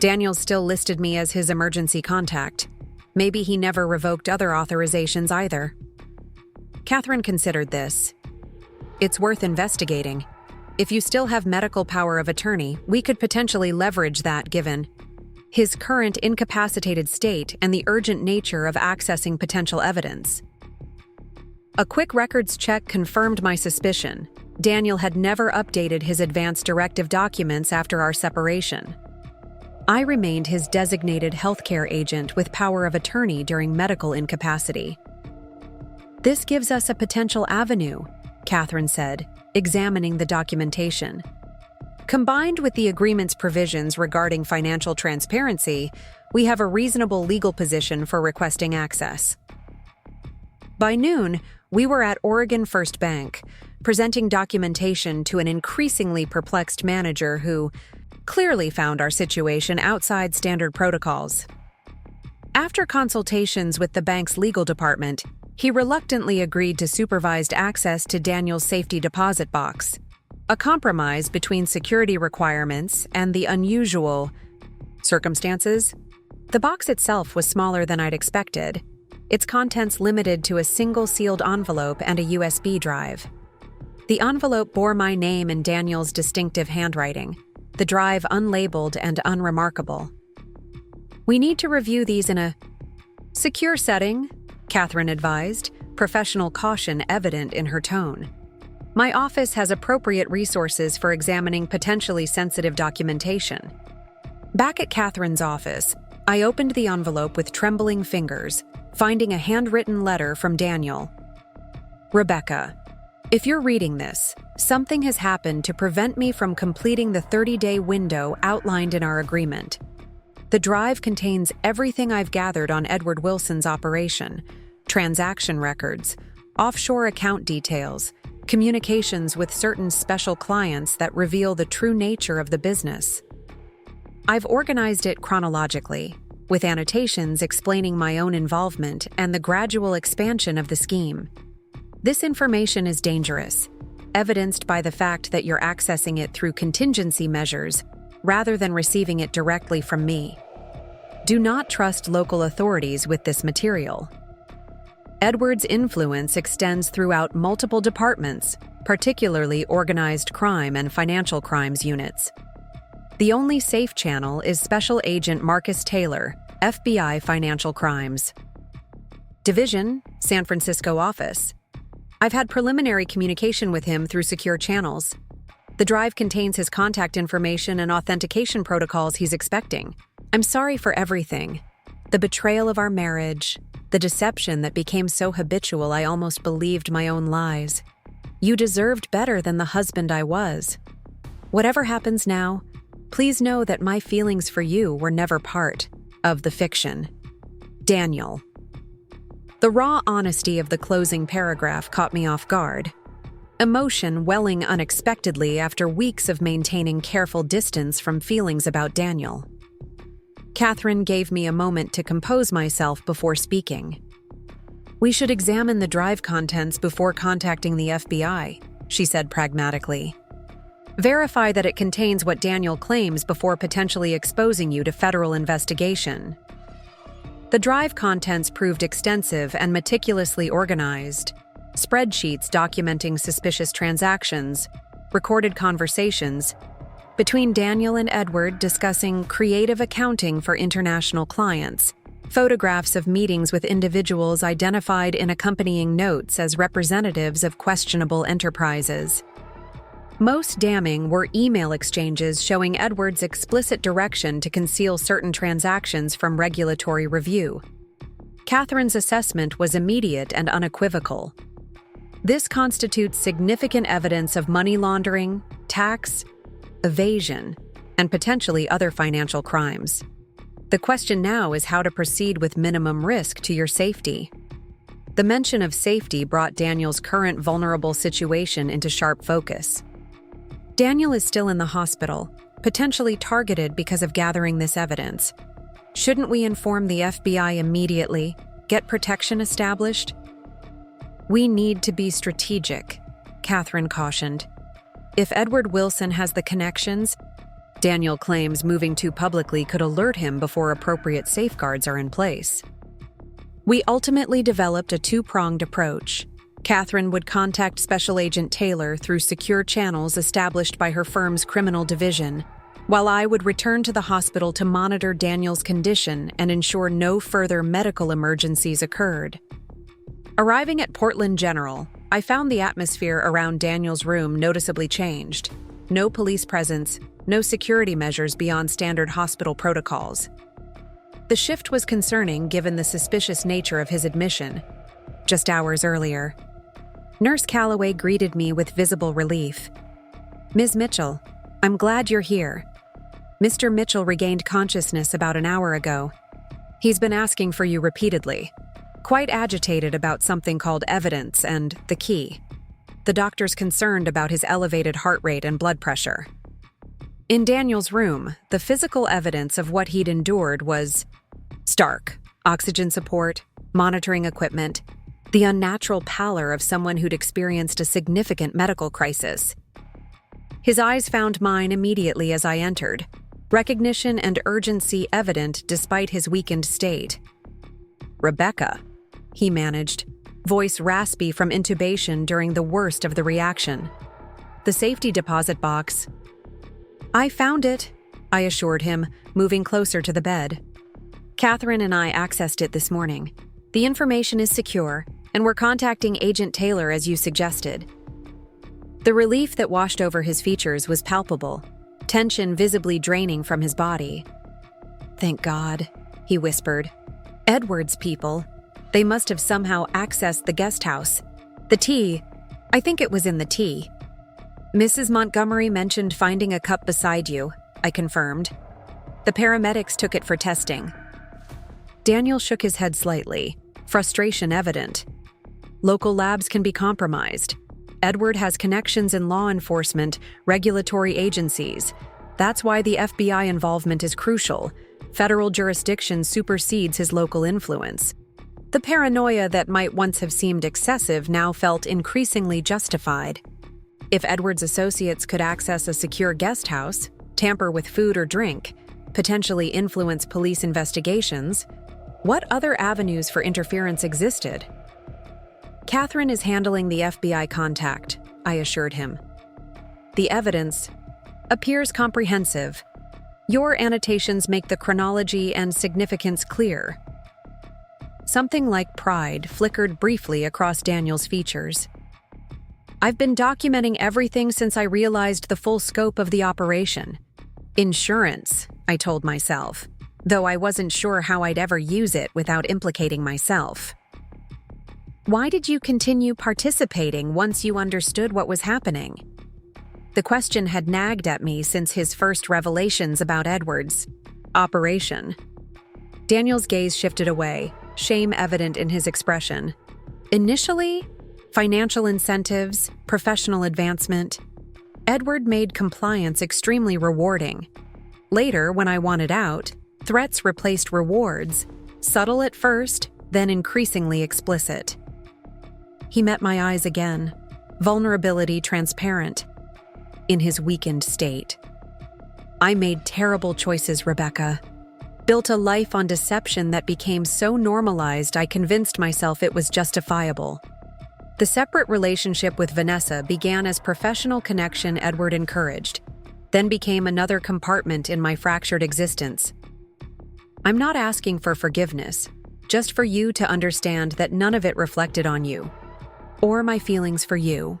Daniel still listed me as his emergency contact. Maybe he never revoked other authorizations either. Catherine considered this. It's worth investigating. If you still have medical power of attorney, we could potentially leverage that given his current incapacitated state and the urgent nature of accessing potential evidence. A quick records check confirmed my suspicion. Daniel had never updated his advance directive documents after our separation. I remained his designated healthcare agent with power of attorney during medical incapacity. This gives us a potential avenue, Catherine said, examining the documentation. Combined with the agreement's provisions regarding financial transparency, we have a reasonable legal position for requesting access. By noon, we were at Oregon First Bank, presenting documentation to an increasingly perplexed manager who clearly found our situation outside standard protocols. After consultations with the bank's legal department, he reluctantly agreed to supervised access to Daniel's safety deposit box. a compromise between security requirements and the unusual circumstances. The box itself was smaller than I'd expected, its contents limited to a single sealed envelope and a USB drive. The envelope bore my name in Daniel's distinctive handwriting, the drive unlabeled and unremarkable. "We need to review these in a secure setting," Catherine advised, professional caution evident in her tone. "My office has appropriate resources for examining potentially sensitive documentation." Back at Catherine's office, I opened the envelope with trembling fingers, finding a handwritten letter from Daniel. "Rebecca, if you're reading this, something has happened to prevent me from completing the 30-day window outlined in our agreement. The drive contains everything I've gathered on Edward Wilson's operation, transaction records, offshore account details, communications with certain special clients that reveal the true nature of the business. I've organized it chronologically, with annotations explaining my own involvement and the gradual expansion of the scheme. This information is dangerous, evidenced by the fact that you're accessing it through contingency measures rather than receiving it directly from me. Do not trust local authorities with this material. Edward's influence extends throughout multiple departments, particularly organized crime and financial crimes units. The only safe channel is Special Agent Marcus Taylor, FBI Financial Crimes. Division, San Francisco office. I've had preliminary communication with him through secure channels. The drive contains his contact information and authentication protocols he's expecting. I'm sorry for everything. The betrayal of our marriage, the deception that became so habitual I almost believed my own lies. You deserved better than the husband I was. Whatever happens now, please know that my feelings for you were never part of the fiction. Daniel." The raw honesty of the closing paragraph caught me off guard. Emotion welling unexpectedly after weeks of maintaining careful distance from feelings about Daniel. Catherine gave me a moment to compose myself before speaking. "We should examine the drive contents before contacting the FBI," she said pragmatically. "Verify that it contains what Daniel claims before potentially exposing you to federal investigation." The drive contents proved extensive and meticulously organized. Spreadsheets documenting suspicious transactions, recorded conversations between Daniel and Edward discussing creative accounting for international clients, photographs of meetings with individuals identified in accompanying notes as representatives of questionable enterprises. Most damning were email exchanges showing Edward's explicit direction to conceal certain transactions from regulatory review. Catherine's assessment was immediate and unequivocal. This constitutes significant evidence of money laundering, tax, evasion, and potentially other financial crimes. The question now is how to proceed with minimum risk to your safety. The mention of safety brought Daniel's current vulnerable situation into sharp focus. Daniel is still in the hospital, potentially targeted because of gathering this evidence. Shouldn't we inform the FBI immediately, get protection established? "We need to be strategic," Catherine cautioned. "If Edward Wilson has the connections, Daniel claims moving too publicly could alert him before appropriate safeguards are in place." We ultimately developed a two-pronged approach. Catherine would contact Special Agent Taylor through secure channels established by her firm's criminal division, while I would return to the hospital to monitor Daniel's condition and ensure no further medical emergencies occurred. Arriving at Portland General, I found the atmosphere around Daniel's room noticeably changed. No police presence, no security measures beyond standard hospital protocols. The shift was concerning given the suspicious nature of his admission just hours earlier. Nurse Calloway greeted me with visible relief. "Ms. Mitchell, I'm glad you're here. Mr. Mitchell regained consciousness about an hour ago. He's been asking for you repeatedly, quite agitated about something called evidence and the key. The doctor's concerned about his elevated heart rate and blood pressure." In Daniel's room, the physical evidence of what he'd endured was stark. Oxygen support, monitoring equipment, the unnatural pallor of someone who'd experienced a significant medical crisis. His eyes found mine immediately as I entered, recognition and urgency evident despite his weakened state. "Rebecca," he managed, voice raspy from intubation during the worst of the reaction. "The safety deposit box." "I found it," I assured him, moving closer to the bed. "Catherine and I accessed it this morning. The information is secure, and we're contacting Agent Taylor as you suggested." The relief that washed over his features was palpable, tension visibly draining from his body. "Thank God," he whispered. "Edward's people. They must have somehow accessed the guest house. The tea. I think it was in the tea." "Mrs. Montgomery mentioned finding a cup beside you," I confirmed. "The paramedics took it for testing." Daniel shook his head slightly, frustration evident. "Local labs can be compromised. Edward has connections in law enforcement, regulatory agencies. That's why the FBI involvement is crucial. Federal jurisdiction supersedes his local influence." The paranoia that might once have seemed excessive now felt increasingly justified. If Edward's associates could access a secure guest house, tamper with food or drink, potentially influence police investigations, what other avenues for interference existed? "Catherine is handling the FBI contact," I assured him. "The evidence appears comprehensive. Your annotations make the chronology and significance clear." Something like pride flickered briefly across Daniel's features. "I've been documenting everything since I realized the full scope of the operation. Insurance," I told myself, though I wasn't sure how I'd ever use it without implicating myself. "Why did you continue participating once you understood what was happening?" The question had nagged at me since his first revelations about Edward's operation. Daniel's gaze shifted away, shame evident in his expression. "Initially, financial incentives, professional advancement. Edward made compliance extremely rewarding. Later, when I wanted out, threats replaced rewards, subtle at first, then increasingly explicit." He met my eyes again, vulnerability transparent. In his weakened state. "I made terrible choices, Rebecca. Built a life on deception that became so normalized I convinced myself it was justifiable. The separate relationship with Vanessa began as professional connection Edward encouraged, then became another compartment in my fractured existence. I'm not asking for forgiveness, just for you to understand that none of it reflected on you, or my feelings for you."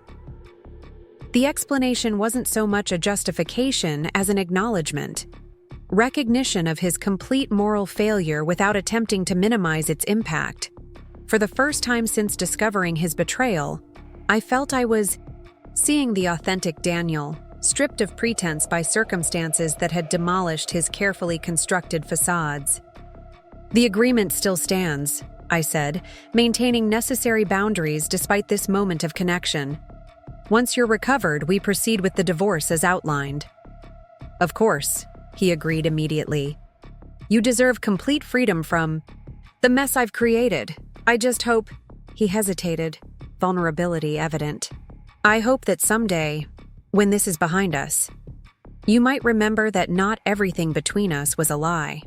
The explanation wasn't so much a justification as an acknowledgement. Recognition of his complete moral failure without attempting to minimize its impact. For the first time since discovering his betrayal, I felt I was seeing the authentic Daniel, stripped of pretense by circumstances that had demolished his carefully constructed facades. "The agreement still stands," I said, maintaining necessary boundaries despite this moment of connection. "Once you're recovered, we proceed with the divorce as outlined." "Of course," he agreed immediately. "You deserve complete freedom from the mess I've created. I just hope—" He hesitated, vulnerability evident. "I hope that someday, when this is behind us, you might remember that not everything between us was a lie."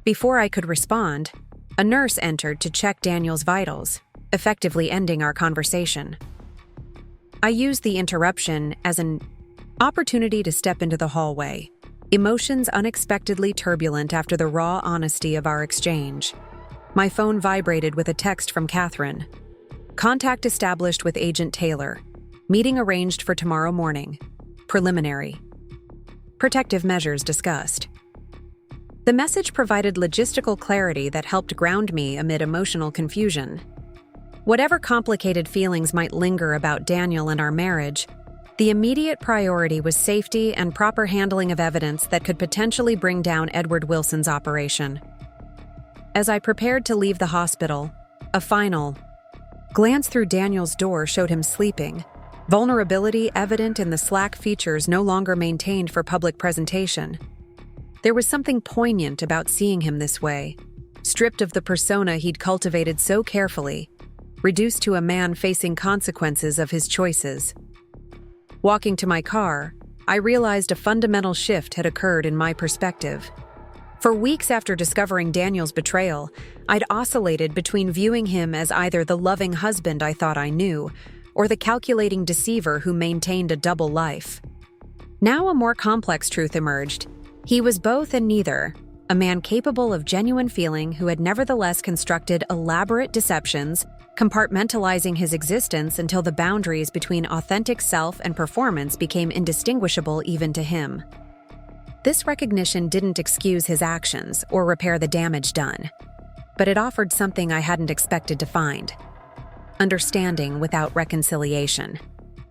Before I could respond, a nurse entered to check Daniel's vitals, effectively ending our conversation. I used the interruption as an opportunity to step into the hallway, emotions unexpectedly turbulent after the raw honesty of our exchange. My phone vibrated with a text from Catherine. "Contact established with Agent Taylor. Meeting arranged for tomorrow morning. Preliminary. Protective measures discussed." The message provided logistical clarity that helped ground me amid emotional confusion. Whatever complicated feelings might linger about Daniel and our marriage, the immediate priority was safety and proper handling of evidence that could potentially bring down Edward Wilson's operation. As I prepared to leave the hospital, a final glance through Daniel's door showed him sleeping, vulnerability evident in the slack features no longer maintained for public presentation. There was something poignant about seeing him this way, stripped of the persona he'd cultivated so carefully, reduced to a man facing consequences of his choices. Walking to my car, I realized a fundamental shift had occurred in my perspective. For weeks after discovering Daniel's betrayal, I'd oscillated between viewing him as either the loving husband I thought I knew, or the calculating deceiver who maintained a double life. Now a more complex truth emerged. He was both and neither, a man capable of genuine feeling who had nevertheless constructed elaborate deceptions, compartmentalizing his existence until the boundaries between authentic self and performance became indistinguishable even to him. This recognition didn't excuse his actions or repair the damage done, but it offered something I hadn't expected to find: understanding without reconciliation,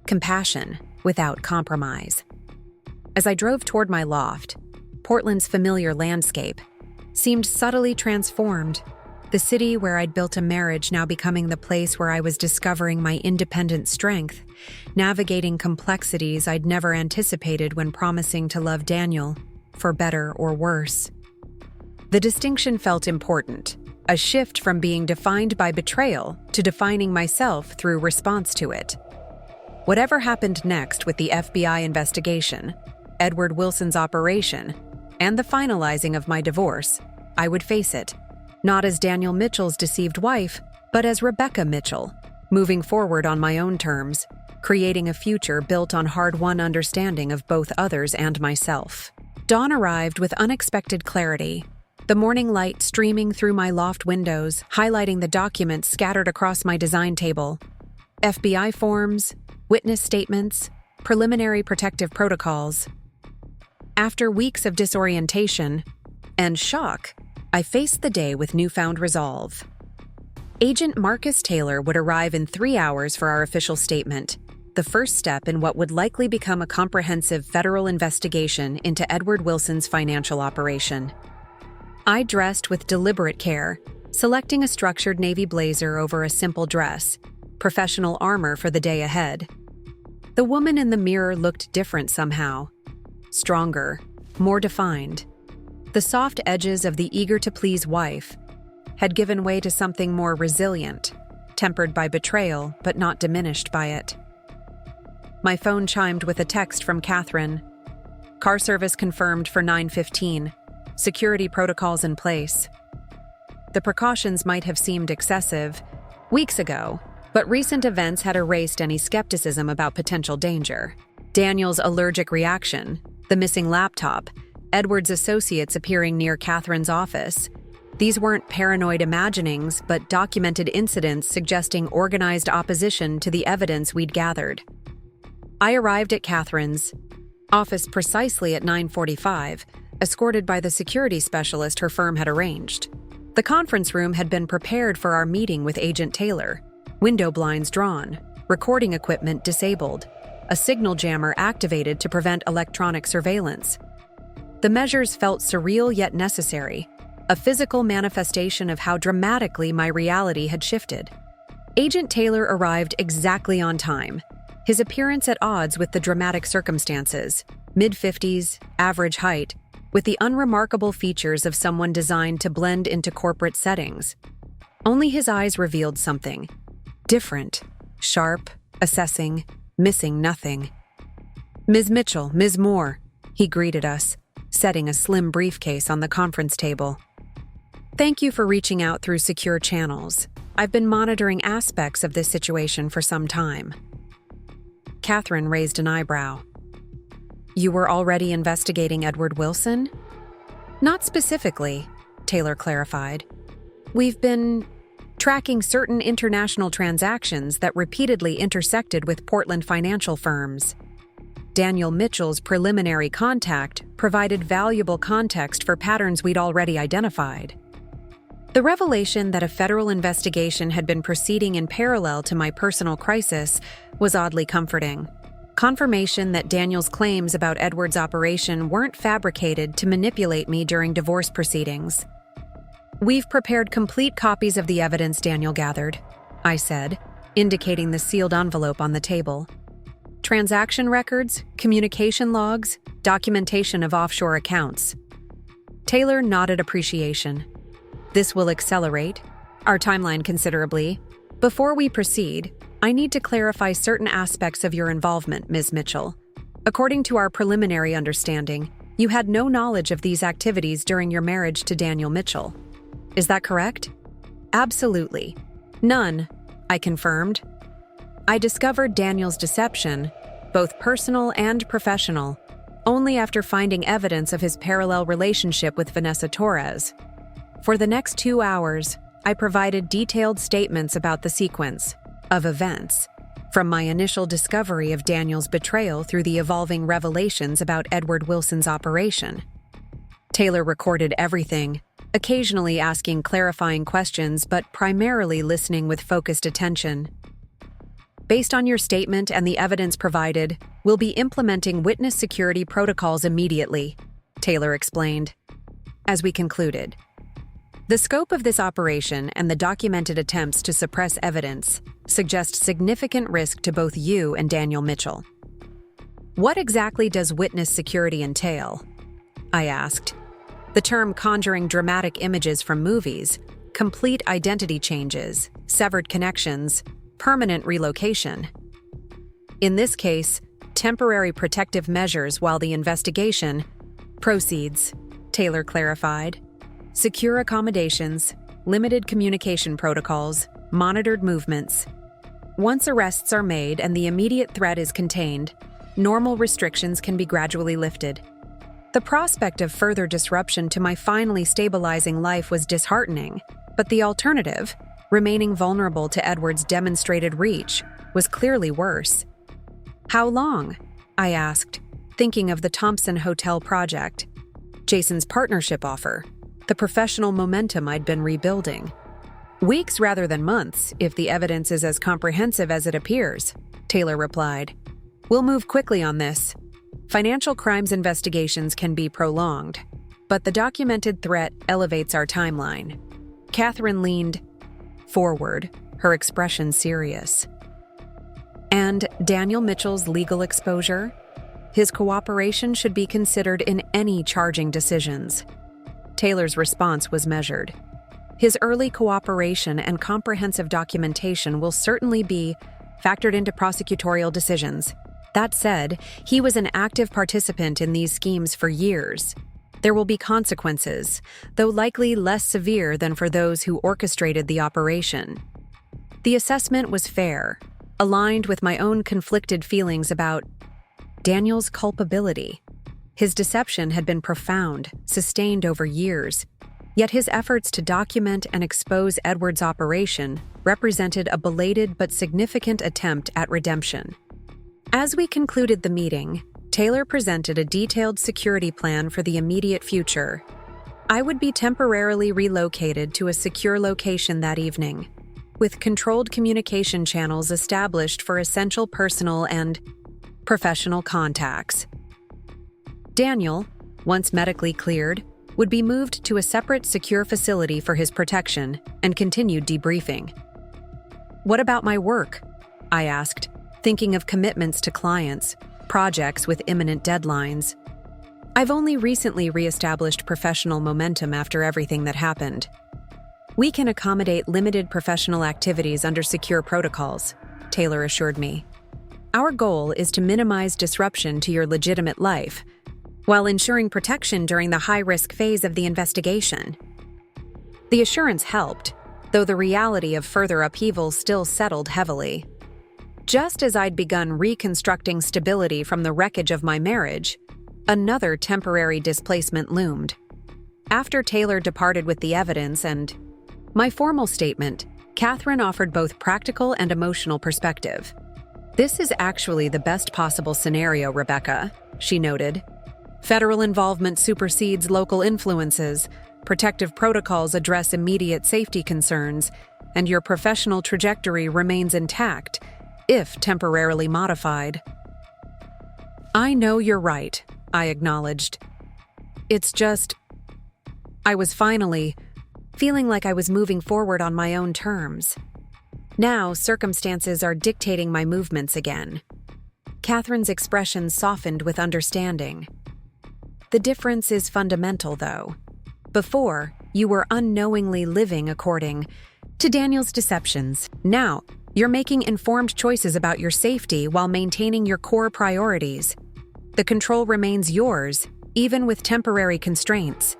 compassion without compromise. As I drove toward my loft, Portland's familiar landscape seemed subtly transformed, the city where I'd built a marriage now becoming the place where I was discovering my independent strength, navigating complexities I'd never anticipated when promising to love Daniel, for better or worse. The distinction felt important, a shift from being defined by betrayal to defining myself through response to it. Whatever happened next with the FBI investigation, Edward Wilson's operation, and the finalizing of my divorce, I would face it, not as Daniel Mitchell's deceived wife, but as Rebecca Mitchell, moving forward on my own terms, creating a future built on hard-won understanding of both others and myself. Dawn arrived with unexpected clarity, the morning light streaming through my loft windows, highlighting the documents scattered across my design table. FBI forms, witness statements, preliminary protective protocols. After weeks of disorientation and shock, I faced the day with newfound resolve. Agent Marcus Taylor would arrive in 3 hours for our official statement, the first step in what would likely become a comprehensive federal investigation into Edward Wilson's financial operation. I dressed with deliberate care, selecting a structured navy blazer over a simple dress, professional armor for the day ahead. The woman in the mirror looked different somehow. Stronger, more defined. The soft edges of the eager-to-please wife had given way to something more resilient, tempered by betrayal but not diminished by it. My phone chimed with a text from Catherine. Car service confirmed for 9:15. Security protocols in place. The precautions might have seemed excessive weeks ago, but recent events had erased any skepticism about potential danger. Daniel's allergic reaction, the missing laptop, Edward's associates appearing near Catherine's office. These weren't paranoid imaginings, but documented incidents suggesting organized opposition to the evidence we'd gathered. I arrived at Catherine's office precisely at 9:45, escorted by the security specialist her firm had arranged. The conference room had been prepared for our meeting with Agent Taylor, window blinds drawn, recording equipment disabled, a signal jammer activated to prevent electronic surveillance. The measures felt surreal yet necessary, a physical manifestation of how dramatically my reality had shifted. Agent Taylor arrived exactly on time, his appearance at odds with the dramatic circumstances, mid-50s, average height, with the unremarkable features of someone designed to blend into corporate settings. Only his eyes revealed something different, sharp, assessing, missing nothing. "Ms. Mitchell, Ms. Moore," he greeted us, setting a slim briefcase on the conference table. "Thank you for reaching out through secure channels. I've been monitoring aspects of this situation for some time." Catherine raised an eyebrow. "You were already investigating Edward Wilson?" "Not specifically," Taylor clarified. "We've been tracking certain international transactions that repeatedly intersected with Portland financial firms. Daniel Mitchell's preliminary contact provided valuable context for patterns we'd already identified." The revelation that a federal investigation had been proceeding in parallel to my personal crisis was oddly comforting. Confirmation that Daniel's claims about Edward's operation weren't fabricated to manipulate me during divorce proceedings. "We've prepared complete copies of the evidence Daniel gathered," I said, indicating the sealed envelope on the table. "Transaction records, communication logs, documentation of offshore accounts." Taylor nodded appreciation. "This will accelerate our timeline considerably. Before we proceed, I need to clarify certain aspects of your involvement, Ms. Mitchell. According to our preliminary understanding, you had no knowledge of these activities during your marriage to Daniel Mitchell. Is that correct? Absolutely. None, I confirmed. I discovered Daniel's deception, both personal and professional, only after finding evidence of his parallel relationship with Vanessa Torres. For the next 2 hours, I provided detailed statements about the sequence of events, from my initial discovery of Daniel's betrayal through the evolving revelations about Edward Wilson's operation. Taylor recorded everything, occasionally asking clarifying questions but primarily listening with focused attention. Based on your statement and the evidence provided, we'll be implementing witness security protocols immediately, Taylor explained. As we concluded, the scope of this operation and the documented attempts to suppress evidence suggest significant risk to both you and Daniel Mitchell. What exactly does witness security entail? I asked. The term conjuring dramatic images from movies, complete identity changes, severed connections, permanent relocation. In this case, temporary protective measures while the investigation proceeds, Taylor clarified. Secure accommodations, limited communication protocols, monitored movements. Once arrests are made and the immediate threat is contained, normal restrictions can be gradually lifted. The prospect of further disruption to my finally stabilizing life was disheartening, but the alternative, remaining vulnerable to Edward's demonstrated reach, was clearly worse. How long? I asked, thinking of the Thompson Hotel project, Jason's partnership offer, the professional momentum I'd been rebuilding. Weeks rather than months, if the evidence is as comprehensive as it appears, Taylor replied. We'll move quickly on this. Financial crimes investigations can be prolonged, but the documented threat elevates our timeline. Catherine leaned forward, her expression serious. And Daniel Mitchell's legal exposure? His cooperation should be considered in any charging decisions. Taylor's response was measured. His early cooperation and comprehensive documentation will certainly be factored into prosecutorial decisions. That said, he was an active participant in these schemes for years. There will be consequences, though likely less severe than for those who orchestrated the operation. The assessment was fair, aligned with my own conflicted feelings about Daniel's culpability. His deception had been profound, sustained over years, yet his efforts to document and expose Edward's operation represented a belated but significant attempt at redemption. As we concluded the meeting, Taylor presented a detailed security plan for the immediate future. I would be temporarily relocated to a secure location that evening, with controlled communication channels established for essential personal and professional contacts. Daniel, once medically cleared, would be moved to a separate secure facility for his protection and continued debriefing. What about my work? I asked, thinking of commitments to clients, projects with imminent deadlines. I've only recently reestablished professional momentum after everything that happened. We can accommodate limited professional activities under secure protocols, Taylor assured me. Our goal is to minimize disruption to your legitimate life, while ensuring protection during the high-risk phase of the investigation. The assurance helped, though the reality of further upheaval still settled heavily. Just as I'd begun reconstructing stability from the wreckage of my marriage, another temporary displacement loomed. After Taylor departed with the evidence and my formal statement, Catherine offered both practical and emotional perspective. This is actually the best possible scenario, Rebecca, she noted. Federal involvement supersedes local influences, protective protocols address immediate safety concerns, and your professional trajectory remains intact, if temporarily modified. I know you're right, I acknowledged. It's just, I was finally feeling like I was moving forward on my own terms. Now, circumstances are dictating my movements again. Catherine's expression softened with understanding. The difference is fundamental, though. Before, you were unknowingly living according to Daniel's deceptions. Now, You're making informed choices about your safety while maintaining your core priorities. The control remains yours, even with temporary constraints.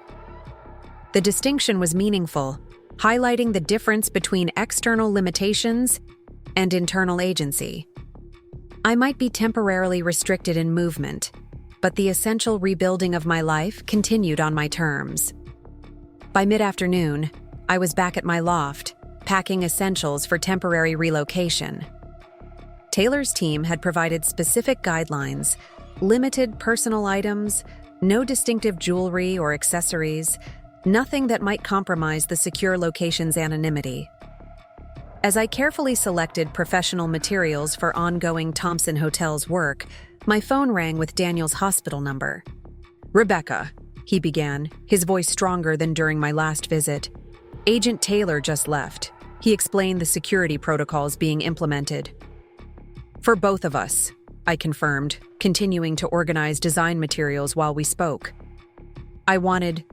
The distinction was meaningful, highlighting the difference between external limitations and internal agency. I might be temporarily restricted in movement, but the essential rebuilding of my life continued on my terms. By mid-afternoon, I was back at my loft, packing essentials for temporary relocation. Taylor's team had provided specific guidelines: limited personal items, no distinctive jewelry or accessories, nothing that might compromise the secure location's anonymity. As I carefully selected professional materials for ongoing Thompson Hotels work, my phone rang with Daniel's hospital number. "Rebecca," he began, his voice stronger than during my last visit. "Agent Taylor just left." He explained the security protocols being implemented. "For both of us," I confirmed, continuing to organize design materials while we spoke. "I wanted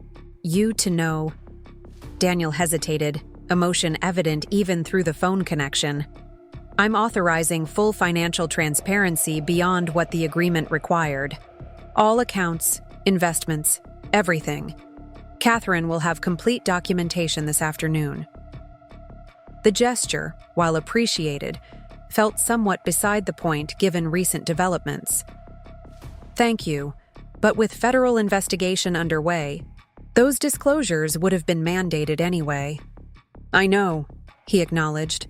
you to know." Daniel hesitated, emotion evident even through the phone connection. "I'm authorizing full financial transparency beyond what the agreement required. All accounts, investments, everything. Catherine will have complete documentation this afternoon." The gesture, while appreciated, felt somewhat beside the point given recent developments. "Thank you, but with federal investigation underway, those disclosures would have been mandated anyway." "I know," he acknowledged,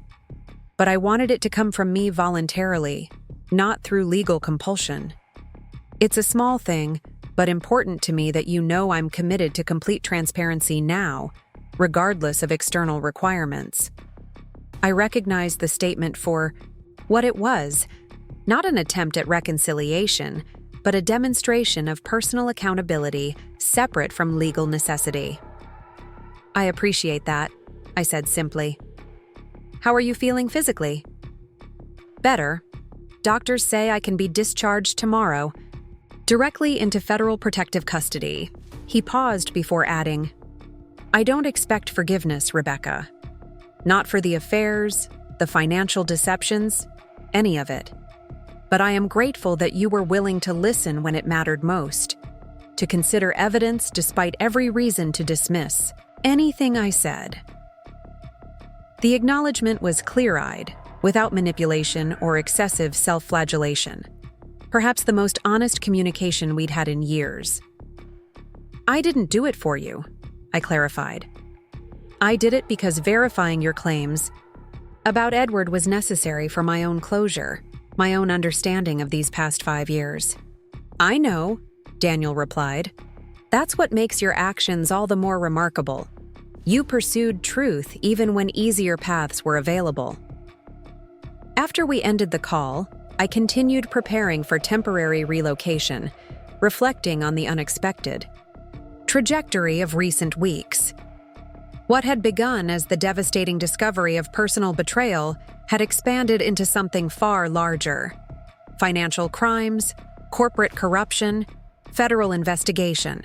"but I wanted it to come from me voluntarily, not through legal compulsion. It's a small thing, but important to me that you know I'm committed to complete transparency now, regardless of external requirements." I recognized the statement for what it was, not an attempt at reconciliation, but a demonstration of personal accountability separate from legal necessity. "I appreciate that," I said simply. "How are you feeling physically?" "Better. Doctors say I can be discharged tomorrow, directly into federal protective custody." He paused before adding, "I don't expect forgiveness, Rebecca. Not for the affairs, the financial deceptions, any of it. But I am grateful that you were willing to listen when it mattered most, to consider evidence despite every reason to dismiss anything I said." The acknowledgement was clear-eyed, without manipulation or excessive self-flagellation. Perhaps the most honest communication we'd had in years. "I didn't do it for you," I clarified. "I did it because verifying your claims about Edward was necessary for my own closure, my own understanding of these past 5 years." "I know," Daniel replied. "That's what makes your actions all the more remarkable. You pursued truth even when easier paths were available." After we ended the call, I continued preparing for temporary relocation, reflecting on the unexpected trajectory of recent weeks. What had begun as the devastating discovery of personal betrayal had expanded into something far larger: financial crimes, corporate corruption, federal investigation.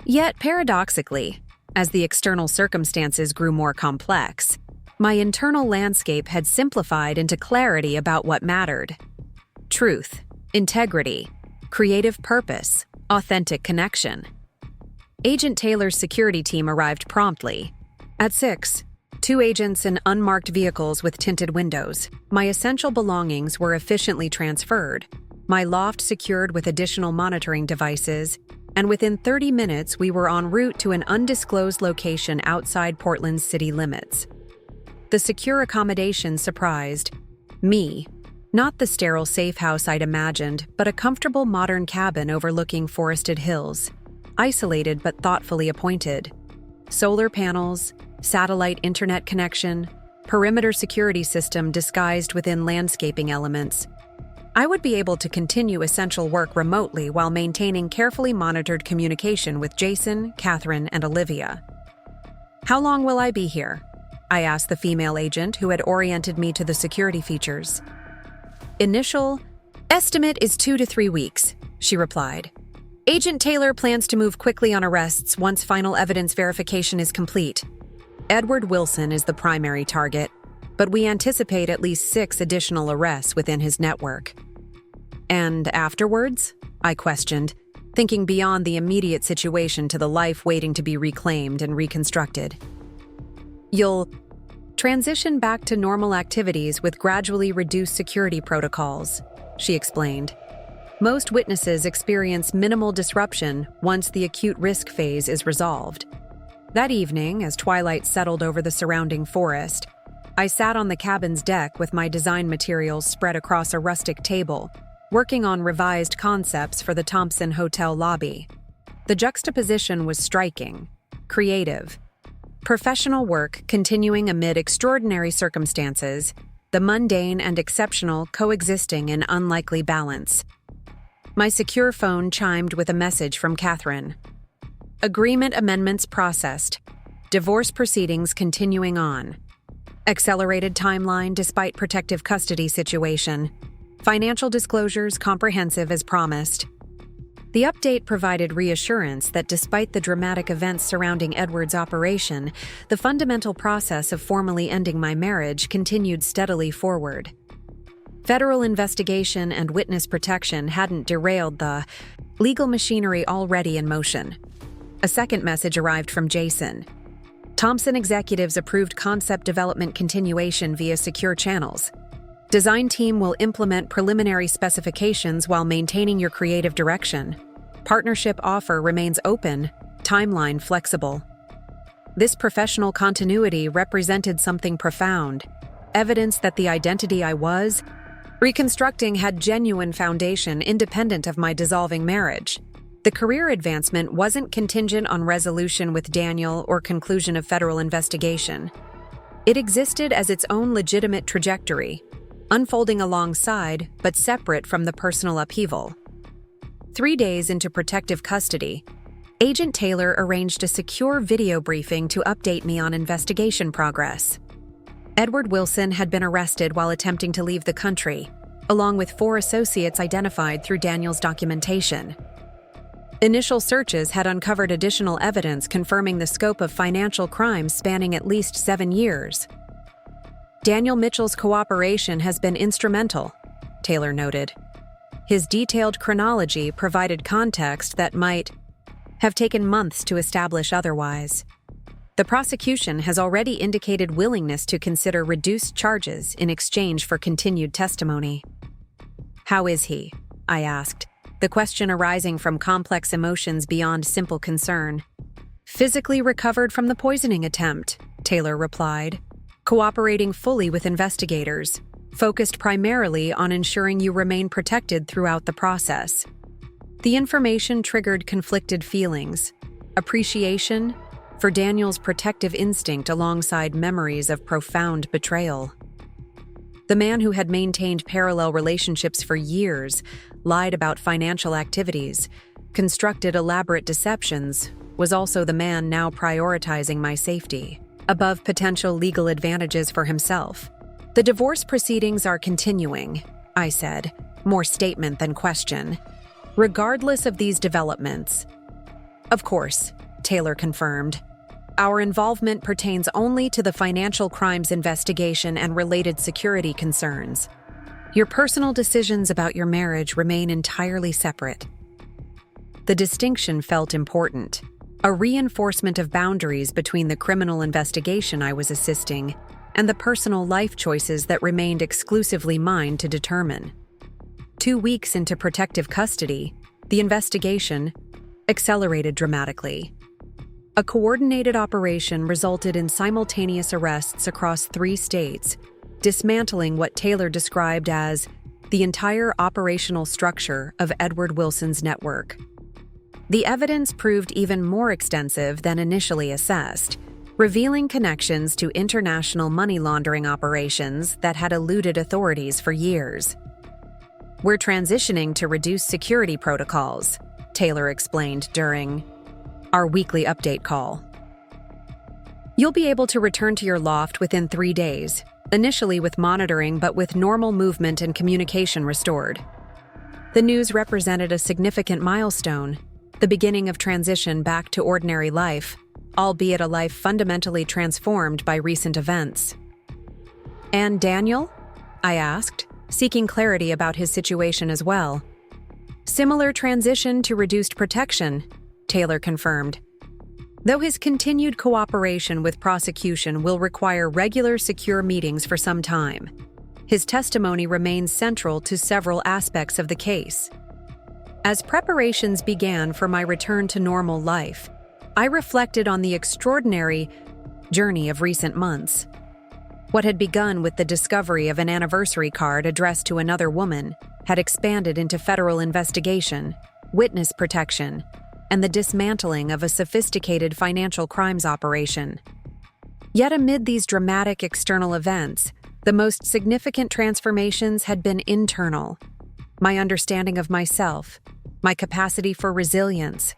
Yet, paradoxically, as the external circumstances grew more complex, my internal landscape had simplified into clarity about what mattered: truth, integrity, creative purpose, authentic connection. Agent Taylor's security team arrived promptly. At 6, 2 agents in unmarked vehicles with tinted windows. My essential belongings were efficiently transferred, my loft secured with additional monitoring devices, and within 30 minutes we were en route to an undisclosed location outside Portland's city limits. The secure accommodation surprised me. Not the sterile safe house I'd imagined, but a comfortable modern cabin overlooking forested hills. Isolated but thoughtfully appointed. Solar panels, satellite internet connection, perimeter security system disguised within landscaping elements. I would be able to continue essential work remotely while maintaining carefully monitored communication with Jason, Catherine, and Olivia. "How long will I be here?" I asked the female agent who had oriented me to the security features. "Initial estimate is 2 to 3 weeks, she replied. "Agent Taylor plans to move quickly on arrests once final evidence verification is complete. Edward Wilson is the primary target. but we anticipate at least 6 additional arrests within his network. And afterwards? I questioned, thinking beyond the immediate situation to the life waiting to be reclaimed and reconstructed. You'll transition back to normal activities with gradually reduced security protocols, she explained. Most witnesses experience minimal disruption once the acute risk phase is resolved. That evening, as twilight settled over the surrounding forest, I sat on the cabin's deck with my design materials spread across a rustic table, working on revised concepts for the Thompson Hotel lobby. The juxtaposition was striking, creative. Professional work continuing amid extraordinary circumstances, the mundane and exceptional coexisting in unlikely balance. My secure phone chimed with a message from Catherine. Agreement amendments processed. Divorce proceedings continuing on. Accelerated timeline despite protective custody situation. Financial disclosures comprehensive as promised. The update provided reassurance that despite the dramatic events surrounding Edward's operation, the fundamental process of formally ending my marriage continued steadily forward. Federal investigation and witness protection hadn't derailed the legal machinery already in motion. A second message arrived from Jason. Thompson executives approved concept development continuation via secure channels. Design team will implement preliminary specifications while maintaining your creative direction. Partnership offer remains open, timeline flexible. This professional continuity represented something profound, evidence that the identity I was reconstructing had genuine foundation independent of my dissolving marriage. The career advancement wasn't contingent on resolution with Daniel or conclusion of federal investigation. It existed as its own legitimate trajectory, unfolding alongside but separate from the personal upheaval. 3 days into protective custody, Agent Taylor arranged a secure video briefing to update me on investigation progress. Edward Wilson had been arrested while attempting to leave the country, along with 4 associates identified through Daniel's documentation. Initial searches had uncovered additional evidence confirming the scope of financial crimes spanning at least 7 years. Daniel Mitchell's cooperation has been instrumental, Taylor noted. His detailed chronology provided context that might have taken months to establish otherwise. The prosecution has already indicated willingness to consider reduced charges in exchange for continued testimony. How is he? I asked, the question arising from complex emotions beyond simple concern. Physically recovered from the poisoning attempt, Taylor replied, cooperating fully with investigators, focused primarily on ensuring you remain protected throughout the process. The information triggered conflicted feelings, appreciation for Daniel's protective instinct alongside memories of profound betrayal. The man who had maintained parallel relationships for years, lied about financial activities, constructed elaborate deceptions, was also the man now prioritizing my safety above potential legal advantages for himself. The divorce proceedings are continuing, I said, more statement than question. Regardless of these developments. Of course, Taylor confirmed. Our involvement pertains only to the financial crimes investigation and related security concerns. Your personal decisions about your marriage remain entirely separate. The distinction felt important, a reinforcement of boundaries between the criminal investigation I was assisting and the personal life choices that remained exclusively mine to determine. 2 weeks into protective custody, the investigation accelerated dramatically. A coordinated operation resulted in simultaneous arrests across 3 states, dismantling what Taylor described as the entire operational structure of Edward Wilson's network. The evidence proved even more extensive than initially assessed, revealing connections to international money laundering operations that had eluded authorities for years. We're transitioning to reduced security protocols, Taylor explained during our weekly update call. You'll be able to return to your loft within 3 days, initially with monitoring but with normal movement and communication restored. The news represented a significant milestone, the beginning of transition back to ordinary life, albeit a life fundamentally transformed by recent events. "And Daniel?" I asked, seeking clarity about his situation as well. "Similar transition to reduced protection," Taylor confirmed. "Though his continued cooperation with prosecution will require regular secure meetings for some time, his testimony remains central to several aspects of the case." As preparations began for my return to normal life, I reflected on the extraordinary journey of recent months. What had begun with the discovery of an anniversary card addressed to another woman had expanded into federal investigation, witness protection, and the dismantling of a sophisticated financial crimes operation. Yet amid these dramatic external events, the most significant transformations had been internal. My understanding of myself, my capacity for resilience,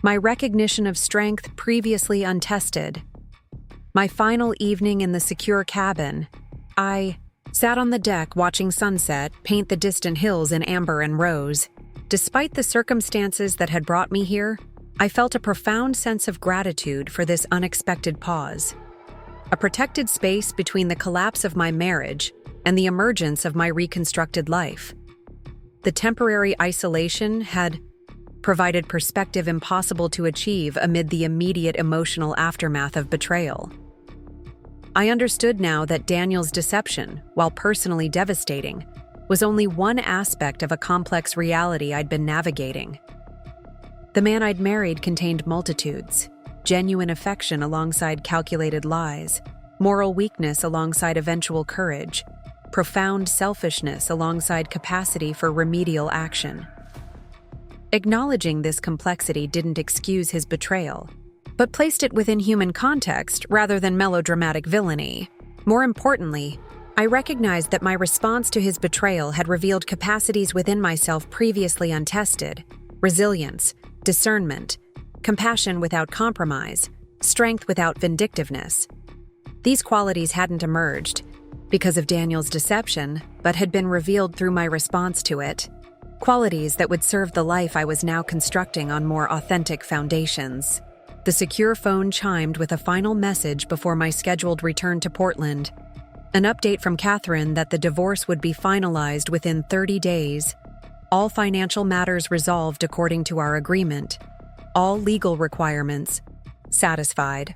my recognition of strength previously untested. My final evening in the secure cabin, I sat on the deck watching sunset paint the distant hills in amber and rose. Despite the circumstances that had brought me here, I felt a profound sense of gratitude for this unexpected pause. A protected space between the collapse of my marriage and the emergence of my reconstructed life. The temporary isolation had provided perspective impossible to achieve amid the immediate emotional aftermath of betrayal. I understood now that Daniel's deception, while personally devastating, was only one aspect of a complex reality I'd been navigating. The man I'd married contained multitudes, genuine affection alongside calculated lies, moral weakness alongside eventual courage, profound selfishness alongside capacity for remedial action. Acknowledging this complexity didn't excuse his betrayal, but placed it within human context rather than melodramatic villainy. More importantly, I recognized that my response to his betrayal had revealed capacities within myself previously untested: resilience, discernment, compassion without compromise, strength without vindictiveness. These qualities hadn't emerged because of Daniel's deception, but had been revealed through my response to it. Qualities that would serve the life I was now constructing on more authentic foundations. The secure phone chimed with a final message before my scheduled return to Portland. An update from Catherine that the divorce would be finalized within 30 days. All financial matters resolved according to our agreement. All legal requirements satisfied.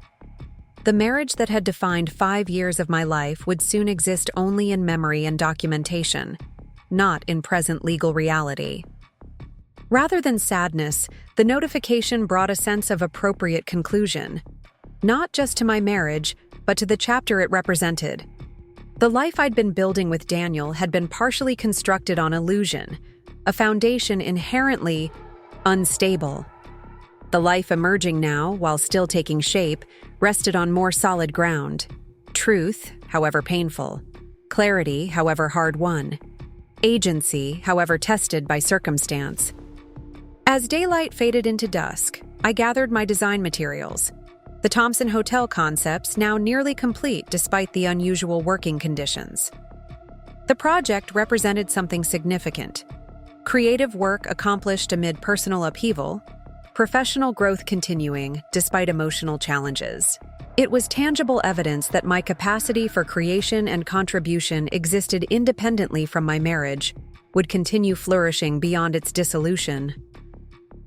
The marriage that had defined 5 years of my life would soon exist only in memory and documentation, not in present legal reality. Rather than sadness, the notification brought a sense of appropriate conclusion, not just to my marriage, but to the chapter it represented. The life I'd been building with Daniel had been partially constructed on illusion, a foundation inherently unstable. The life emerging now, while still taking shape, rested on more solid ground. Truth, however painful. Clarity, however hard-won. Agency, however tested by circumstance. As daylight faded into dusk, I gathered my design materials. The Thompson Hotel concepts now nearly complete despite the unusual working conditions. The project represented something significant. Creative work accomplished amid personal upheaval, professional growth continuing despite emotional challenges. It was tangible evidence that my capacity for creation and contribution existed independently from my marriage, would continue flourishing beyond its dissolution.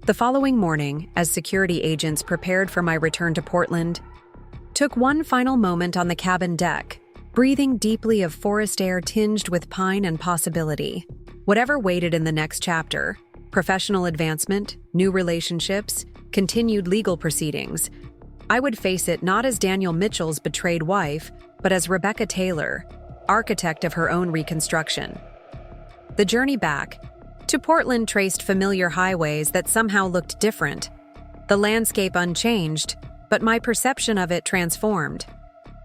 The following morning, as security agents prepared for my return to Portland, took one final moment on the cabin deck, breathing deeply of forest air tinged with pine and possibility. Whatever waited in the next chapter, professional advancement, new relationships, continued legal proceedings, I would face it not as Daniel Mitchell's betrayed wife, but as Rebecca Taylor, architect of her own reconstruction. The journey back to Portland traced familiar highways that somehow looked different. The landscape unchanged, but my perception of it transformed.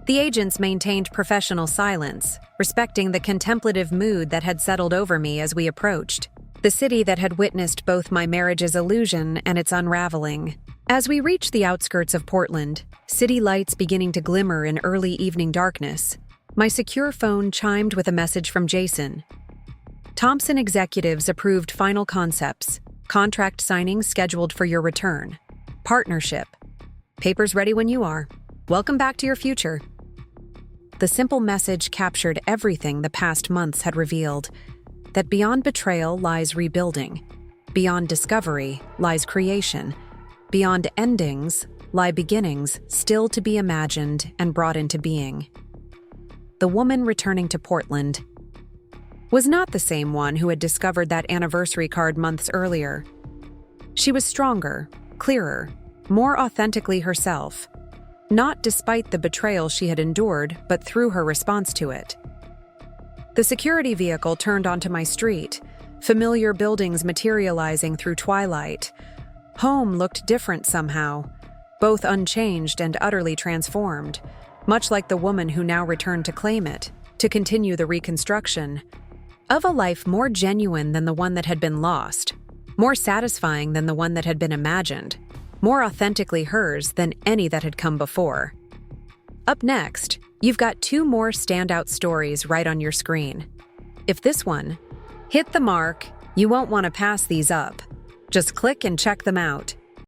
The agents maintained professional silence, respecting the contemplative mood that had settled over me as we approached, the city that had witnessed both my marriage's illusion and its unraveling. As we reached the outskirts of Portland, city lights beginning to glimmer in early evening darkness, my secure phone chimed with a message from Jason. Thompson executives approved final concepts. Contract signing scheduled for your return. Partnership. Papers ready when you are. Welcome back to your future. The simple message captured everything the past months had revealed: that beyond betrayal lies rebuilding, beyond discovery lies creation, beyond endings lie beginnings still to be imagined and brought into being. The woman returning to Portland was not the same one who had discovered that anniversary card months earlier. She was stronger, clearer, more authentically herself, not despite the betrayal she had endured, but through her response to it. The security vehicle turned onto my street, familiar buildings materializing through twilight. Home looked different somehow, both unchanged and utterly transformed, much like the woman who now returned to claim it, to continue the reconstruction of a life more genuine than the one that had been lost, more satisfying than the one that had been imagined, more authentically hers than any that had come before. Up next, you've got 2 more standout stories right on your screen. If this one hit the mark, you won't want to pass these up. Just click and check them out.